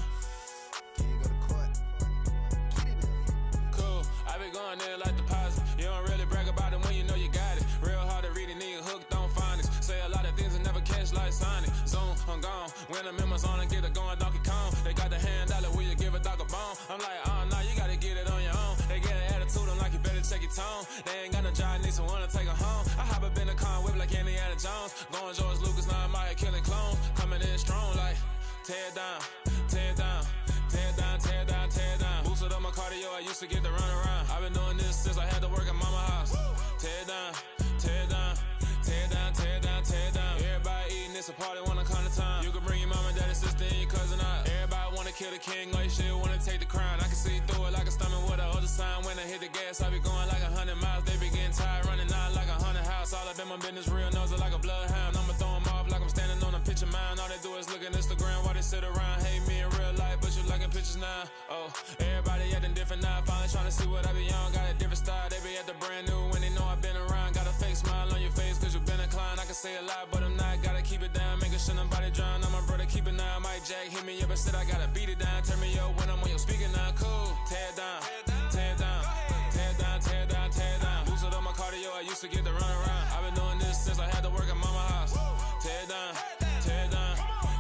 Cool, I be going there like deposit. You don't really brag about it when you know you got it. Real hard to read a nigga hooked on phonics. Say a lot of things and never catch like Sonic. Zoom, I'm gone. When the members on and get it going Donkey Kong. They got the hand dollar, will you give a dog a bone? I'm like, oh no, you gotta get it on your own. They get an attitude, I'm like, you better check your tone. They ain't got no job, need someone to take her home. I hop up in the car, whip like Indiana Jones. Going George Lucas, now I'm out here killing clones. Coming in strong like, tear down, tear down, tear down, tear down, tear down. Boosted up my cardio, I used to get to run around. I've been doing this since I had to work at mama house. Tear down, tear down, tear down, tear down, tear down. Everybody eating, it's a party, wanna come to time. You can bring your mama, daddy, sister, and your cousin out. Everybody wanna kill the king, or you shit wanna take the crown. I can see through it like a stomach with a other sign. When I hit the gas, I be going like 100 miles. They be getting tired, running out like 100 house. All up in my business, real nose like a bloodhound. I'ma throw them off like I'm standing on a picture mound. All they do is look at Instagram while they sit around. Hate me in real life, but you liking pictures now. Oh, everybody acting different now. Finally trying to see what I be on. Got a different style, they be at the brand new when they know I've been around. Got a fake smile on your face cause you been inclined. I can say a lot, but I'm not. Gotta keep it down, making sure nobody drown. I'm my brother, keep it now. Mike Jack hit me up and said I gotta beat it down. Turn me up when I'm on your speaker now. Cool, tear down, tear down, tear down, tear down, tear down. Boosted up my cardio, I used to get to run around. I've been doing this since I had to work at mama house. Tear down, tear down,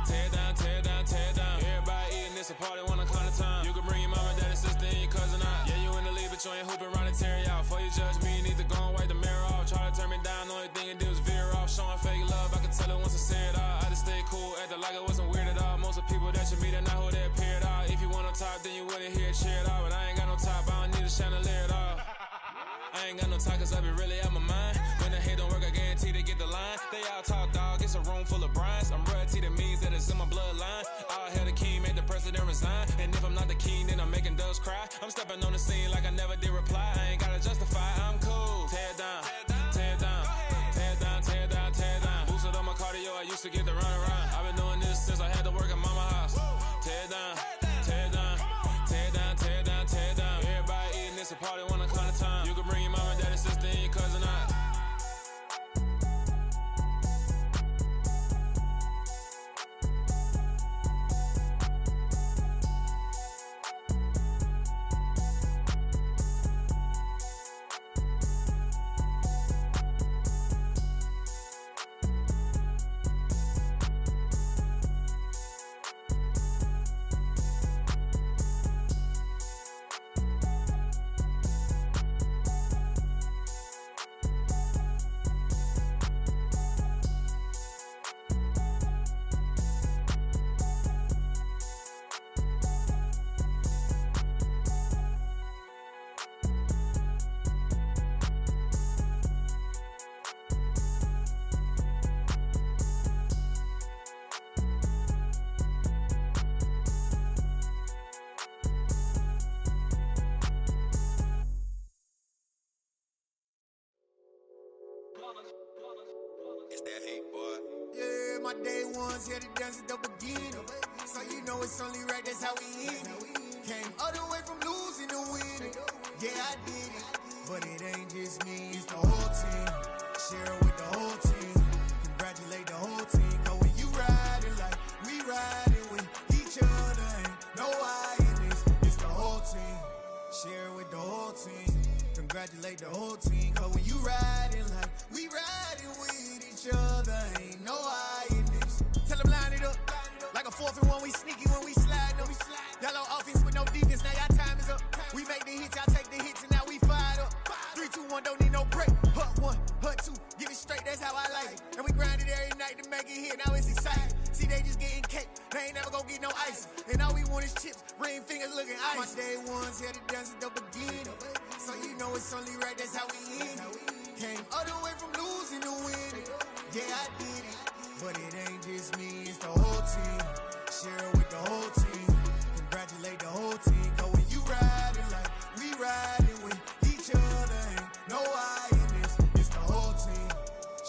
tear down, tear down, tear down. Everybody eating, it's a party, wanna come to time. You can bring your mama, daddy, sister, and your cousin out. Yeah, you in the league, but you ain't hooping around and tear you out. Before you judge me, you need to go and wipe the mirror off. Try to turn me down, only thing it do is veer off. Showing fake love, I can tell it once I say it all. I just stay cool, acting like it wasn't weird at all. Most of the people that you meet are not who they appear at all. If you want on top, then you wouldn't hear it cheer at all. But I ain't got no top, I don't need a chandelier at all. I ain't got no talk cause I be really out my mind. When the hate don't work, I guarantee they get the line. They all talk dog, it's a room full of brinds. I'm royalty, that means that it's in my bloodline. All hell the king, made the president resign. And if I'm not the king, then I'm making doves cry. I'm stepping on the scene like I never did reply. I ain't gotta justify, I'm cool. Tear down, tear down, tear down, tear down, tear down. Boosted up my cardio, I used to get to run around. I've been doing this since I had to work at mama house. Tear down, tear down, tear down, tear down, tear down. Everybody eating, it's a party, wanna come to time. You can bring your mama, daddy, sister, and your cousin out. My day ones here to dance at the beginning. So you know it's only right, that's how we end it. Came all the way from losing to winning. Yeah, I did it. But it ain't just me, it's the whole team. Share it with the whole team. Congratulate the whole team. Cause when you riding like we riding with each other, ain't no I in this. It's the whole team. Share it with the whole team. Congratulate the whole team. Cause when you riding like we riding with each other, ain't no I in this. Tell them line it up. Like a 4th and 1, we sneaky when we slide them. Yellow offense with no defense, now y'all time is up. We make the hits, y'all take the hits, and now we fired up. 3, 2, 1, don't need no break. Hut 1, hut 2, give it straight, that's how I like it. And we grind it every night to make it hit, now it's exciting. See, they just getting cake, they ain't never gonna get no ice. And all we want is chips, ring fingers looking ice. My day ones here to dance at the beginning. So you know it's only right, that's how we end it. Came all the way from losing to winning. Yeah, I did it. But it ain't just me, it's the whole team. Share it with the whole team. Congratulate the whole team. Cause when you riding like we riding with each other, ain't no I in this. It's the whole team.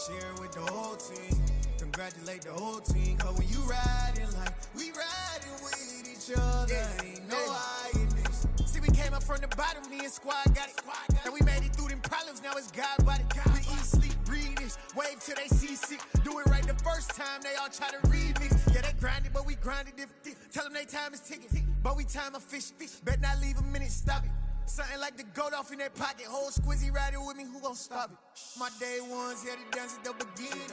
Share it with the whole team. Congratulate the whole team. Cause when you riding like we riding with each other, ain't no I in this. See, we came up from the bottom, me and squad got it. And we made it through them problems, now it's God body. We eat, sleep, breathe this, wave till they seasick. Do it right the first time, they all try to remix. Yeah, they grinded, but we grinded different. Tell them they time is ticking, but we time a fish. Bet not leave a minute, stop it. Something like the goat off in their pocket. Whole squizzy riding with me, who gon' stop it? My day ones here to dance at the beginning.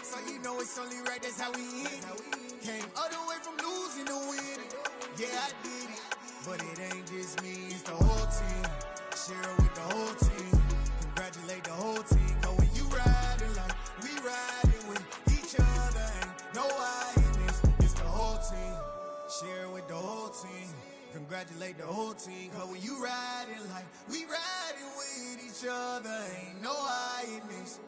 So you know it's only right, that's how we end it. Came all the way from losing to winning. Yeah, I did it. But it ain't just me, it's the whole team. Share it with the whole team. Congratulate the whole team. Cause when you riding like we riding with each other, ain't no I in this. It's the whole team. Share it with the whole team. Congratulate the whole team. Cause when you riding like we riding with each other, ain't no I in this.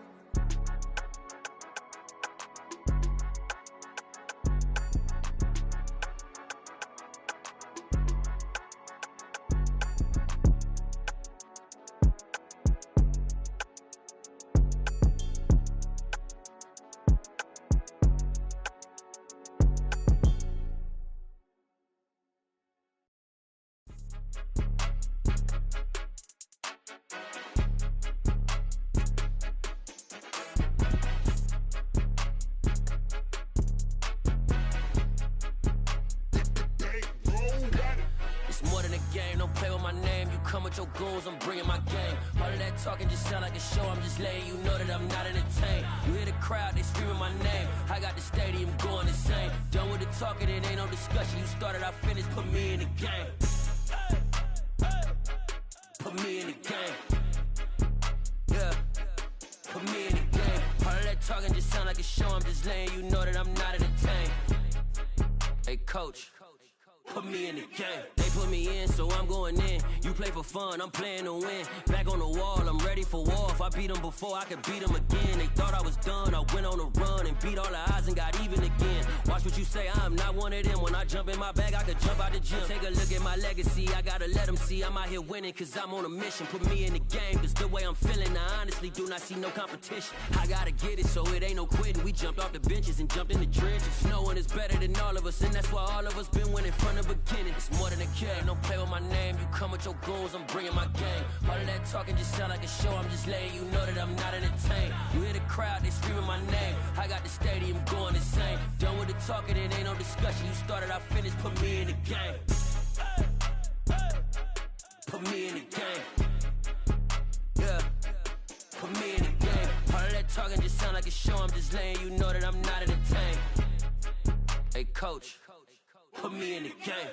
Your goons, I'm bringing my game. All of that talking just sound like a show. I'm just letting you know that I'm not entertained. You hear the crowd, they screaming my name. I got the stadium going insane. Done with the talking, it ain't no discussion. You started, I finished, put me in the game. Put me in the game. Yeah, put me in the game. All of that talking just sound like a show. I'm just letting you know that I'm not entertained. Hey, coach. Put me in the game. They put me in, so I'm going in. You play for fun, I'm playing to win. Back on the wall, I'm ready for war. If I beat them before, I could beat them again. They thought I was done, I went on a run and beat all the odds and got even again. Watch what you say, I'm not one of them. When I jump in my bag, I could jump out the gym. Take a look at my legacy, I gotta let them see I'm out here winning, cause I'm on a mission. Put me in the game, cause the way I'm feeling, I honestly do not see no competition. I gotta get it, so it ain't no quitting. We jumped off the benches and jumped in the trenches. No one is better than all of us, and that's why all of us been winning from the beginning. It's more than a game, don't play with my name. You come with your goons, I'm bringing my game. All of that talking just sound like a show. I'm just letting you know that I'm not entertained. You hear the crowd, they screaming my name. I got the stadium going insane. Done with the talking, it ain't no discussion. You started, I finished, put me in the game. Put me in the game. Yeah, put me in the game. All of that talking just sound like a show. I'm just letting you know that I'm not entertained. Hey, coach. Put me in the game.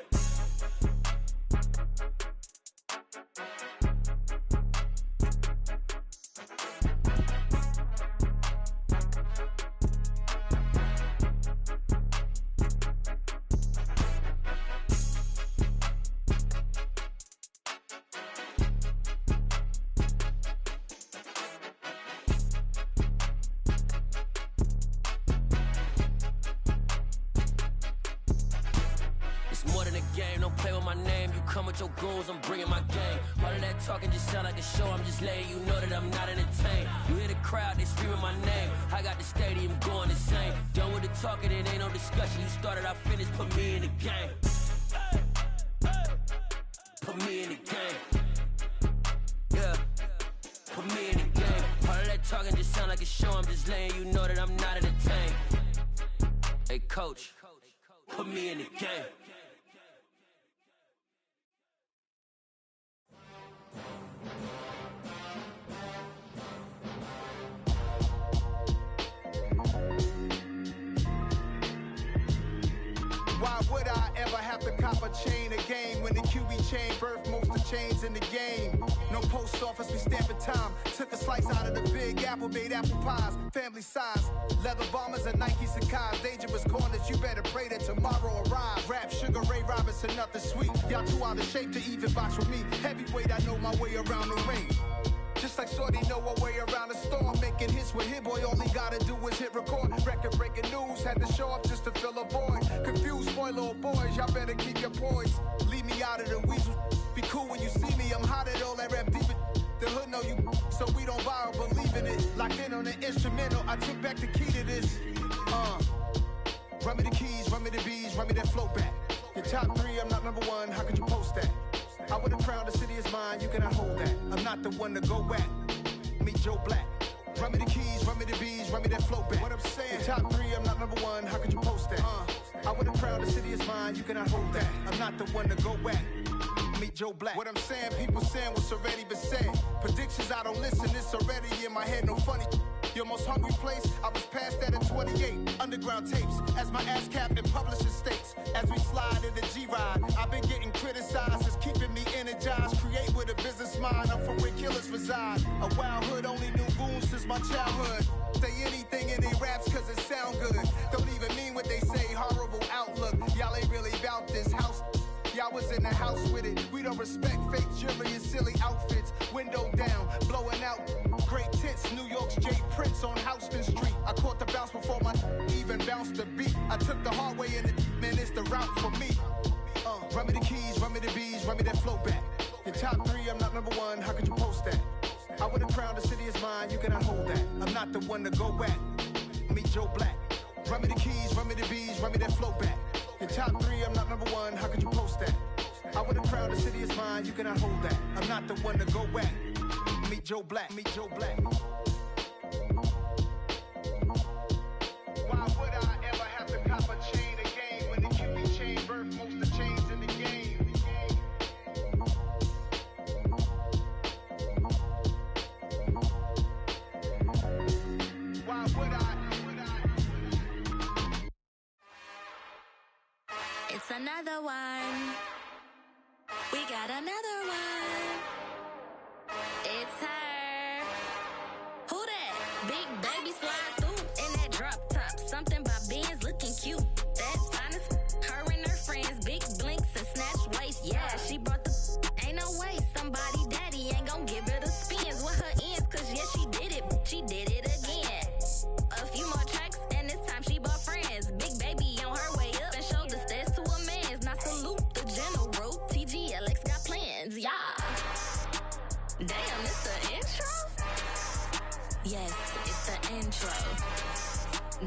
the game, don't play with my name. You come with your goons, I'm bringing my game. All of that talking just sound like a show, I'm just letting you know that I'm not entertained. You hear the crowd, they screaming my name. I got the stadium going insane. Done with the talking, it ain't no discussion. You started, I finished, put me in the game. Put me in the game. Yeah, put me in the game. All of that talking just sound like a show, I'm just letting you know that I'm not entertained. Hey coach, put me in the game. Why would I ever have to cop a chain again when the QB chain birthed most of chains in the game? No post office, we stamping time. Took a slice out of the big apple, made apple pies, family size. Leather bombers and Nike Sacai's. Dangerous corners, you better pray that tomorrow arrives. Rap, Sugar Ray Robinson, nothing sweet. Y'all too out of shape to even box with me. Heavyweight, I know my way around the ring. Just like Shorty know a way around the storm. Making hits with Hit Boy, all he gotta do is hit record. Record breaking news, had to show up just to fill a void. Confused boy, little boys, y'all better keep your poise. Leave me out of the weasel. Be cool when you see me, I'm hot at all that rap deep. The hood know you, so we don't borrow, believe in it. Locked in on the instrumental, I took back the key to this. Run me the keys, run me the bees, run me that flow back. Your top 3, I'm not number 1, how could you post that? I would have crowned the city is mine, you cannot hold that. I'm not the one to go at. Meet Joe Black. Run me the keys, run me the bees, run me that flow back. What I'm saying, your top 3, I'm not number 1, how could you post that? I would have crowned the city is mine, you cannot hold that. I'm not the one to go at. Meet Joe Black. What I'm saying, people saying what's already been said. Predictions, I don't listen, it's already in my head, no funny. Your most hungry place, I was past that at 28. Underground tapes, as my ass captain publishing states. As we slide in the G-Ride, I've been getting criticized, it's keeping me energized. Create with a business mind, I'm from where killers reside. A wild hood, only knew goons since my childhood. Say anything in their raps cause it sound good. Don't even mean what they say, horrible outlook. Y'all ain't really about this house. Y'all was in the house with it. We don't respect fake jewelry and silly outfits. Window down, blowing out great tits. New York's J. Prince on Houston Street. I caught the bounce before my even bounced the beat. I took the hard way in it, man, it's the route for me. Run me the keys, run me the bees, run me that flow back. Your top 3, I'm not number 1, how could you post that? I would have crowned the city is mine, you cannot hold that. I'm not the one to go at. Meet Joe Black. Run me the keys, run me the bees, run me that flow back. Your top 3, I'm not number 1, how could you post that? I would have crowned the city is mine, you cannot hold that. I'm not the one to go at. Meet Joe Black, meet Joe Black. Why would I ever have to cop a chain again when the QB chain birthed most of the chains in the game? Why would I? It's another one. We got another one. It's her. Who that? Big baby slide through in that drop top. Something by Benz looking cute. That's honest. Her and her friends, big blinks and snatch waist. Yeah, she brought the. Ain't no way somebody daddy ain't gon' give her the spins with her ends. Cause yeah, she did it. She did it again. A few more tracks and this time she bought friends. Big baby on her way up and showed the stairs to a man's. Now salute the general. TGLX got plans, yeah. Damn, it's the intro? Yes, it's the intro.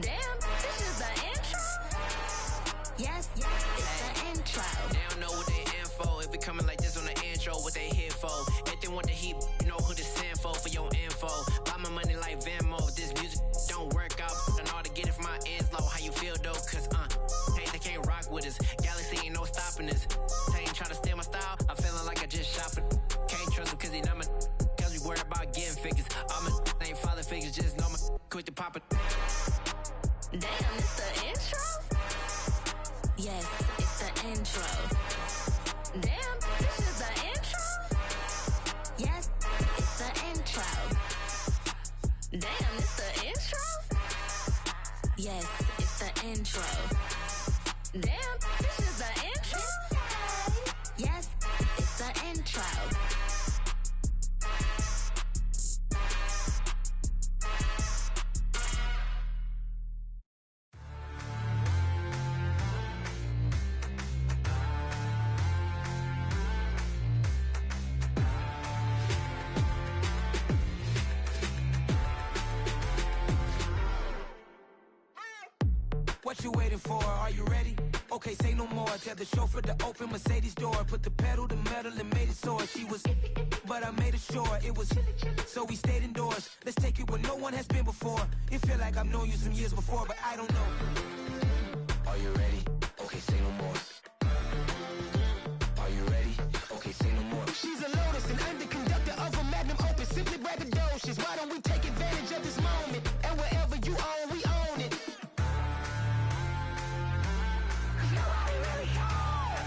Damn, this is the intro? Yes, it's the intro. They don't know what they in for. If it coming like this on the intro, what they here for? If they want the heat, you know who to send for your info. Buy my money like Venmo. If this music don't work out, and all to get it from my ends low. How you feel though? Cause hey, they can't rock with us. Galaxy ain't no stopping this. They ain't trying to steal my style. I'm feeling like I just shop it. Can't trust them cause they not my. Cause we worried about getting figures. All my ain't father figures, just know my quick to pop it. Damn, it's the intro? Yes, it's the intro. Damn, this is the intro? Yes, it's the intro. Damn, it's the intro? Yes, it's the intro. Damn, this is the intro? Yes, it's the intro. What you waiting for? Are you ready? Okay, say no more. Tell the chauffeur to open Mercedes door. Put the pedal to metal and made it soar. She was, but I made it sure it was. So we stayed indoors. Let's take it where no one has been before. It feel like I've known you some years before, but I don't know. Are you ready? Okay, say no more. Are you ready? Okay, say no more. She's a Lotus and I'm the conductor of a Magnum Opus. Simply braggadocious. Why don't we take advantage of this moment? And wherever you own, we own it. Nobody really cares.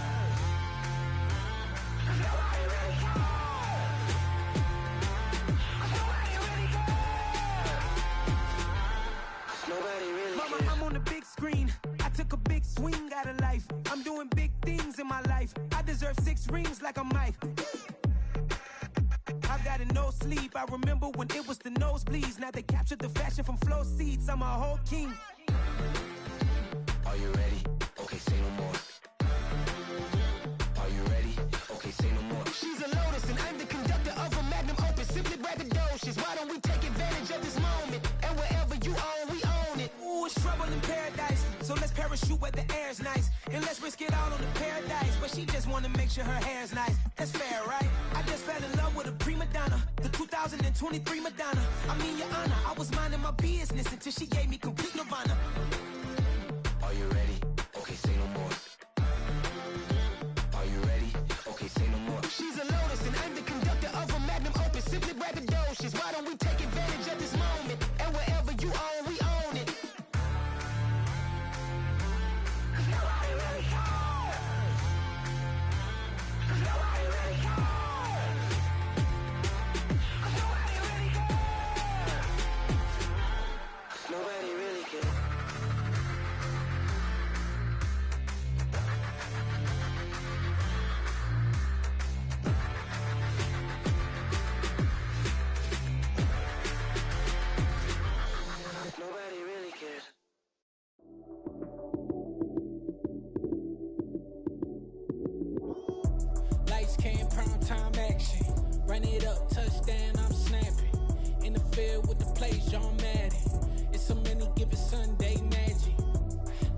Nobody really cares. Nobody really cares. Nobody really cares. Mama, I'm on the big screen. I took a big swing out of life. I'm doing big things in my life. I deserve 6 rings like I'm Mike. I've got no sleep. I remember when it was the nosebleeds. Now they captured the fashion from flow seats. I'm a whole king. Are you ready? Okay, say no more. Are you ready? Okay, say no more. She's a Lotus and I'm the conductor of a Magnum Opus. Simply braggadocious. Why don't we take advantage of this moment? And wherever you own, we own it. Ooh, it's trouble in paradise. So let's parachute where the air's nice. And let's risk it all on the paradise. But she just wanna make sure her hair's nice. That's fair, right? I just fell in love with a prima donna. The 2023 Madonna. I mean, your honor, I was minding my business until she gave me complete nirvana. Are you ready? Okay, say no more. Are you ready? Okay, say no more. She's a Lotus and I'm the conductor of a Magnum Opus. Simply braggadocious. Why don't we take advantage of this moment? And wherever you own, we own it. Nobody really cares. Nobody really cares. Nobody really cares. Nobody really cares. Nobody really cares. Lights came, prime time action. Run it up, touchdown, I'm snapping. In the field with the plays, John Madden. It's a many given Sunday magic.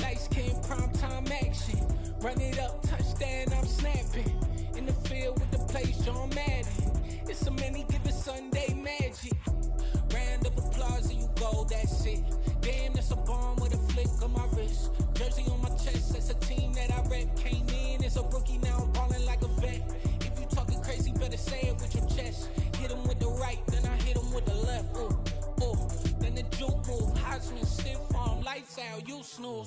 Lights came, prime time action. Run it up, touchdown, I'm snapping. In the field with the plays, John Madden. It's a many given Sunday magic. Round of applause and you go, that's it. Damn, that's a bomb with a flick on my wrist. Jersey on my chest, that's a team that I rep. Came in as a rookie, now I'm ballin' like a vet. If you talking crazy, better say it with your chest. Hit him with the right, then I hit him with the left. Ooh, ooh. Then the juke move, Heisman, stiff arm, lights out, you snooze.